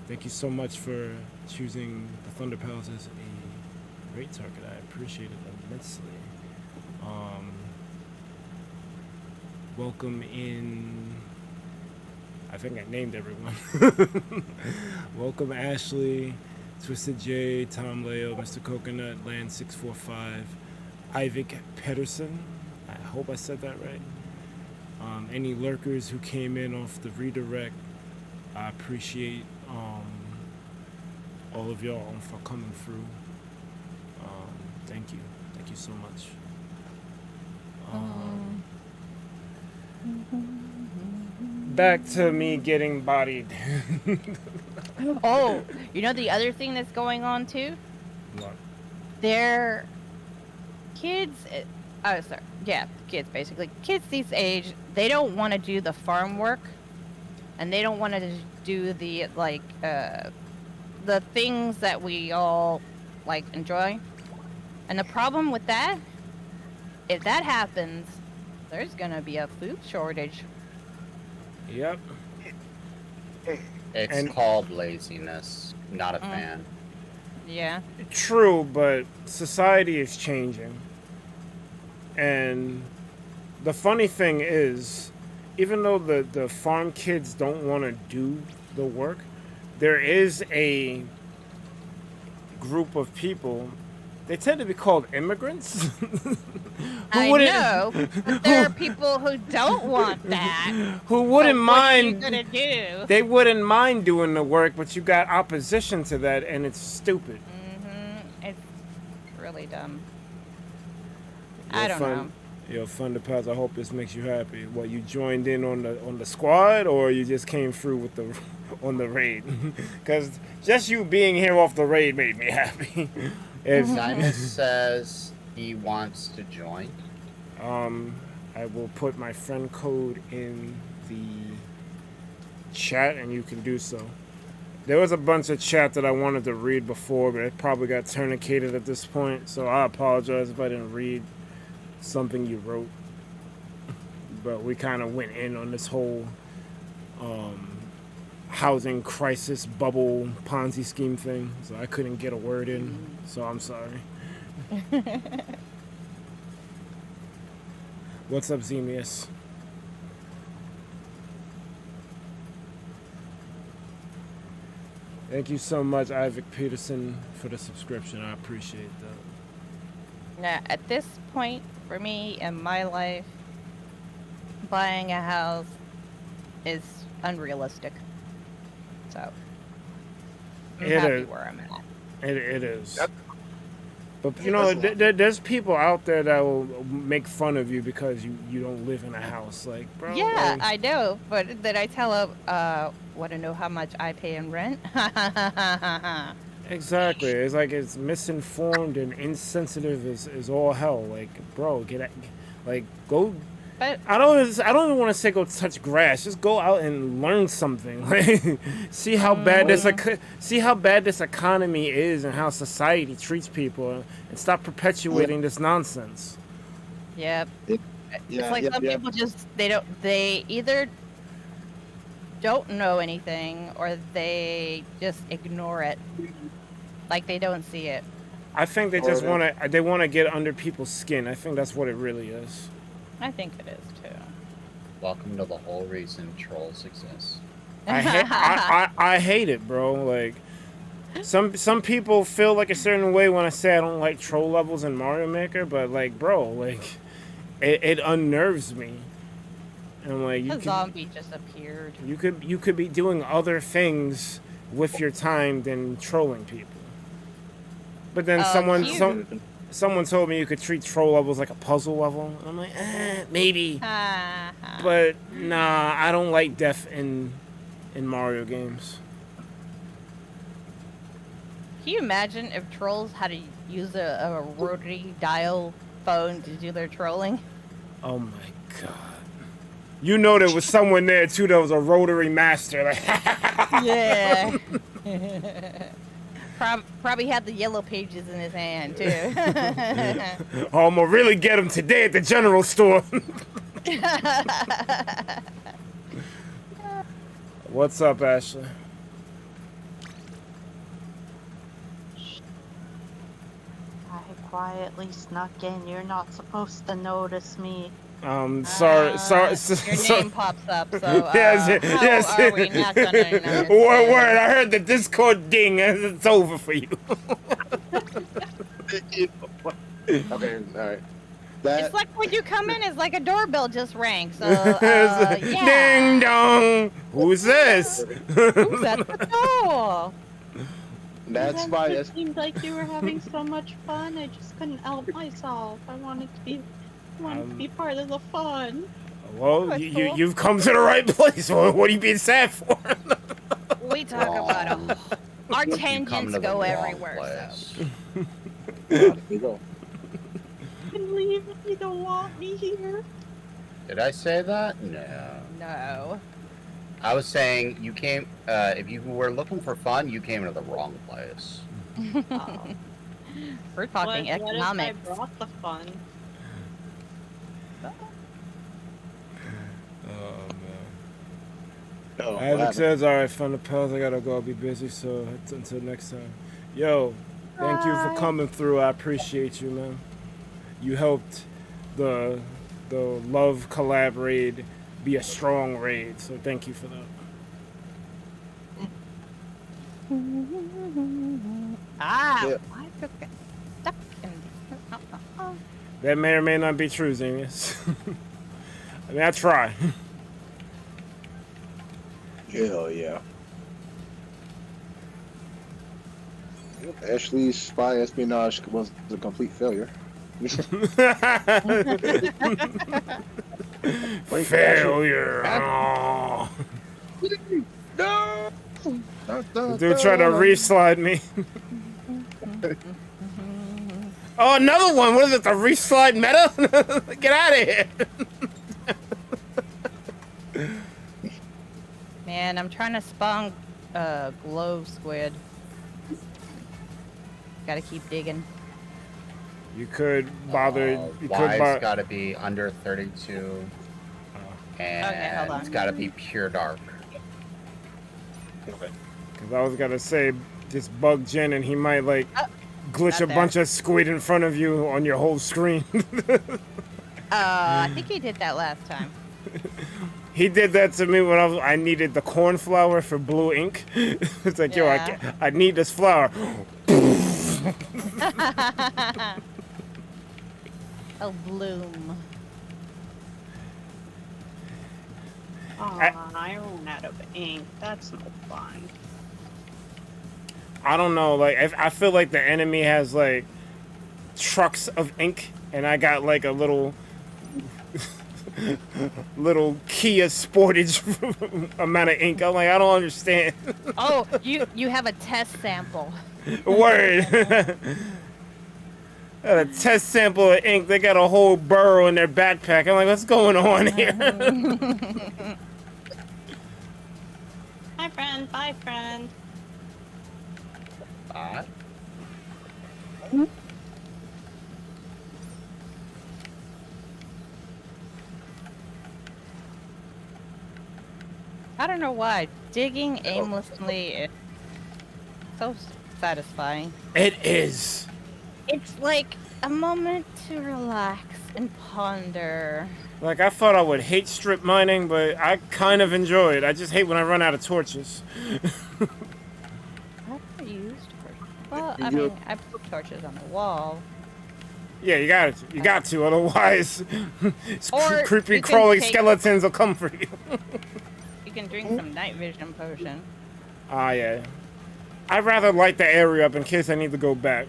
Speaker 1: Thank you so much for choosing the ThunderPals as a great target. I appreciate it immensely. Welcome in. I think I named everyone. Welcome Ashley, Twisted J, Tom Leo, Mr. Coconut, Land 645, Ivik Pedersen. I hope I said that right. Any lurkers who came in off the redirect, I appreciate all of y'all for coming through. Thank you so much. Back to me getting bodied.
Speaker 3: Oh, you know the other thing that's going on too?
Speaker 1: What?
Speaker 3: They're kids. Oh, sorry. Yeah, kids basically. Kids these age, they don't want to do the farm work, and they don't want to do the the things that we all like enjoy. And the problem with that, if that happens, there's gonna be a food shortage.
Speaker 1: Yep.
Speaker 2: It's called laziness. Not a fan.
Speaker 3: Yeah.
Speaker 1: True, but society is changing. And the funny thing is, even though the farm kids don't want to do the work, there is a group of people. They tend to be called immigrants.
Speaker 3: I know, but there are people who don't want that.
Speaker 1: Who wouldn't mind?
Speaker 3: What are you gonna do?
Speaker 1: They wouldn't mind doing the work, but you got opposition to that, and it's stupid.
Speaker 3: It's really dumb. I don't know.
Speaker 1: Yo, ThunderPals, I hope this makes you happy. What, you joined in on the squad, or you just came through with the on the raid? Because just you being here off the raid made me happy.
Speaker 2: Simon says he wants to join.
Speaker 1: I will put my friend code in the chat, and you can do so. There was a bunch of chat that I wanted to read before, but it probably got tourniqueted at this point, so I apologize if I didn't read something you wrote. But we kind of went in on this whole housing crisis bubble Ponzi scheme thing, so I couldn't get a word in, so I'm sorry. What's up, Zemius? Thank you so much, Ivik Peterson, for the subscription. I appreciate that.
Speaker 3: Now, at this point, for me in my life, buying a house is unrealistic. So, I'm happy where I'm at.
Speaker 1: It is. Yep. But, you know, there's people out there that will make fun of you because you don't live in a house. Like, bro.
Speaker 3: Yeah,
Speaker 1: like,
Speaker 3: I know. But then I tell them, want to know how much I pay in rent?
Speaker 1: Exactly. It's like it's misinformed and insensitive is all hell. Like, bro, go.
Speaker 3: But
Speaker 1: I don't even want to say go touch grass. Just go out and learn something. Like, see how bad this economy is and how society treats people, and stop perpetuating this nonsense.
Speaker 3: Yep. It's like some people just they either don't know anything or they just ignore it. Like they don't see it.
Speaker 1: I think they just want to get under people's skin. I think that's what it really is.
Speaker 3: I think it is too.
Speaker 2: Welcome to the whole reason trolls exist.
Speaker 1: I hate it, bro. Like some people feel like a certain way when I say I don't like troll levels in Mario Maker, but like, bro, like it unnerves me. And like
Speaker 3: the zombie just appeared.
Speaker 1: You could be doing other things with your time than trolling people. But then someone told me you could treat troll levels like a puzzle level. I'm like, maybe. But nah, I don't like death in Mario games.
Speaker 3: Can you imagine if trolls had to use a rotary dial phone to do their trolling?
Speaker 1: Oh my god. You know there was someone there too that was a rotary master. Like,
Speaker 3: Yeah. Probably had the yellow pages in his hand too.
Speaker 1: oh, I'm gonna really get him today at the general store. What's up, Ashley?
Speaker 4: I quietly snuck in. You're not supposed to notice me.
Speaker 1: Sorry.
Speaker 3: Your name pops up, so
Speaker 1: yes.
Speaker 3: how are we not gonna notice
Speaker 1: Word. I heard the Discord ding. It's over for you.
Speaker 5: Okay, all right.
Speaker 3: It's like when you come in, it's like a doorbell just rang. So yeah.
Speaker 1: Ding dong. Who's this?
Speaker 3: Who's at the door?
Speaker 5: That's
Speaker 4: You
Speaker 5: why.
Speaker 4: guys just seemed like you were having so much fun. I just couldn't help myself. I wanted to be part of the fun.
Speaker 1: Well, you've come to the right place. What are you being sad for?
Speaker 3: We talk about them. Our
Speaker 2: You come
Speaker 3: tangents
Speaker 2: to the
Speaker 3: go
Speaker 2: wrong
Speaker 3: everywhere.
Speaker 2: place.
Speaker 3: So.
Speaker 5: There you go.
Speaker 4: And leave if you don't want me here.
Speaker 2: Did I say that? No.
Speaker 3: No.
Speaker 2: I was saying you came. If you were looking for fun, you came to the wrong place.
Speaker 4: Oh.
Speaker 3: We're talking economics.
Speaker 4: What if I brought the fun?
Speaker 1: Oh man.
Speaker 5: Oh, what
Speaker 1: Alex
Speaker 5: happened?
Speaker 1: says, all right, ThunderPals, I gotta go. I'll be busy, so until next time. Yo, thank you for
Speaker 3: Bye.
Speaker 1: coming through. I appreciate you, man. You helped the love collab raid be a strong raid, so thank you for that.
Speaker 3: Ah,
Speaker 5: Yeah.
Speaker 3: why did I get stuck in these?
Speaker 1: That may or may not be true, Xenius. I mean, I try.
Speaker 5: Hell yeah. Ashley's spy espionage was a complete failure.
Speaker 1: Failure. Oh.
Speaker 5: No!
Speaker 1: Dude tried to re-slide me. Oh, another one. What is it, the re-slide meta? Get out of here.
Speaker 3: Man, I'm trying to spawn glove squid. Gotta keep digging.
Speaker 1: You could bother. You could
Speaker 2: Y's
Speaker 1: bother.
Speaker 2: got to be under 32, and
Speaker 3: Okay, hold on.
Speaker 2: it's got to be pure dark.
Speaker 1: Because I was gonna say, just bug Jen and he might like glitch
Speaker 3: not
Speaker 1: a
Speaker 3: there.
Speaker 1: bunch of squid in front of you on your whole screen.
Speaker 3: I think he did that last time.
Speaker 1: He did that to me when I needed the cornflower for blue ink. It's like,
Speaker 3: Yeah.
Speaker 1: yo, I need this flower.
Speaker 3: Oh, bloom.
Speaker 4: Aw, I ran out of ink. That's no fun.
Speaker 1: I don't know, like I feel like the enemy has like trucks of ink, and I got like a little Kia Sportage amount of ink. I'm like, I don't understand.
Speaker 3: Oh, you have a test sample.
Speaker 1: Word. Got a test sample of ink. They got a whole burrow in their backpack. I'm like, what's going on here?
Speaker 4: Hi, friend. Bye, friend.
Speaker 3: I don't know why. Digging aimlessly is so satisfying.
Speaker 1: It is.
Speaker 3: It's like a moment to relax and ponder.
Speaker 1: Like, I thought I would hate strip mining, but I kind of enjoy it. I just hate when I run out of torches.
Speaker 3: I've never used torches. Well, I mean, I put torches on the wall.
Speaker 1: Yeah, you got to, otherwise
Speaker 3: Or
Speaker 1: creepy
Speaker 3: you can
Speaker 1: crawling
Speaker 3: take-
Speaker 1: skeletons will come for you.
Speaker 3: You can drink some night vision potion.
Speaker 1: Ah, yeah. I'd rather light the area up in case I need to go back.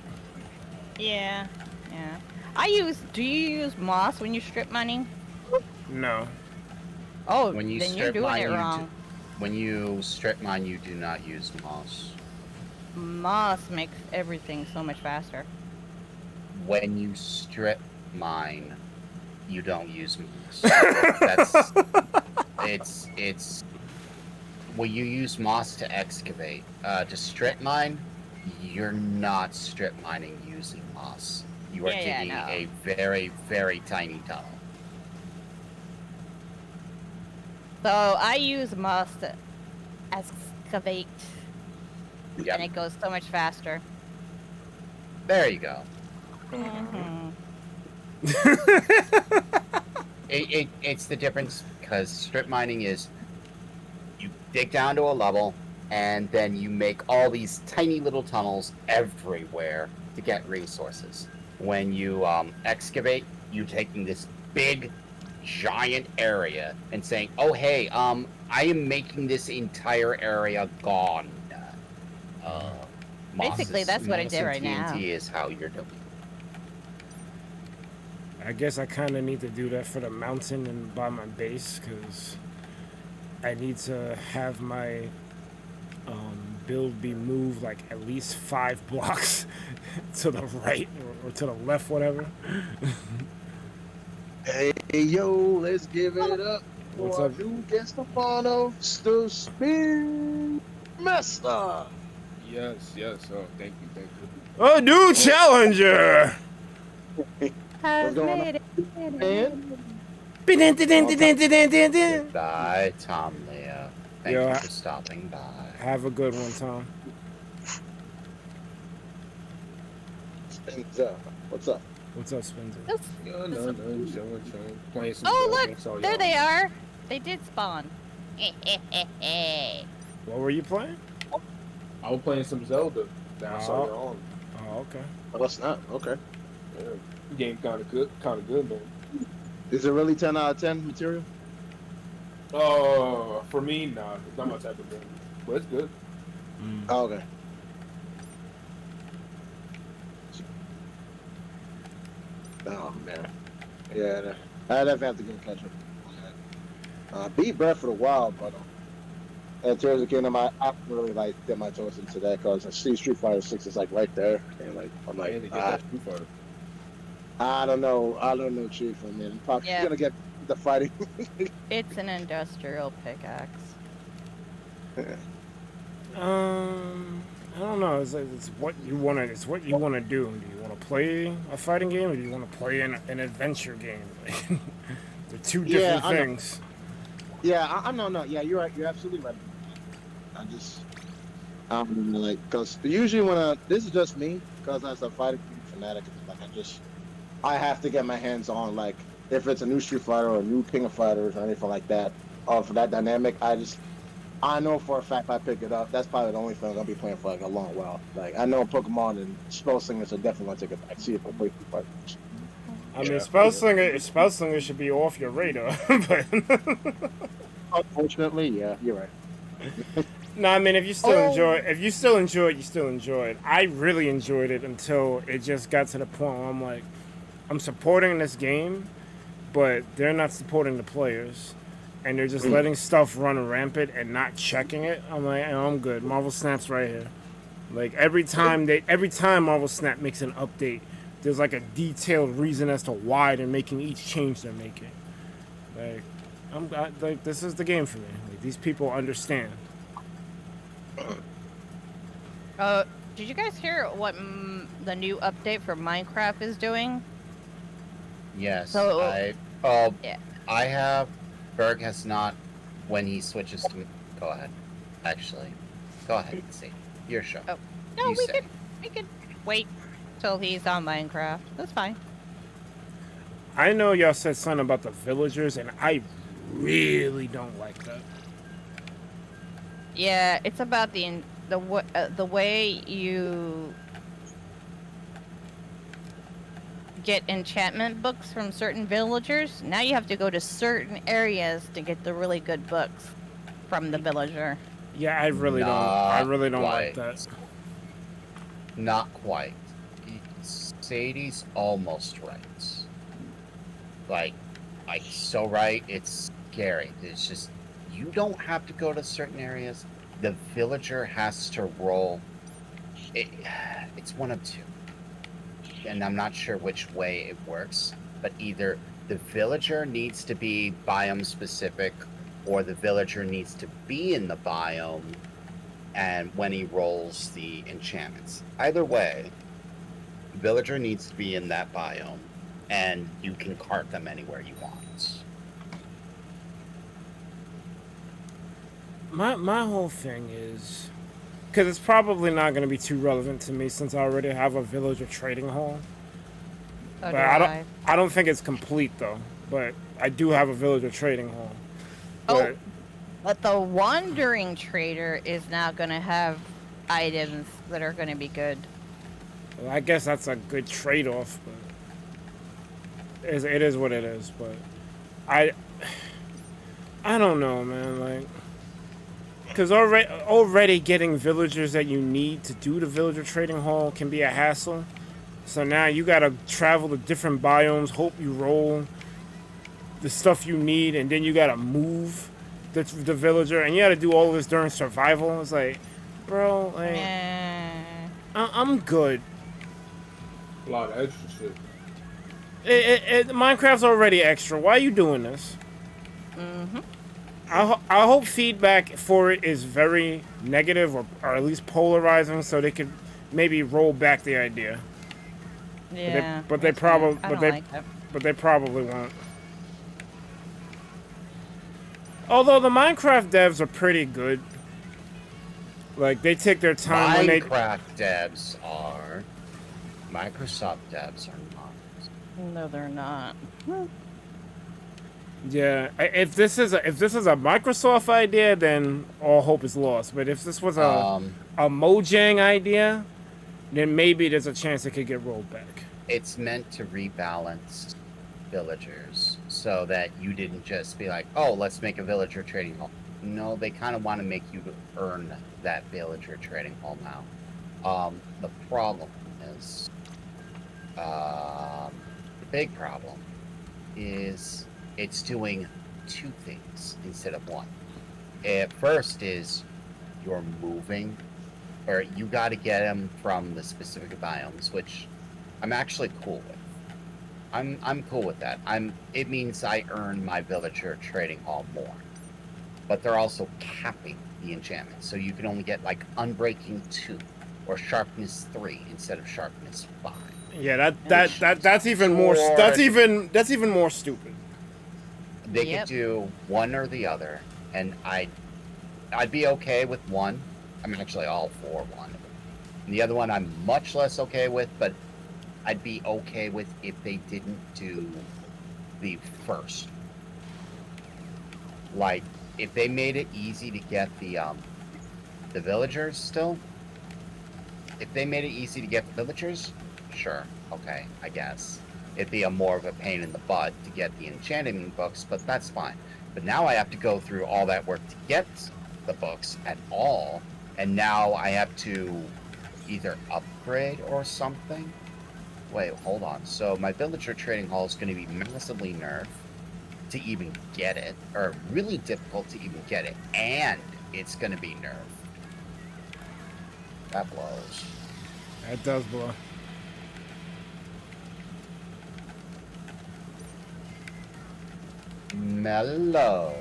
Speaker 3: Yeah, yeah. Do you use moss when you strip mining?
Speaker 1: No.
Speaker 3: Oh,
Speaker 2: When you
Speaker 3: then you're
Speaker 2: strip
Speaker 3: doing
Speaker 2: mine,
Speaker 3: it wrong.
Speaker 2: When you strip mine, you do not use moss.
Speaker 3: Moss makes everything so much faster.
Speaker 2: When you strip mine, you don't use moss. It's well, you use moss to excavate. To strip mine, you're not strip mining using moss. You are digging a very, very tiny tunnel.
Speaker 3: So I use moss to excavate,
Speaker 2: Yep.
Speaker 3: and it goes so much faster.
Speaker 2: There you go.
Speaker 3: Mhm.
Speaker 2: It's the difference because strip mining is you dig down to a level and then you make all these tiny little tunnels everywhere to get resources. When you excavate, you're taking this big, giant area and saying, "Oh hey, I am making this entire area gone."
Speaker 3: Basically, that's what I
Speaker 2: moss
Speaker 3: did
Speaker 2: and
Speaker 3: right now.
Speaker 2: TNT is how you're doing.
Speaker 1: I guess I kind of need to do that for the mountain and by my base, because I need to have my build be moved like at least 5 blocks to the right or to the left, whatever.
Speaker 5: Hey yo, let's give it up.
Speaker 1: What's
Speaker 5: for
Speaker 1: up?
Speaker 5: New Stefano, the Spin Master.
Speaker 6: Yes. Oh, thank you.
Speaker 1: A new challenger!
Speaker 3: Has
Speaker 5: going on,
Speaker 3: made it.
Speaker 5: man?
Speaker 2: Bye, Tom Leo. Thank
Speaker 1: Yo,
Speaker 2: you for stopping by.
Speaker 1: Have a good one, Tom.
Speaker 5: Spencer, what's up?
Speaker 1: What's up, Spencer?
Speaker 6: No, chilling. Playing some
Speaker 3: Oh,
Speaker 6: Zelda,
Speaker 3: look!
Speaker 6: so
Speaker 3: There
Speaker 6: y'all
Speaker 3: they
Speaker 6: know.
Speaker 3: are. They did spawn.
Speaker 1: What were you playing?
Speaker 6: I was playing some Zelda. Now I saw y'all on.
Speaker 1: Oh, okay.
Speaker 5: Oh, that's not okay.
Speaker 6: Yeah. Game kind of good, man.
Speaker 5: Is it really 10 out of 10 material?
Speaker 6: For me, nah, it's not my type of game, but it's good.
Speaker 5: Oh, okay. Oh man, yeah. I definitely have to get a catch up. Beat Breath of the Wild, but in Tears of the Kingdom, I really like dip my toes into that because I see Street Fighter 6 is like right there, and like I'm
Speaker 6: I had to
Speaker 5: like,
Speaker 6: get that Street Fighter.
Speaker 5: I don't know, Chief. I mean, probably
Speaker 3: Yeah.
Speaker 5: gonna get the fighting.
Speaker 3: It's an industrial pickaxe.
Speaker 1: I don't know. It's what you want to. It's what you want to do. Do you want to play a fighting game, or do you want to play an adventure game? They're two different
Speaker 5: I know.
Speaker 1: things.
Speaker 5: Yeah, I know. No, yeah, you're right. You're absolutely right. I don't know, like, because usually when this is just me, because as a fighting fanatic, like I have to get my hands on, like, if it's a new Street Fighter or a new King of Fighters or anything like that, for that dynamic, I know for a fact I pick it up. That's probably the only thing I'm gonna be playing for like a long while. Like I know Pokemon and Spell Slingers are definitely gonna take a back seat for Street Fighters.
Speaker 1: I mean, Spell Slinger should be off your radar, but
Speaker 5: Unfortunately, yeah, you're right.
Speaker 1: no, I mean, if you still enjoy it, you still enjoy it. I really enjoyed it until it just got to the point where I'm like, I'm supporting this game, but they're not supporting the players, and they're just letting stuff run rampant and not checking it. I'm like, oh, I'm good. Marvel Snap's right here. Like every time Marvel Snap makes an update, there's like a detailed reason as to why they're making each change they're making. Like this is the game for me. Like these people understand.
Speaker 3: Did you guys hear what the new update for Minecraft is doing?
Speaker 2: Yes.
Speaker 3: So-
Speaker 2: Yeah. I have. Berg has not. When he switches to. Go ahead. Actually, go ahead and see. Your show.
Speaker 3: Oh. No,
Speaker 2: You say.
Speaker 3: we could wait till he's on Minecraft. That's fine.
Speaker 1: I know y'all said something about the villagers, and I really don't like that.
Speaker 3: Yeah, it's about the way you get enchantment books from certain villagers. Now you have to go to certain areas to get the really good books from the villager.
Speaker 1: Yeah, I really don't like that.
Speaker 2: Not quite. Sadie's almost right. Like so right. It's scary. It's just you don't have to go to certain areas. The villager has to roll. It's one of two. And I'm not sure which way it works, but either the villager needs to be biome specific, or the villager needs to be in the biome and when he rolls the enchantments. Either way, the villager needs to be in that biome, and you can cart them anywhere you want.
Speaker 1: My whole thing is, because it's probably not going to be too relevant to me since I already have a villager trading hall.
Speaker 3: So
Speaker 1: But
Speaker 3: do
Speaker 1: I don't think it's complete though. But I do have a villager trading hall.
Speaker 3: Oh, but the wandering trader is now going to have items that are going to be good.
Speaker 1: Well, I guess that's a good trade-off, but it is what it is. But I don't know, man. Like, because already getting villagers that you need to do the villager trading hall can be a hassle. So now you gotta travel to different biomes, hope you roll the stuff you need, and then you gotta move the villager, and you gotta do all of this during survival. It's like, bro, like, I'm good.
Speaker 6: A lot of extra shit.
Speaker 1: Minecraft's already extra. Why are you doing this? I hope feedback for it is very negative or at least polarizing, so they could maybe roll back the idea.
Speaker 3: Yeah.
Speaker 1: But they probably
Speaker 3: like
Speaker 1: won't. Although the Minecraft devs are pretty good. Like, they take their time when they...
Speaker 2: Minecraft devs are. Microsoft devs are not.
Speaker 3: No, they're not.
Speaker 1: Yeah, if this is a Microsoft idea, then all hope is lost. But if this was a Mojang idea, then maybe there's a chance it could get rolled back.
Speaker 2: It's meant to rebalance villagers so that you didn't just be like, oh, let's make a villager trading hall. No, they kind of want to make you earn that villager trading hall now. The problem is, the big problem is it's doing two things instead of one. First is you're moving, or you got to get them from the specific biomes, which I'm actually cool with. I'm cool with that. It means I earn my villager trading hall more. But they're also capping the enchantment, so you can only get like Unbreaking 2 or Sharpness 3 instead of Sharpness 5.
Speaker 1: Yeah, that's even more more stupid.
Speaker 2: They could do one or the other, and I'd be okay with one. I'm actually all for one. And the other one I'm much less okay with, but I'd be okay with if they didn't do the first. Like, if they made it easy to get the villagers still. If they made it easy to get the villagers, sure, okay, I guess. It'd be more of a pain in the butt to get the enchanting books, but that's fine. But now I have to go through all that work to get the books at all, and now I have to either upgrade or something. Wait, hold on. So my villager trading hall is going to be massively nerfed to even get it, or really difficult to even get it, and it's going to be nerfed. That blows.
Speaker 1: That does blow.
Speaker 2: Mellow.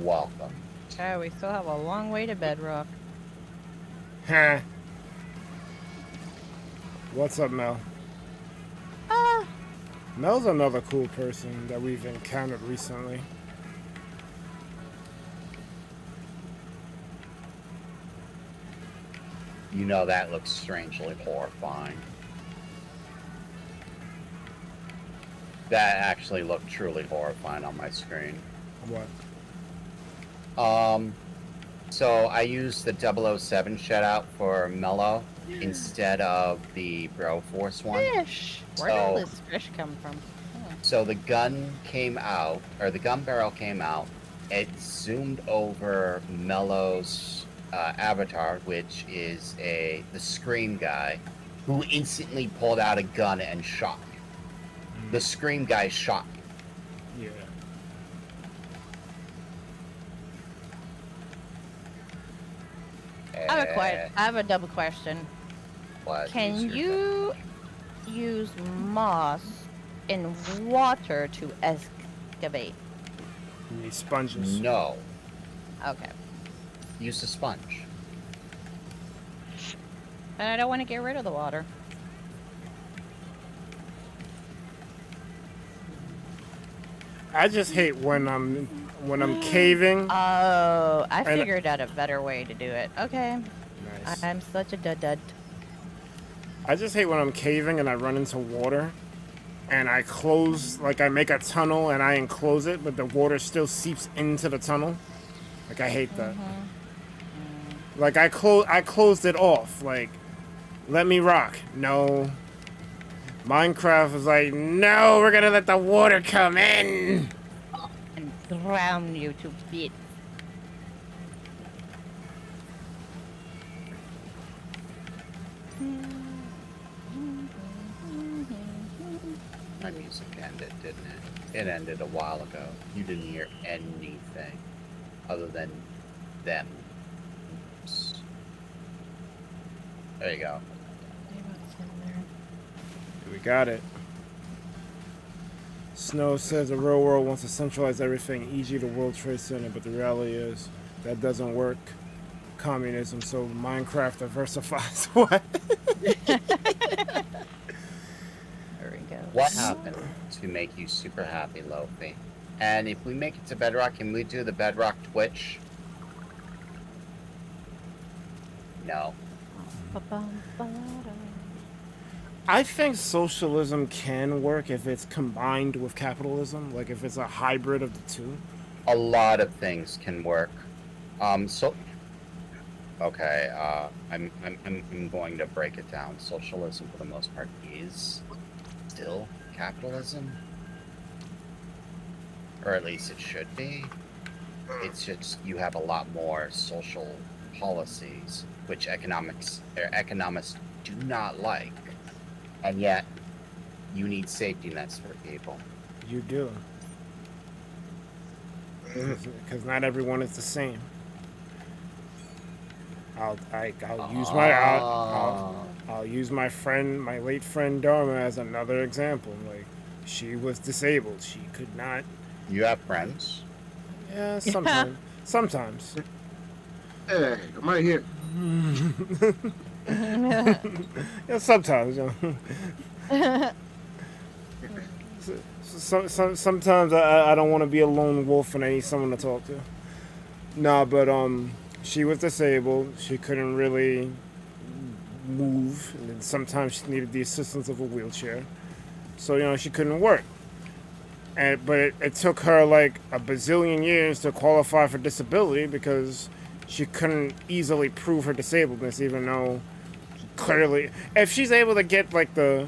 Speaker 2: Welcome.
Speaker 3: Oh, we still have a long way to bedrock.
Speaker 1: Huh. What's up, Mel? Mel's another cool person that we've encountered recently.
Speaker 2: You know that looks strangely horrifying. That actually looked truly horrifying on my screen.
Speaker 1: What?
Speaker 2: So I used the 007 shutout for Mellow instead of the Broforce one.
Speaker 3: Fish! Where did all this fish come from?
Speaker 2: So the gun came out, or the gun barrel came out. It zoomed over Mellow's avatar, which is the Scream guy, who instantly pulled out a gun and shot me. The Scream guy shot me.
Speaker 1: Yeah.
Speaker 3: I have a double question.
Speaker 2: What?
Speaker 3: Can you use moss in water to excavate?
Speaker 1: You need sponges.
Speaker 2: No.
Speaker 3: Okay.
Speaker 2: Use a sponge.
Speaker 3: But I don't want to get rid of the water.
Speaker 1: I just hate when I'm caving.
Speaker 3: Oh, I
Speaker 1: And-
Speaker 3: figured out a better way to do it. Okay.
Speaker 1: Nice.
Speaker 3: I'm such a dud.
Speaker 1: I just hate when I'm caving and I run into water, and I close, like I make a tunnel and I enclose it, but the water still seeps into the tunnel. Like I hate that. Like I closed it off. Like, let me rock. No. Minecraft was like, no, we're gonna let the water come in.
Speaker 3: And drown you to bits.
Speaker 2: My music ended, didn't it? It ended a while ago. You didn't hear anything other than them. Oops. There you go.
Speaker 1: We got it. Snow says the real world wants to centralize everything, e.g. the World Trade Center, but the reality is that doesn't work. Communism, so Minecraft diversifies. What?
Speaker 3: There we go.
Speaker 2: What happened to make you super happy, Lofi? And if we make it to Bedrock, can we do the Bedrock Twitch? No.
Speaker 1: I think socialism can work if it's combined with capitalism, like if it's a hybrid of the two.
Speaker 2: A lot of things can work. Okay, I'm going to break it down. Socialism, for the most part, is still capitalism, or at least it should be. It's just you have a lot more social policies, which economists do not like, and yet you need safety nets for people.
Speaker 1: You do. Because not everyone is the same. I'll use my late friend Dharma as another example. Like, she was disabled. She could not.
Speaker 2: You have friends?
Speaker 1: Yeah, sometimes. Sometimes.
Speaker 5: Hey, I'm right here.
Speaker 1: Yeah, sometimes. You know. Sometimes I don't want to be a lone wolf and I need someone to talk to. Nah, but she was disabled. She couldn't really move, and then sometimes she needed the assistance of a wheelchair. So, you know, she couldn't work. But it took her like a bazillion years to qualify for disability because she couldn't easily prove her disabledness, even though clearly, if she's able to get like the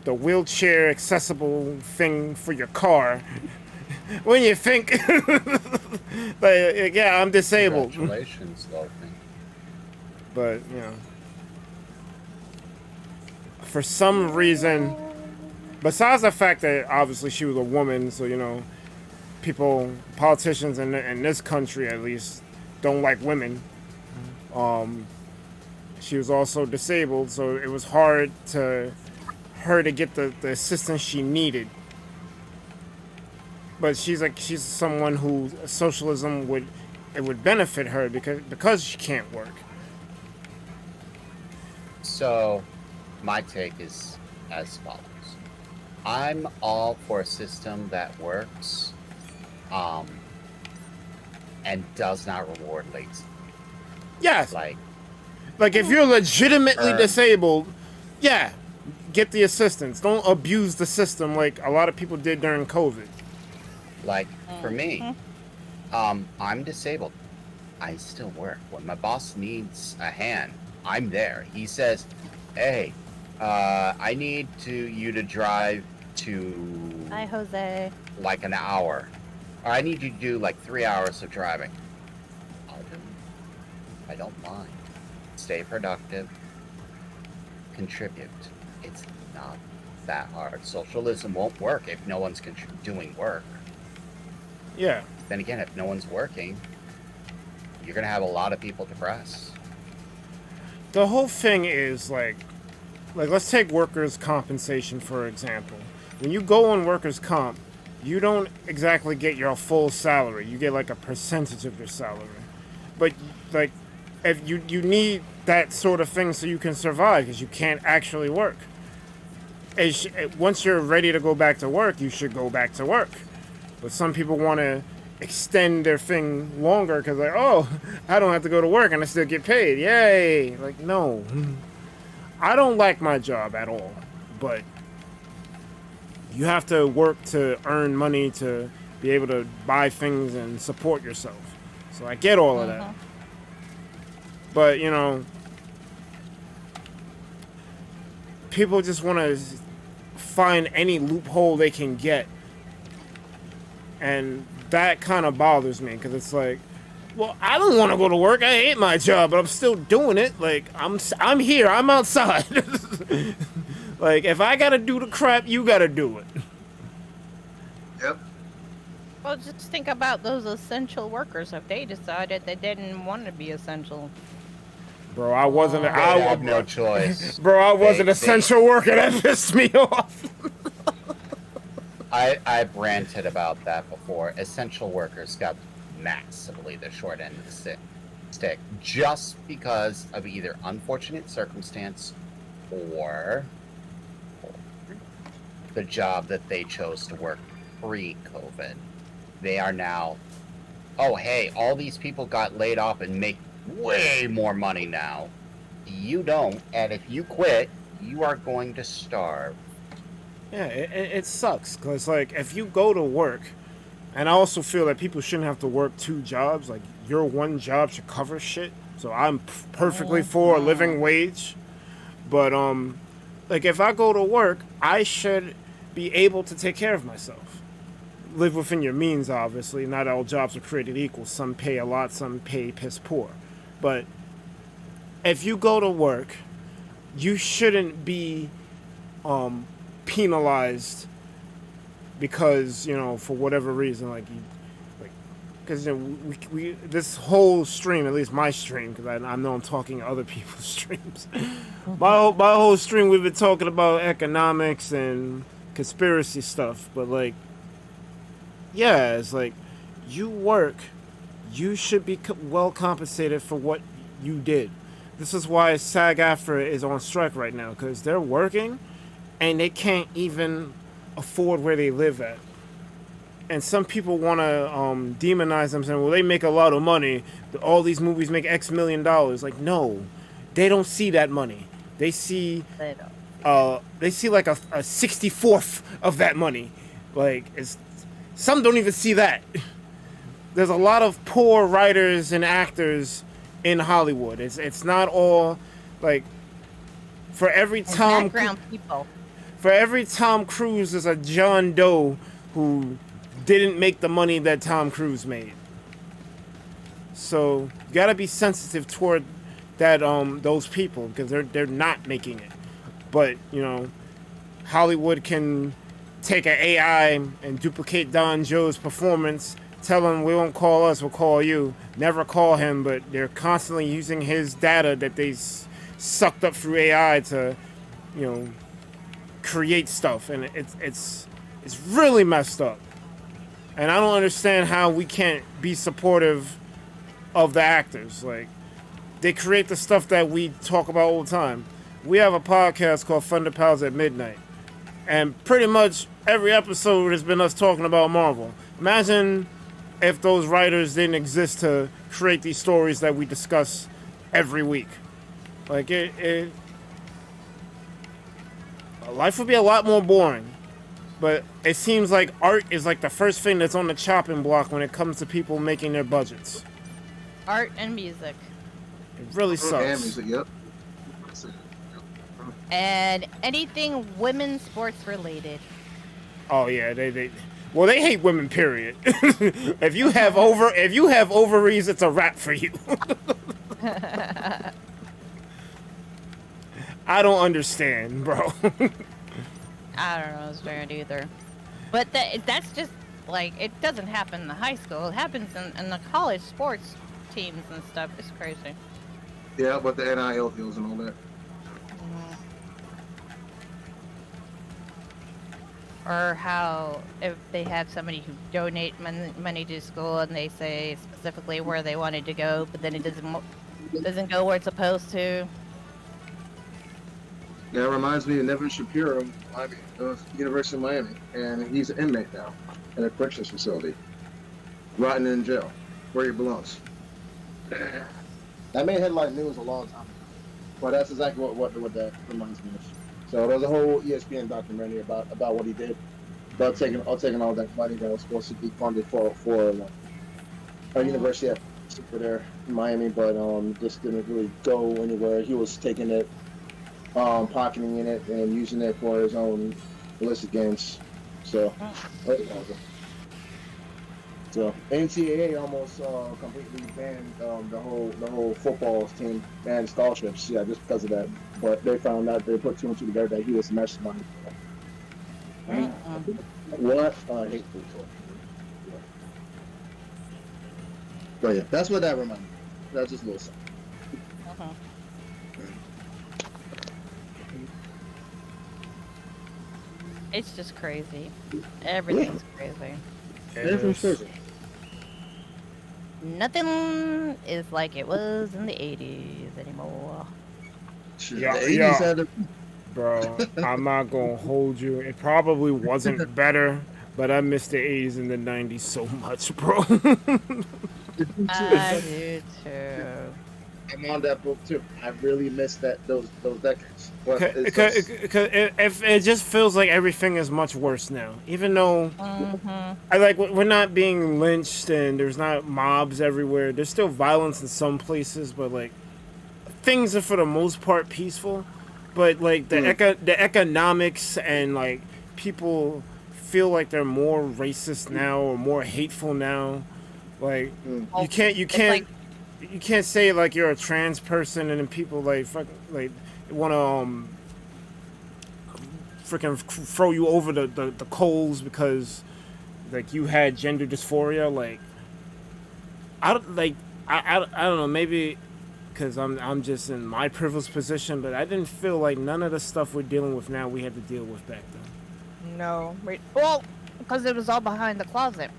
Speaker 1: wheelchair accessible thing for your car, when you think, like, yeah, I'm disabled.
Speaker 2: Congratulations, Lofi.
Speaker 1: But, you know, for some reason, besides the fact that obviously she was a woman, so, you know, politicians in this country at least don't like women. She was also disabled, so it was hard to her to get the assistance she needed. But she's someone who socialism would benefit her because she can't work.
Speaker 2: So, my take is as follows. I'm all for a system that works, and does not reward lazy.
Speaker 1: Yes.
Speaker 2: Like
Speaker 1: if you're legitimately disabled, yeah, get the assistance. Don't abuse the system like a lot of people did during COVID.
Speaker 2: Like, for me, I'm disabled. I still work. When my boss needs a hand, I'm there. He says, hey, I need you to drive to...
Speaker 3: Hi, Jose.
Speaker 2: like an hour. Or I need you to do like 3 hours of driving. I'll do it. I don't mind. Stay productive. Contribute. It's not that hard. Socialism won't work if no one's doing work.
Speaker 1: Yeah.
Speaker 2: Then again, if no one's working, you're gonna have a lot of people depressed.
Speaker 1: The whole thing is like let's take workers' compensation for example. when you go on workers' comp, you don't exactly get your full salary. You get like a percentage of your salary. But like, if you need that sort of thing so you can survive, because you can't actually work. Once you're ready to go back to work, you should go back to work. But some people want to extend their thing longer because like, oh, I don't have to go to work and I still get paid. Yay! Like, no. I don't like my job at all, but you have to work to earn money to be able to buy things and support yourself. So I get all of that. But, you know, people just want to find any loophole they can get. And that kind of bothers me because it's like, well, I don't want to go to work. I hate my job, but I'm still doing it. Like, I'm here. I'm outside. Like, if I got to do the crap, you got to do it.
Speaker 5: Yep.
Speaker 3: Well, just think about those essential workers. If they decided they didn't want to be essential.
Speaker 1: Bro, I wasn't.
Speaker 2: They have no choice.
Speaker 1: Bro, I was an essential worker. That pissed me off.
Speaker 2: I've ranted about that before. Essential workers got massively the short end of the stick just because of either unfortunate circumstance or the job that they chose to work pre-COVID. They are now, oh hey, all these people got laid off and make way more money now. You don't, and if you quit, you are going to starve.
Speaker 1: Yeah, it sucks because like if you go to work, and I also feel that people shouldn't have to work 2 jobs. Like your one job should cover shit. So I'm perfectly for a living wage, but like if I go to work, I should be able to take care of myself. Live within your means, obviously. Not all jobs are created equal. Some pay a lot, some pay piss poor. But if you go to work, you shouldn't be penalized because, you know, for whatever reason, like because you know, we this whole stream, at least my stream, because I know I'm talking other people's streams. my whole stream, we've been talking about economics and conspiracy stuff, but like, yeah, it's like you work, you should be well compensated for what you did. This is why SAG-AFTRA is on strike right now, because they're working and they can't even afford where they live at. And some people want to demonize them, saying, well, they make a lot of money. All these movies make X million dollars. Like, no, they don't see that money. They see like a 64th of that money. Like, some don't even see that. There's a lot of poor writers and actors in Hollywood. It's not all, like, for every Tom Cruise, there's a John Doe who didn't make the money that Tom Cruise made. So you gotta be sensitive toward that those people, because they're not making it. But you know, Hollywood can take an AI and duplicate Don Joe's performance, tell him we won't call us, we'll call you. Never call him, but they're constantly using his data that they sucked up through AI to, you know, create stuff, and it's really messed up. And I don't understand how we can't be supportive of the actors. Like, they create the stuff that we talk about all the time. We have a podcast called ThunderPals at Midnight, and pretty much every episode has been us talking about Marvel. Imagine if those writers didn't exist to create these stories that we discuss every week. Like, life would be a lot more boring. But it seems like art is like the first thing that's on the chopping block when it comes to people making their budgets.
Speaker 3: Art and music.
Speaker 1: It really sucks.
Speaker 5: And music, yep.
Speaker 3: And anything women's sports related.
Speaker 1: Oh yeah, they hate women, period. if you have ovaries, it's a wrap for you. I don't understand, bro.
Speaker 3: I don't understand either. But that's just, like, it doesn't happen in the high school. It happens in the college sports teams and stuff. It's crazy.
Speaker 5: Yeah, but the NIL deals and all that.
Speaker 3: Or how if they have somebody who donate money to school and they say specifically where they wanted to go, but then it doesn't go where it's supposed to.
Speaker 5: Yeah, it reminds me of Nevin Shapiro of University of Miami, and he's an inmate now in a corrections facility, rotting in jail, where he belongs. That made headline news a long time ago, but that's exactly what that reminds me of. So there's a whole ESPN documentary about what he did, about taking all that money that was supposed to be funded for a university for there in Miami, but just didn't really go anywhere. He was taking it, pocketing in it, and using it for his own illicit gains. So, NCAA almost completely banned the whole football team, banned scholarships, just because of that. But they found out, they put 2 and 2 together, that he was a mastermind. What a hateful talk. But yeah, that's what that reminded me. That's just a little something.
Speaker 3: It's just crazy. Everything's crazy.
Speaker 5: Everything's crazy.
Speaker 3: Nothing is like it was in the 80s anymore.
Speaker 1: Yeah,
Speaker 5: the 80s had a...
Speaker 1: Bro, I'm not gonna hold you. It probably wasn't better, but I miss the 80s and the 90s so much, bro.
Speaker 3: I do too.
Speaker 5: I'm on that book too. I really miss those decades. But
Speaker 1: it just feels like everything is much worse now. Even though we're not being lynched and there's not mobs everywhere. There's still violence in some places, but like things are for the most part peaceful. But like the economics and like people feel like they're more racist now or more hateful now. Like you can't say like you're a trans person and then people like want to freaking throw you over the coals because like you had gender dysphoria. Like I don't know, maybe because I'm just in my privileged position, but I didn't feel like none of the stuff we're dealing with now we had to deal with back then.
Speaker 3: No, well, because it was all behind the closet.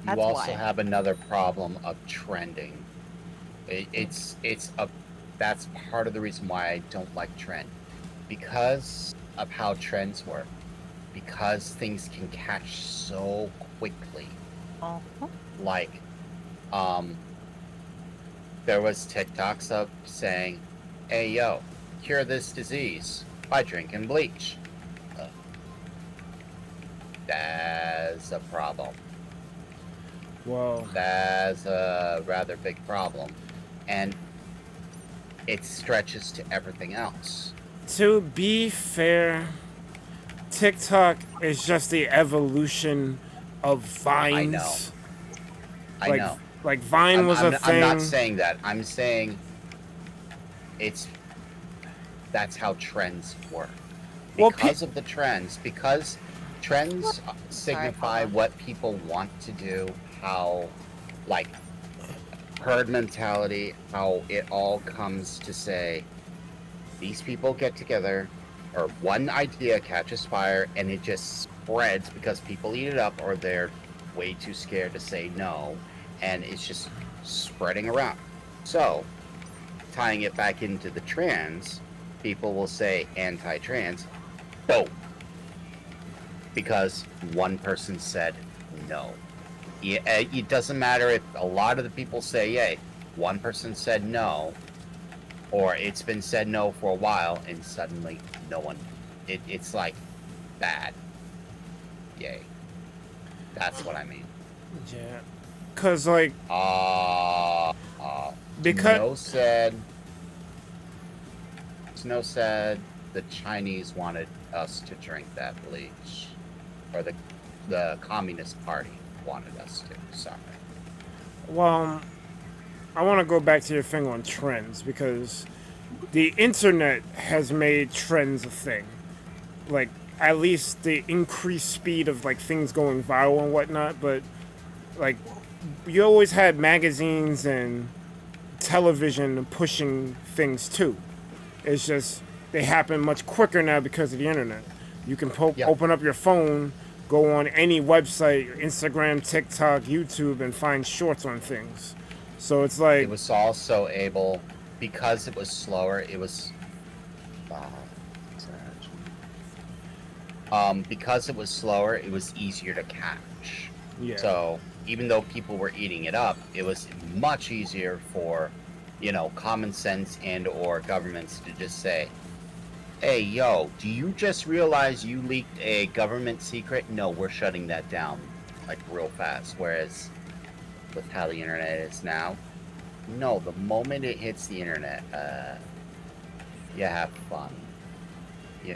Speaker 2: You also have another problem of trending. That's part of the reason why I don't like trend, because of how trends work, because things can catch so quickly. Like, there was TikToks up saying, "Hey yo, cure this disease by drinking bleach." That's a problem.
Speaker 1: Well,
Speaker 2: that's a rather big problem, and it stretches to everything else.
Speaker 1: To be fair, TikTok is just the evolution of Vines.
Speaker 2: I know.
Speaker 1: Like Vine was a thing.
Speaker 2: I'm not saying that. I'm saying that's how trends work. Because of the trends, because trends signify what people want to do, how, like, herd mentality, how it all comes to say, these people get together, or one idea catches fire, and it just spreads because people eat it up, or they're way too scared to say no, and it's just spreading around. So, tying it back into the trans, people will say anti-trans, boom, because one person said no. It doesn't matter if a lot of the people say yay. One person said no, or it's been said no for a while, and suddenly no one. It's like bad. Yay. That's what I mean.
Speaker 1: Yeah. Cause like.
Speaker 2: Because. Snow said the Chinese wanted us to drink that bleach, or the Communist Party wanted us to. Sorry.
Speaker 1: Well, I want to go back to your thing on trends, because the internet has made trends a thing. Like, at least the increased speed of like things going viral and whatnot, but like you always had magazines and television pushing things too. It's just they happen much quicker now because of the internet. You can
Speaker 2: Yeah.
Speaker 1: open up your phone, go on any website, Instagram, TikTok, YouTube, and find shorts on things. So it's like
Speaker 2: It was also able, because it was slower, it was because it was slower, it was easier to catch.
Speaker 1: yeah.
Speaker 2: So even though people were eating it up, it was much easier for, you know, common sense and or governments to just say, hey, yo, do you just realize you leaked a government secret? No, we're shutting that down, like, real fast. Whereas with how the internet is now, no, the moment it hits the internet, you have fun.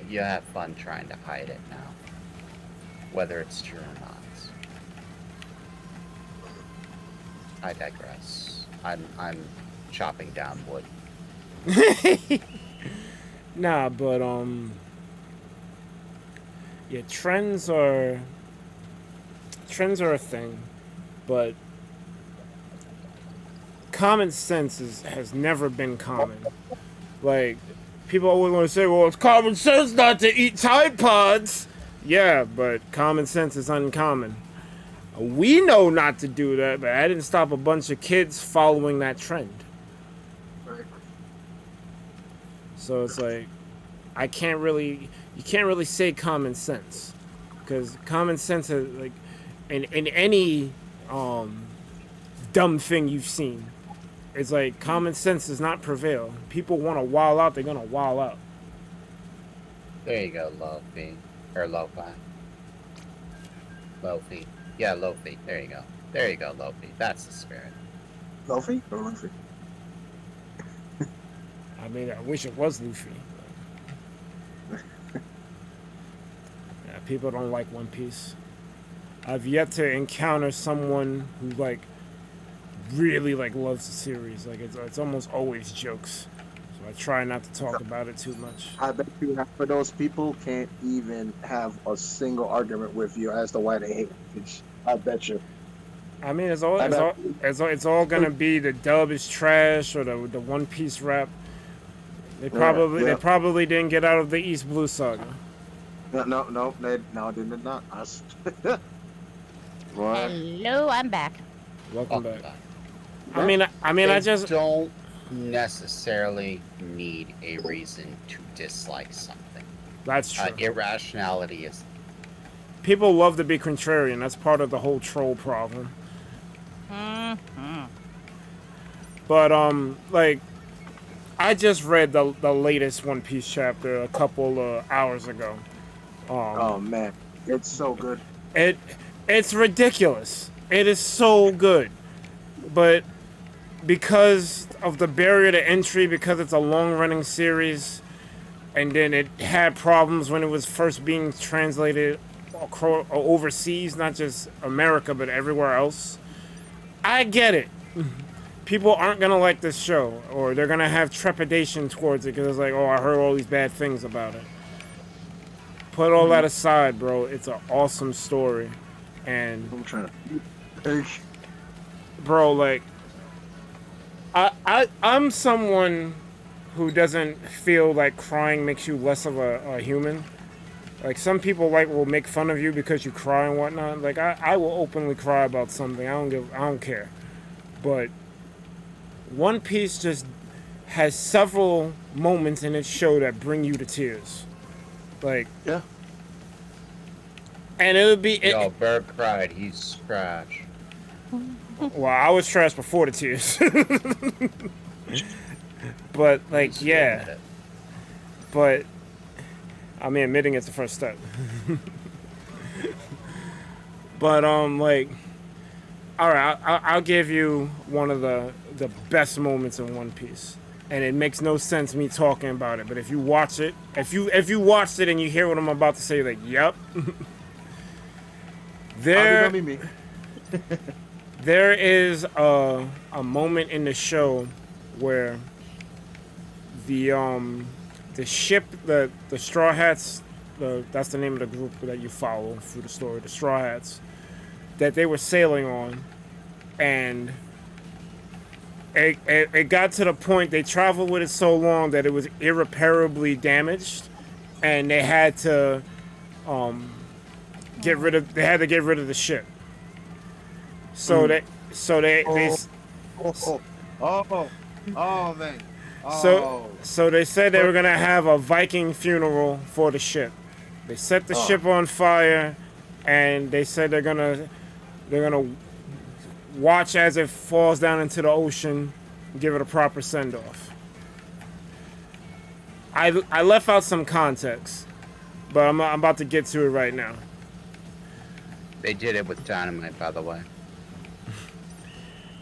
Speaker 2: You have fun trying to hide it now, whether it's true or not. I digress. I'm chopping down wood.
Speaker 1: Nah, but yeah, trends are a thing, but common sense has never been common. Like, people always want to say, well, it's common sense not to eat Tide Pods. Yeah, but common sense is uncommon. We know not to do that, but I didn't stop a bunch of kids following that trend.
Speaker 5: Right.
Speaker 1: So it's like, you can't really say common sense, because common sense is like, in any dumb thing you've seen, it's like common sense does not prevail. People want to wild out, they're gonna wild out.
Speaker 2: There you go, Lofi. Or Lo-Fi. Lofi. Yeah, Lofi. There you go. There you go, Lofi. That's the spirit.
Speaker 5: Luffy or Luffy?
Speaker 1: I mean, I wish it was Luffy. Yeah, people don't like One Piece. I've yet to encounter someone who like really like loves the series. Like it's almost always jokes. So I try not to talk about it too much.
Speaker 5: I bet you half of those people can't even have a single argument with you as to why they hate it. I bet you.
Speaker 1: I mean, it's all gonna be the dub is trash or the One Piece rap. They probably didn't get out of the East Blue Saga.
Speaker 5: No, they did not. Us. What?
Speaker 3: Hello, I'm back.
Speaker 1: Welcome back.
Speaker 2: that.
Speaker 1: I mean,
Speaker 2: They
Speaker 1: I just
Speaker 2: don't necessarily need a reason to dislike something.
Speaker 1: that's true.
Speaker 2: Irrationality is.
Speaker 1: People love to be contrarian. That's part of the whole troll problem.
Speaker 3: Mm-hmm.
Speaker 1: But like, I just read the latest One Piece chapter a couple of hours ago.
Speaker 5: Oh man, it's so good.
Speaker 1: It's ridiculous. It is so good, but because of the barrier to entry, because it's a long-running series, and then it had problems when it was first being translated overseas, not just America, but everywhere else. I get it. People aren't going to like this show, or they're going to have trepidation towards it because it's like, oh, I heard all these bad things about it. Put all that aside, bro. It's an awesome story. And,
Speaker 5: I'm trying to.
Speaker 1: bro, like, I'm someone who doesn't feel like crying makes you less of a human. Like, some people will make fun of you because you cry and whatnot. Like, I will openly cry about something. I don't care. But One Piece just has several moments in its show that bring you to tears. Like,
Speaker 5: Yeah.
Speaker 1: and it would be
Speaker 2: Yo, Bird cried. He's trash.
Speaker 1: well, I was trash before the tears. But like,
Speaker 2: He's
Speaker 1: yeah.
Speaker 2: admit it.
Speaker 1: But I mean, admitting it's the first step. But like, all right, I'll give you one of the best moments in One Piece, and it makes no sense me talking about it. But if you watch it, if you watched it and you hear what I'm about to say, you're like, yep.
Speaker 5: That'll be me.
Speaker 1: There is a moment in the show where the ship, the Straw Hats, that's the name of the group that you follow through the story, the Straw Hats, that they were sailing on, and it got to the point they traveled with it so long that it was irreparably damaged, and they had to get rid of. They had to get rid of the ship. So they
Speaker 5: Oh man.
Speaker 1: So they said they were gonna have a Viking funeral for the ship. They set the ship on fire, and they said they're gonna watch as it falls down into the ocean, and give it a proper send off. I left out some context, but I'm about to get to it right now.
Speaker 2: They did it with dynamite, by the way.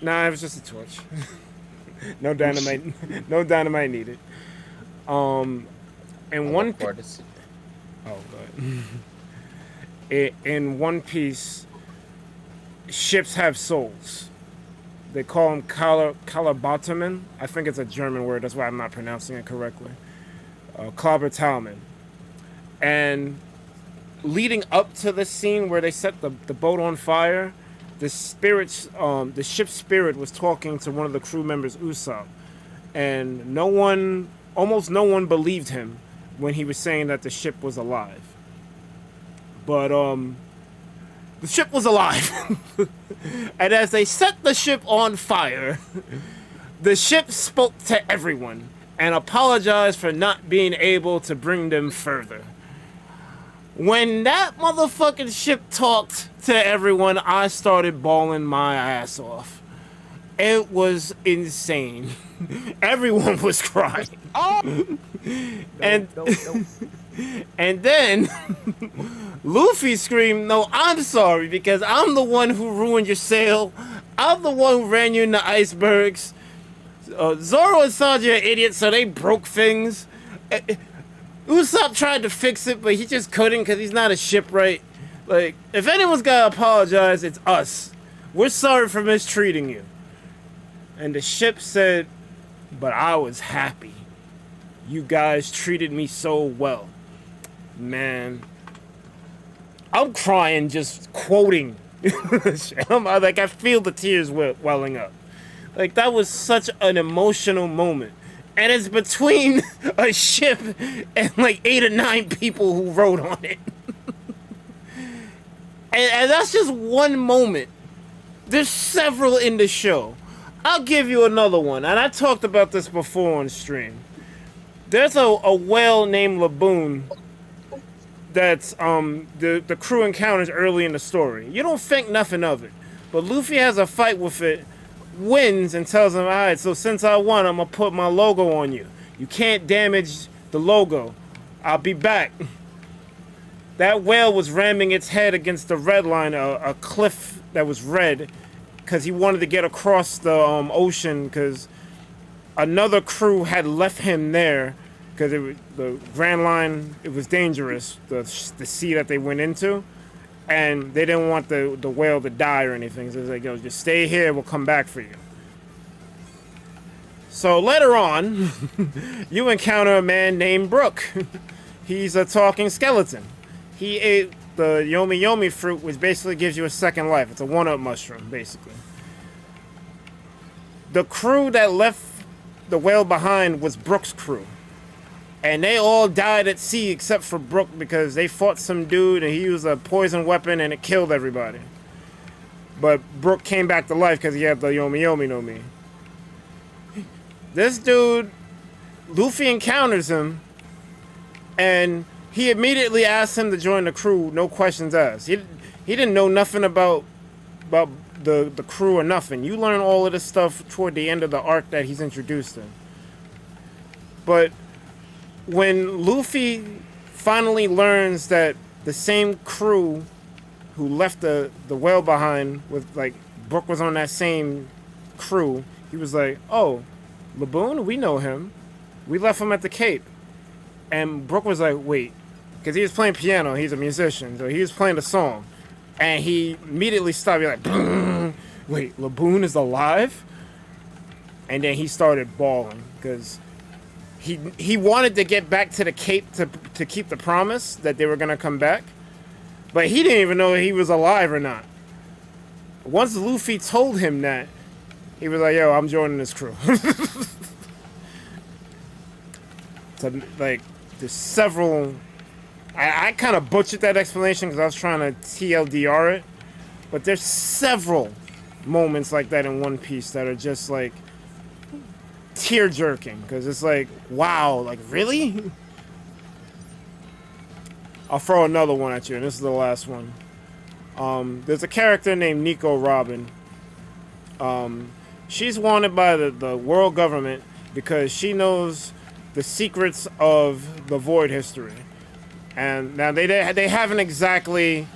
Speaker 1: Nah, it was just a torch. No dynamite. No dynamite needed. And one. Oh, go ahead. In One Piece, ships have souls. They call them Kalabatamen. I think it's a German word. That's why I'm not pronouncing it correctly. Kalabatamen. And leading up to the scene where they set the boat on fire, the ship's spirit was talking to one of the crew members, Usopp, and almost no one believed him when he was saying that the ship was alive. But the ship was alive, and as they set the ship on fire, the ship spoke to everyone and apologized for not being able to bring them further. When that motherfucking ship talked to everyone, I started bawling my ass off. It was insane. Everyone was crying. And then Luffy screamed, "No, I'm sorry, because I'm the one who ruined your sail. I'm the one who ran you into icebergs. Zoro and Sanji are idiots, so they broke things. Usopp tried to fix it, but he just couldn't because he's not a shipwright. Like, if anyone's gotta apologize, it's us. We're sorry for mistreating you." And the ship said, "But I was happy. You guys treated me so well." Man, I'm crying just quoting. I feel the tears welling up. Like, that was such an emotional moment. And it's between a ship and like 8 or 9 people who rode on it. and that's just one moment. There's several in the show. I'll give you another one. And I talked about this before on stream. There's a whale named Laboon that's the crew encounters early in the story. You don't think nothing of it. But Luffy has a fight with it, wins, and tells him, "Alright, so since I won, I'm gonna put my logo on you. You can't damage the logo. I'll be back." That whale was ramming its head against the red line, a cliff that was red, because he wanted to get across the ocean, because another crew had left him there, because the Grand Line, it was dangerous, the sea that they went into. And they didn't want the whale to die or anything. So it's like, "Yo, just stay here. We'll come back for you." So later on, you encounter a man named Brook. He's a talking skeleton. He ate the Yomi Yomi fruit, which basically gives you a second life. It's a one-up mushroom, basically. The crew that left the whale behind was Brook's crew. And they all died at sea except for Brook, because they fought some dude and he used a poison weapon and it killed everybody. But Brook came back to life because he had the Yomi Yomi no Mi. This dude, Luffy encounters him and he immediately asks him to join the crew, no questions asked. He didn't know nothing about the crew or nothing. You learn all of this stuff toward the end of the arc that he's introduced in. But when Luffy finally learns that the same crew who left the whale behind, with like Brook was on that same crew, he was like, "Oh, Laboon, we know him. We left him at the Cape." And Brook was like, "Wait," because he was playing piano. He's a musician, so he was playing a song, and he immediately stopped. He's like, "Wait, Laboon is alive?" And then he started bawling because he wanted to get back to the Cape to keep the promise that they were going to come back. But he didn't even know if he was alive or not. Once Luffy told him that, he was like, "Yo, I'm joining this crew." So, like, there's several I kind of butchered that explanation because I was trying to TLDR it, but there's several moments like that in One Piece that are just like tear jerking because it's like, wow, like really? I'll throw another one at you, and this is the last one. There's a character named Nico Robin. She's wanted by the world government because she knows the secrets of the Void history. And now they haven't exactly,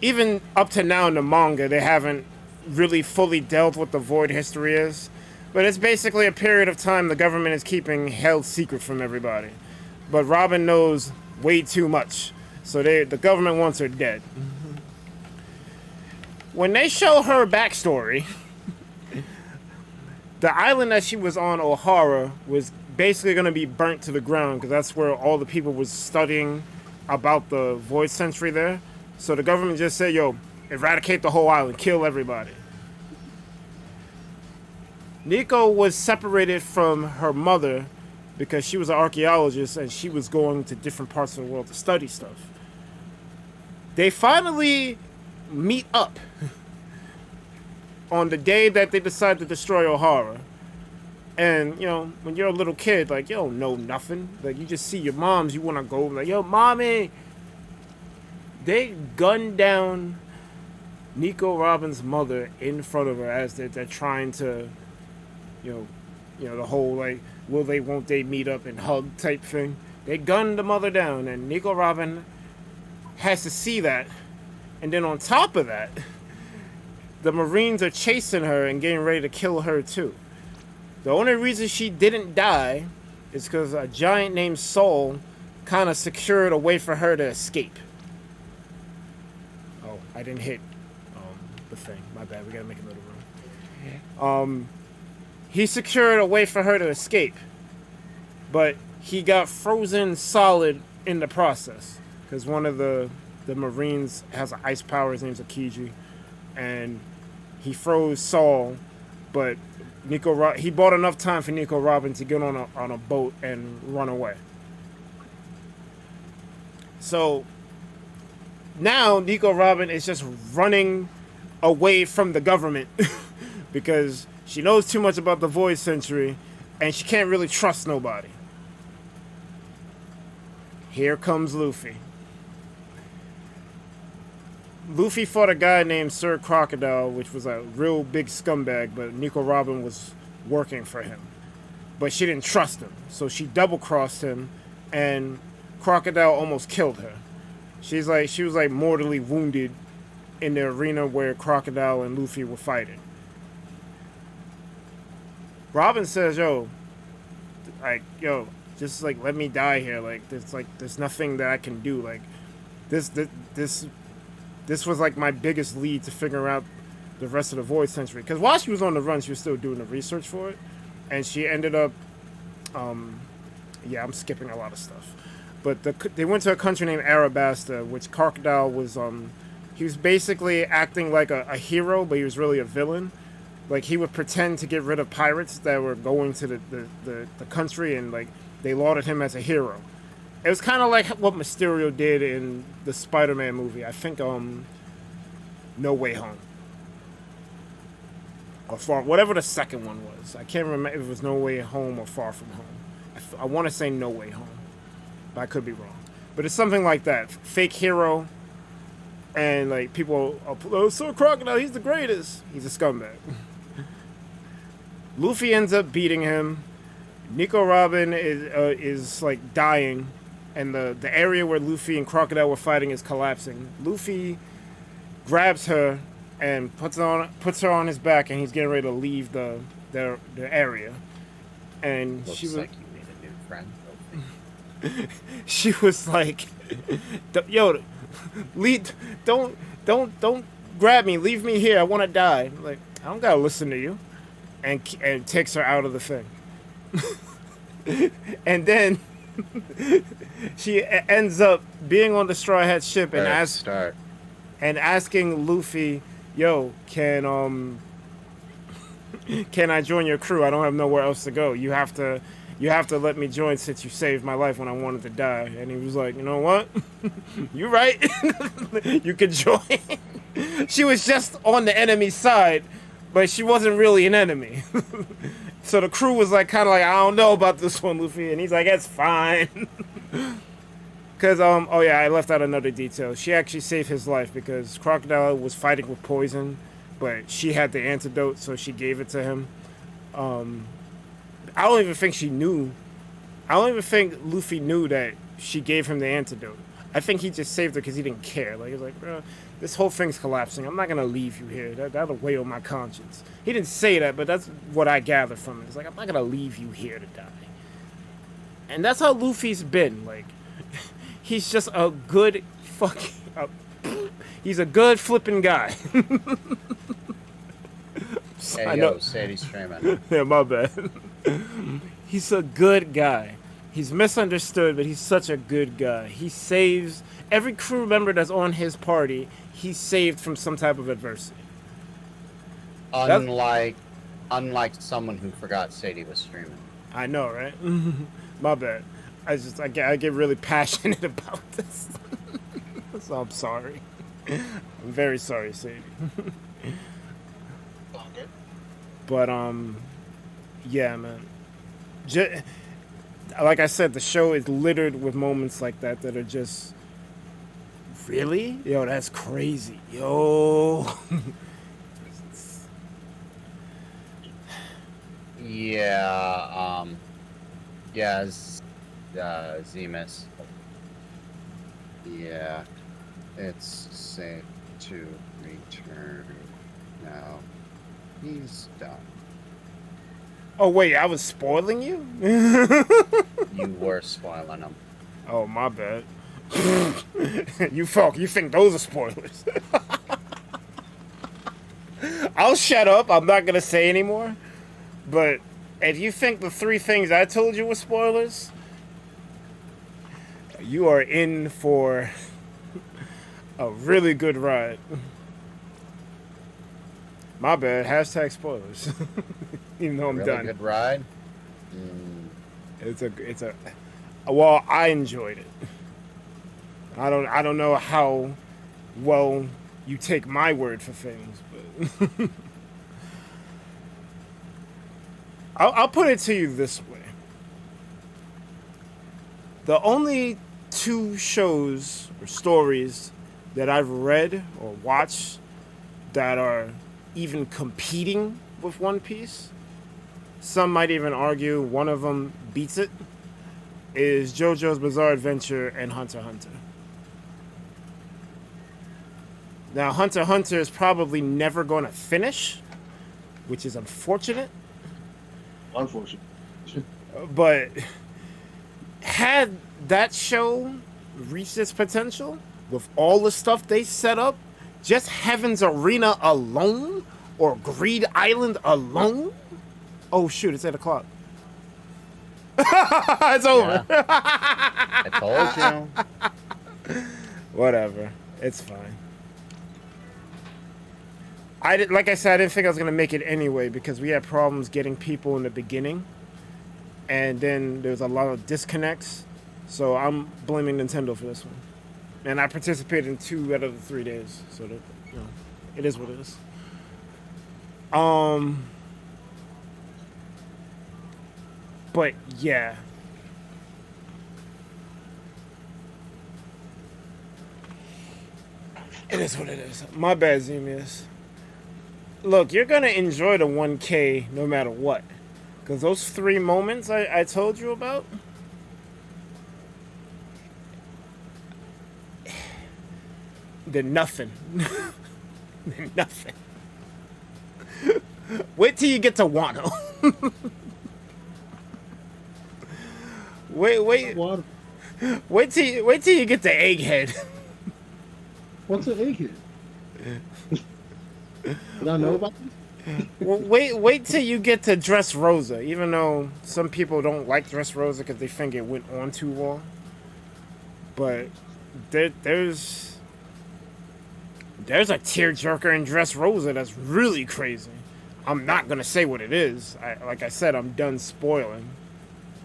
Speaker 1: even up to now in the manga, they haven't really fully dealt with the Void history is. But it's basically a period of time the government is keeping held secret from everybody. But Robin knows way too much. So the government wants her dead. When they show her backstory, the island that she was on, O'Hara, was basically going to be burnt to the ground because that's where all the people was studying about the Void Century there. So the government just said, yo, eradicate the whole island, kill everybody. Nico was separated from her mother because she was an archaeologist and she was going to different parts of the world to study stuff. They finally meet up on the day that they decide to destroy O'Hara. And, you know, when you're a little kid, like, you don't know nothing. Like, you just see your moms, you want to go, like, yo, mommy. They gunned down Nico Robin's mother in front of her as they're trying to, you know, the whole, like, will they, won't they meet up and hug type thing. They gunned the mother down, and Nico Robin has to see that. And then on top of that, the Marines are chasing her and getting ready to kill her too. The only reason she didn't die is because a giant named Saul kind of secured a way for her to escape. Oh, I didn't hit the thing. My bad. We gotta make another room. He secured a way for her to escape, but he got frozen solid in the process because one of the Marines has an ice power. His name's Akiji, and he froze Saul, but he bought enough time for Nico Robin to get on a boat and run away. So now Nico Robin is just running away from the government because she knows too much about the Void Century and she can't really trust nobody. Here comes Luffy. Luffy fought a guy named Sir Crocodile, which was a real big scumbag, but Nico Robin was working for him. But she didn't trust him, so she double-crossed him, and Crocodile almost killed her. She was like mortally wounded in the arena where Crocodile and Luffy were fighting. Robin says, just like let me die here. There's nothing that I can do. Like this was like my biggest lead to figure out the rest of the Void Century. Because while she was on the run, she was still doing the research for it. And she ended up, I'm skipping a lot of stuff. But they went to a country named Arabasta, which Crocodile was, he was basically acting like a hero, but he was really a villain. Like, he would pretend to get rid of pirates that were going to the country, and, like, they lauded him as a hero. It was kind of like what Mysterio did in the Spider-Man movie. I think, No Way Home. Or whatever the second one was. I can't remember if it was No Way Home or Far From Home. I want to say No Way Home. But I could be wrong. But it's something like that. Fake hero. And, like, people are, Sir Crocodile, he's the greatest. He's a scumbag. Luffy ends up beating him. Nico Robin is like, dying. And the area where Luffy and Crocodile were fighting is collapsing. Luffy grabs her and puts her on his back, and he's getting ready to leave the area. And
Speaker 2: Looks
Speaker 1: she was
Speaker 2: like you made a new friend, Luffy.
Speaker 1: She was like, "Yo, don't grab me. Leave me here. I want to die." I'm like, I don't gotta listen to you. And takes her out of the thing. And then she ends up being on the Straw Hat ship and asking Luffy, "Yo, can I join your crew? I don't have nowhere else to go. You have to you have to let me join since you saved my life when I wanted to die. And he was like, you know what? You're right. You could join. She was just on the enemy side, but she wasn't really an enemy. So the crew was like, kind of like, I don't know about this one, Luffy. And he's like, it's fine. Because, oh yeah, I left out another detail. She actually saved his life because Crocodile was fighting with poison, but she had the antidote, so she gave it to him. I don't even think she knew. I don't even think Luffy knew that she gave him the antidote. I think he just saved her because he didn't care. Like, he was like, bro, this whole thing's collapsing. I'm not going to leave you here. That'll weigh on my conscience. He didn't say that, but that's what I gather from it. It's like, I'm not going to leave you here to die. And that's how Luffy's been. Like, he's just a good fucking... he's a good flipping guy.
Speaker 2: Hey, yo, Sadie's streaming.
Speaker 1: Yeah, my bad. He's a good guy. He's misunderstood, but he's such a good guy. He saves every crew member that's on his party. He's saved from some type of adversity.
Speaker 2: Unlike someone who forgot Sadie was streaming.
Speaker 1: I know, right? My bad. I get really passionate about this. So I'm sorry. I'm very sorry, Sadie. But yeah, man. Like I said, the show is littered with moments like that that are just really, yo, that's crazy, yo.
Speaker 2: Yeah, Zemus. Yeah, it's safe to return now. He's done.
Speaker 1: Oh wait, I was spoiling you?
Speaker 2: You were spoiling him.
Speaker 1: Oh, my bad. You think those are spoilers? I'll shut up. I'm not gonna say anymore. But if you think the 3 things I told you were spoilers, you are in for a really good ride. My bad. Hashtag spoilers. Even though I'm
Speaker 2: really
Speaker 1: done.
Speaker 2: Good ride.
Speaker 1: It's a. Well, I enjoyed it. I don't know how well you take my word for things, but I'll put it to you this way. The only 2 shows or stories that I've read or watched that are even competing with One Piece, some might even argue one of them beats it, is JoJo's Bizarre Adventure and Hunter x Hunter. Now, Hunter x Hunter is probably never going to finish, which is unfortunate.
Speaker 5: Unfortunate.
Speaker 1: But had that show reached its potential with all the stuff they set up, just Heaven's Arena alone, or Greed Island alone? Oh shoot, it's 8 o'clock. It's over.
Speaker 2: Yeah. I told you.
Speaker 1: Whatever. It's fine. Like I said, I didn't think I was going to make it anyway because we had problems getting people in the beginning. And then there's a lot of disconnects. So I'm blaming Nintendo for this one. And I participated in 2 out of the 3 days. So that, you know, it is what it is. But yeah. It is what it is. My bad, Zemius. Look, you're going to enjoy the 1K no matter what. Because those 3 moments I told you about, they're nothing. They're nothing. Wait till you get to Wano. Wait till you get to Egghead.
Speaker 7: What's an egghead? Did I know about this?
Speaker 1: Well, wait till you get to Dressrosa. Even though some people don't like Dressrosa because they think it went on too long, but there's a tearjerker in Dressrosa that's really crazy. I'm not gonna say what it is. Like I said, I'm done spoiling.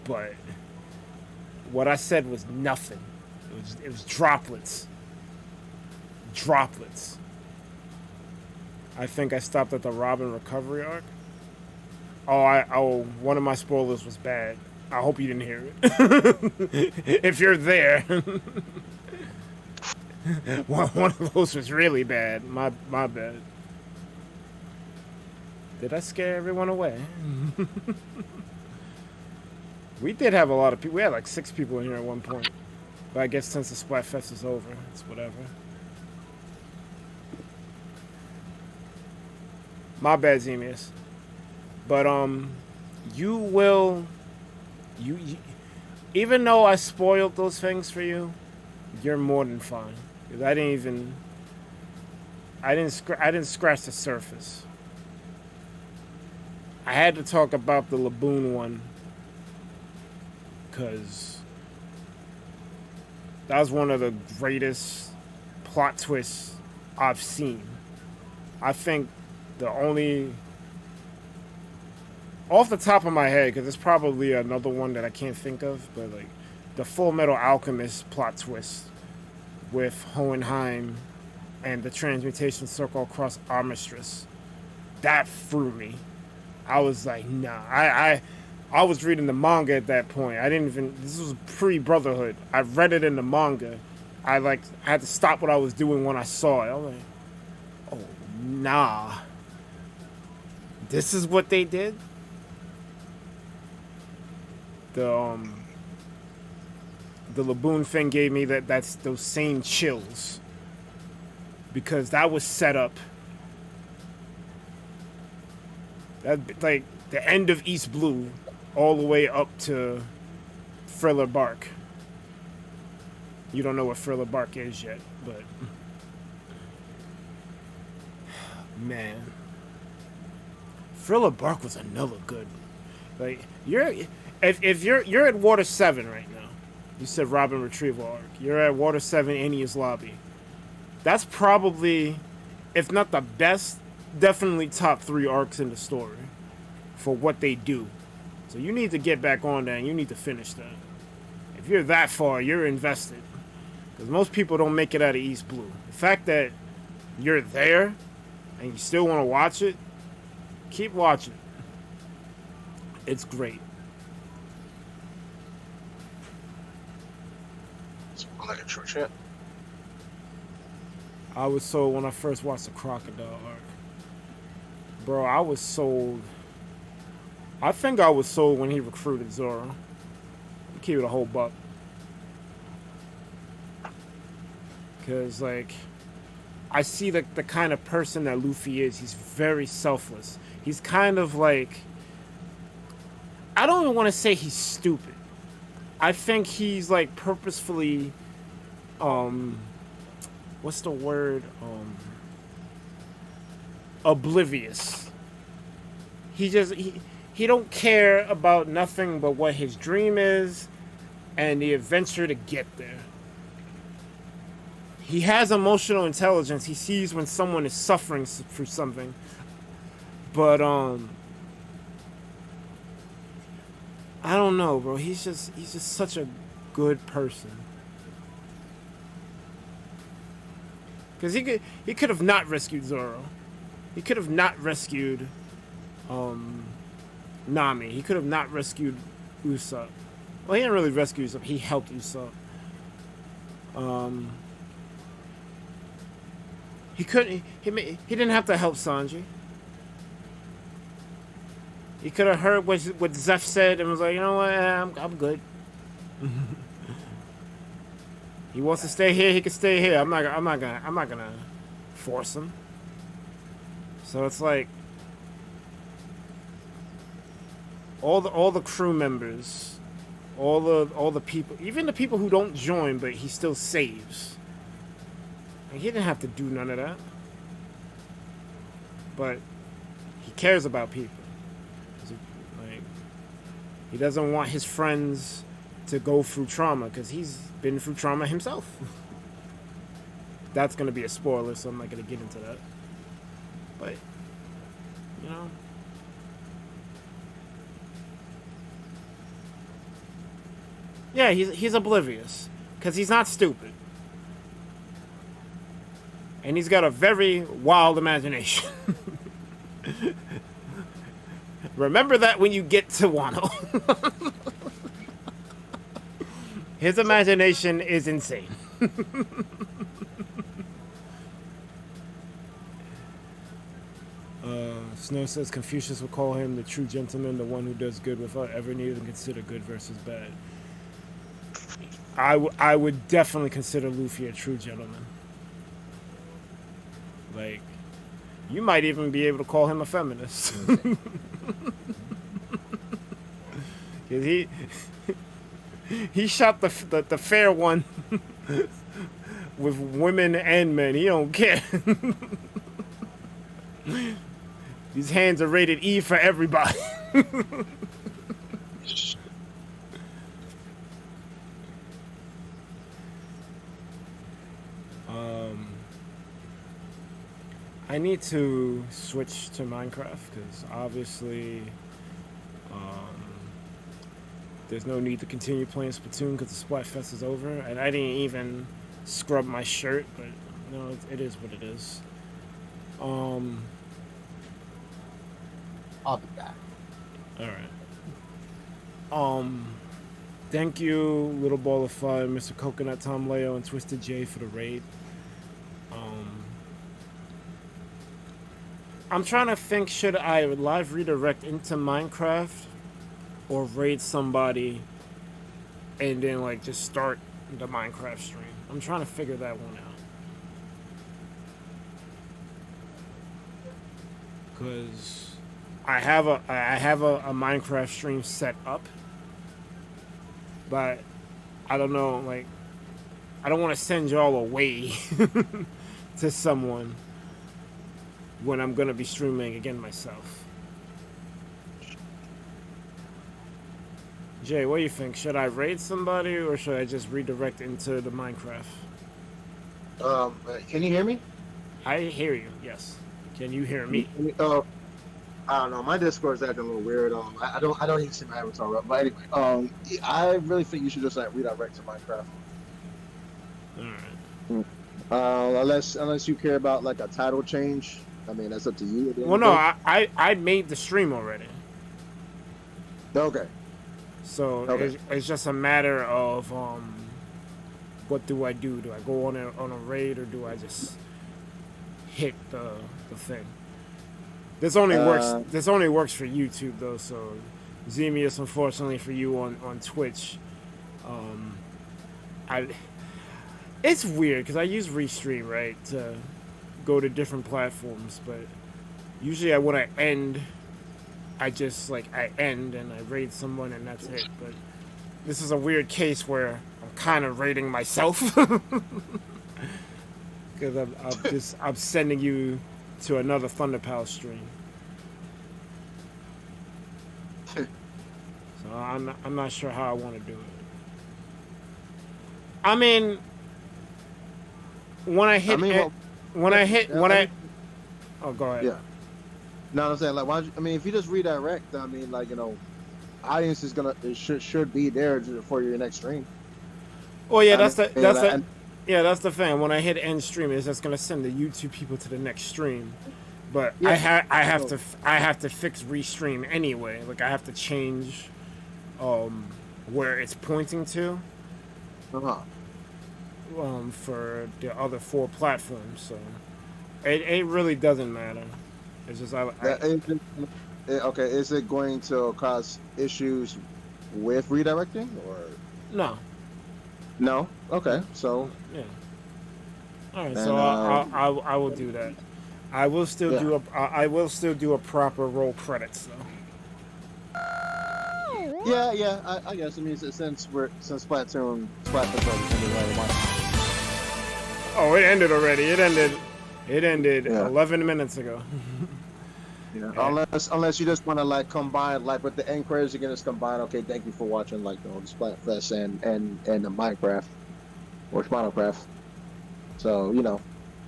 Speaker 1: but what I said was nothing. It was droplets. Droplets. I think I stopped at the Robin recovery arc. One of my spoilers was bad. I hope you didn't hear it. If you're there, one of those was really bad. My bad. Did I scare everyone away? We did have a lot of people. We had like 6 people in here at one point. But I guess since the Splatfest is over, it's whatever. My bad, Zemius. But you will, you even though I spoiled those things for you, you're more than fine. Because I didn't scratch the surface. I had to talk about the Laboon one because that was one of the greatest plot twists I've seen. I think the only, off the top of my head, because there's probably another one that I can't think of, but like the Full Metal Alchemist plot twist with Hohenheim and the transmutation circle across Armistice, that threw me. I was like, nah. I was reading the manga at that point. I didn't even, this was pre-Brotherhood. I read it in the manga. I had to stop what I was doing when I saw it. I was like, oh, nah. This is what they did? The Laboon thing gave me those same chills. Because that was set up. That, like, the end of East Blue all the way up to Thriller Bark. You don't know what Thriller Bark is yet, but man, Thriller Bark was another good. Like if you're at Water 7 right now. You said Robin Retrieval arc. You're at Water 7 Enia's Lobby. That's probably, if not the best, definitely top 3 arcs in the story for what they do. So you need to get back on that and you need to finish that. If you're that far, you're invested. Because most people don't make it out of East Blue. The fact that you're there and you still want to watch it, keep watching. It's great.
Speaker 5: Like a short chat.
Speaker 1: I was sold when I first watched the Crocodile arc. Bro, I was sold. I think I was sold when he recruited Zoro. Keep it a whole buck. Because, like, I see the kind of person that Luffy is. He's very selfless. He's kind of like, I don't even want to say he's stupid. I think he's, like, purposefully, what's the word? Oblivious. He don't care about nothing but what his dream is and the adventure to get there. He has emotional intelligence. He sees when someone is suffering through something. But I don't know, bro. He's just such a good person. Cuz he could have not rescued Zoro. He could have not rescued Nami. He could have not rescued Usopp. Well, he didn't really rescue Usopp. He helped Usopp. He couldn't. He didn't have to help Sanji. He could have heard what Zeph said and was like, you know what, I'm good. He wants to stay here. He can stay here. I'm not gonna force him. So it's like all the crew members, all the people, even the people who don't join, but he still saves. And he didn't have to do none of that, but he cares about people. Like, he doesn't want his friends to go through trauma because he's been through trauma himself. That's gonna be a spoiler, so I'm not gonna get into that. But you know, Yeah, he's oblivious. Because he's not stupid. And he's got a very wild imagination. Remember that when you get to Wano. His imagination is insane. Snow says Confucius would call him the true gentleman, the one who does good without ever needing to consider good versus bad. I would definitely consider Luffy a true gentleman. Like, you might even be able to call him a feminist. Cause he shot the fair one with women and men. He don't care. These hands are rated E for everybody. I need to switch to Minecraft because obviously there's no need to continue playing Splatoon because the Splatfest is over, and I didn't even scrub my shirt, but no, it is what it is.
Speaker 2: I'll be back.
Speaker 1: All right. Thank you, Little Ball of Fire, Mr. Coconut, Tom Leo, and Twisted J for the raid. I'm trying to think, should I live redirect into Minecraft or raid somebody and then like just start the Minecraft stream? I'm trying to figure that one out. Cause I have a Minecraft stream set up, but I don't know, like I don't want to send y'all away to someone when I'm gonna be streaming again myself. Jay, what do you think? Should I raid somebody or should I just redirect into the Minecraft?
Speaker 5: Can you hear me?
Speaker 1: I hear you, yes. Can you hear me?
Speaker 5: I don't know. My Discord's acting a little weird. I don't even see my avatar up. But anyway, I really think you should just like redirect to Minecraft.
Speaker 1: Alright.
Speaker 5: Unless you care about like a title change. I mean, that's up to you.
Speaker 1: Well, no, I made the stream already.
Speaker 5: Okay.
Speaker 1: So
Speaker 5: okay.
Speaker 1: It's just a matter of what do I do? Do I go on a raid or do I just hit the thing? This only works for YouTube though. So Zemius, unfortunately for you on Twitch, it's weird because I use Restream, right, to go to different platforms, but usually when I end, I end and I raid someone and that's it. But this is a weird case where I'm kind of raiding myself because I'm sending you to another ThunderPals stream. So I'm not sure how I want to do it. I mean, when I hit. Oh, go ahead.
Speaker 5: Yeah. No, I'm saying like, if you just redirect, I mean, like, audience is should be there for your next stream.
Speaker 1: Oh yeah, that's the thing. When I hit end stream, it's just gonna send the YouTube people to the next stream. But yeah, I have to fix restream anyway. Like I have to change where it's pointing to. For the other 4 platforms, so it really doesn't matter. It's just
Speaker 5: okay. Is it going to cause issues with redirecting or
Speaker 1: no?
Speaker 5: No. Okay. So
Speaker 1: yeah. All right. So I will do that. I will still do a proper roll credits though.
Speaker 5: Yeah. I guess. I mean, since Splatoon ended.
Speaker 1: Oh, it ended already. It ended 11 minutes ago.
Speaker 5: Yeah. Unless you just want to like combine like with the end credits, you can just combine. Okay, thank you for watching like the Splatfest and the Minecraft or Spinalcraft. So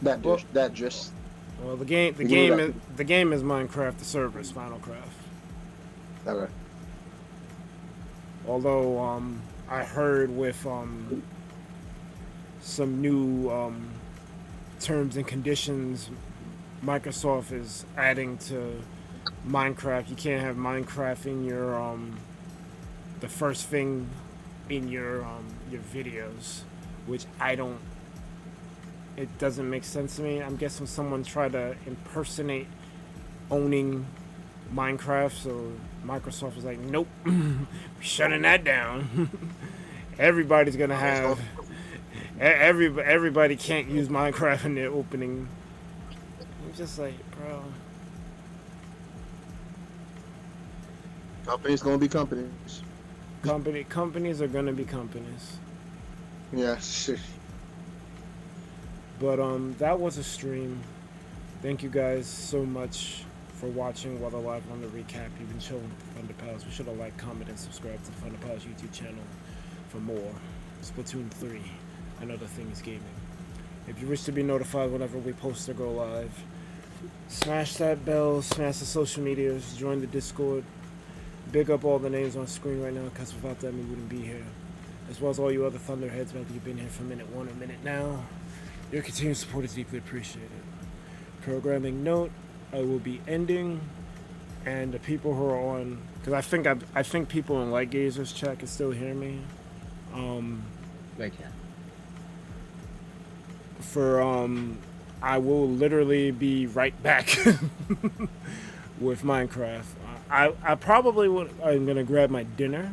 Speaker 5: that just.
Speaker 1: Well, the game is Minecraft. The server is Spinalcraft.
Speaker 5: Okay.
Speaker 1: Although I heard with some new terms and conditions Microsoft is adding to Minecraft. You can't have Minecraft in your the first thing in your videos, which it doesn't make sense to me. I'm guessing someone tried to impersonate owning Minecraft, so Microsoft was like, nope, we're shutting that down. Everybody's gonna have everybody can't use Minecraft in their opening. I'm just like, bro.
Speaker 5: Companies gonna be companies.
Speaker 1: Companies are gonna be companies.
Speaker 5: Yeah, shit.
Speaker 1: But that was a stream. Thank you guys so much for watching while the live on the recap. You've been chilling with the ThunderPals. We should have liked, comment, and subscribe to the ThunderPals YouTube channel for more Splatoon 3 and other things gaming. If you wish to be notified whenever we post or go live, smash that bell, smash the social medias, join the Discord. Big up all the names on screen right now, because without them we wouldn't be here. As well as all you other Thunderheads, whether you've been here for minute 1 or minute now. Your continued support is deeply appreciated. Programming note, I will be ending, and the people who are on, because I think people in Light Gazers chat can still hear me.
Speaker 2: They can.
Speaker 1: I will literally be right back with Minecraft. I probably I'm gonna grab my dinner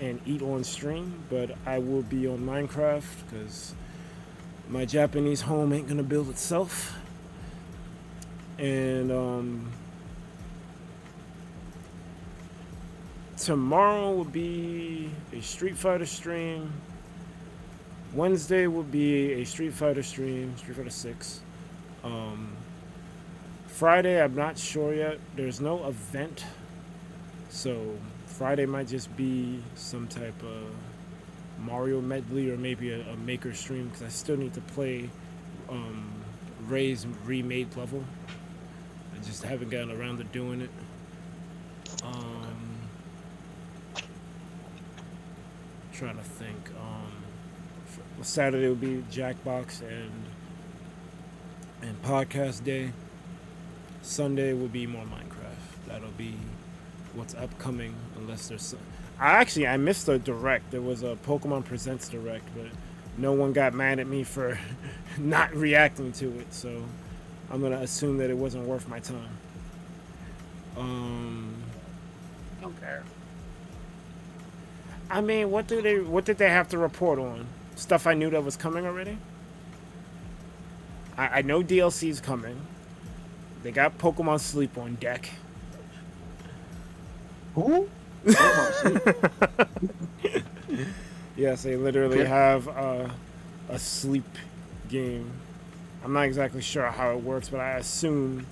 Speaker 1: and eat on stream, but I will be on Minecraft because my Japanese home ain't gonna build itself. And tomorrow will be a Street Fighter stream. Wednesday will be a Street Fighter stream, Street Fighter 6. Friday, I'm not sure yet. There's no event, so Friday might just be some type of Mario medley or maybe a Maker stream, because I still need to play Ray's remade level. I just haven't gotten around to doing it. Trying to think. Saturday will be Jackbox and podcast day. Sunday will be more Minecraft. That'll be what's upcoming, unless there's some... I missed the direct. There was a Pokemon Presents direct, but no one got mad at me for not reacting to it, so I'm gonna assume that it wasn't worth my time.
Speaker 2: Don't care.
Speaker 1: I mean, what did they have to report on? Stuff I knew that was coming already? I know DLC's coming. They got Pokemon Sleep on deck.
Speaker 5: Who?
Speaker 1: Yes, they literally have a sleep game. I'm not exactly sure how it works, but I assume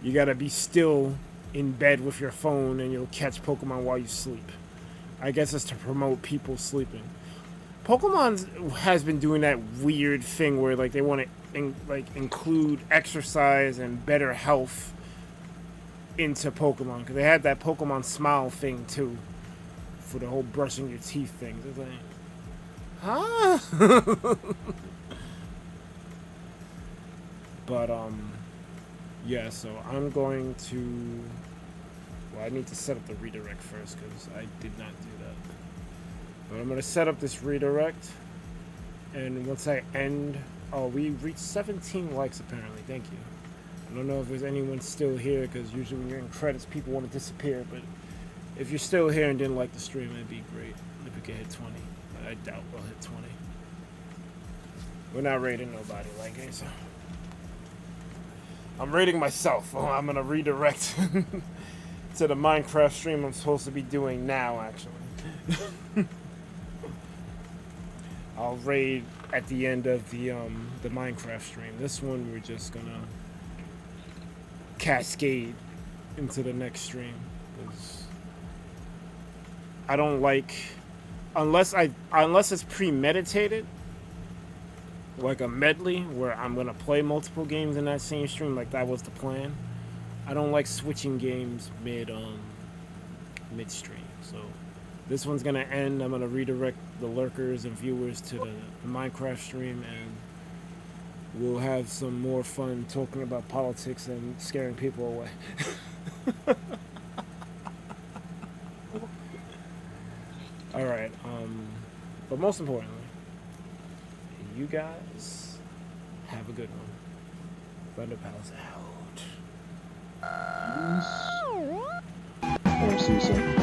Speaker 1: you gotta be still in bed with your phone and you'll catch Pokemon while you sleep. I guess it's to promote people sleeping. Pokemon has been doing that weird thing where like they want to include exercise and better health into Pokemon, because they had that Pokemon Smile thing too for the whole brushing your teeth thing. It's like, huh? But yeah. So I'm going to. Well, I need to set up the redirect first because I did not do that. But I'm gonna set up this redirect, and once I end. Oh, we reached 17 likes apparently. Thank you. I don't know if there's anyone still here, because usually when you're in credits, people want to disappear. But if you're still here and didn't like the stream, it'd be great if we could hit 20. But I doubt we'll hit 20. We're not rating nobody like it, so I'm rating myself. Oh, I'm gonna redirect to the Minecraft stream I'm supposed to be doing now. Actually, I'll raid at the end of the Minecraft stream. This one we're just gonna cascade into the next stream, because I don't like unless it's premeditated, like a medley where I'm gonna play multiple games in that same stream, like that was the plan. I don't like switching games midstream, so this one's gonna end. I'm gonna redirect the lurkers and viewers to the Minecraft stream, and we'll have some more fun talking about politics and scaring people away. All right. But most importantly, you guys have a good one. ThunderPals out.
Speaker 5: I'll see you soon.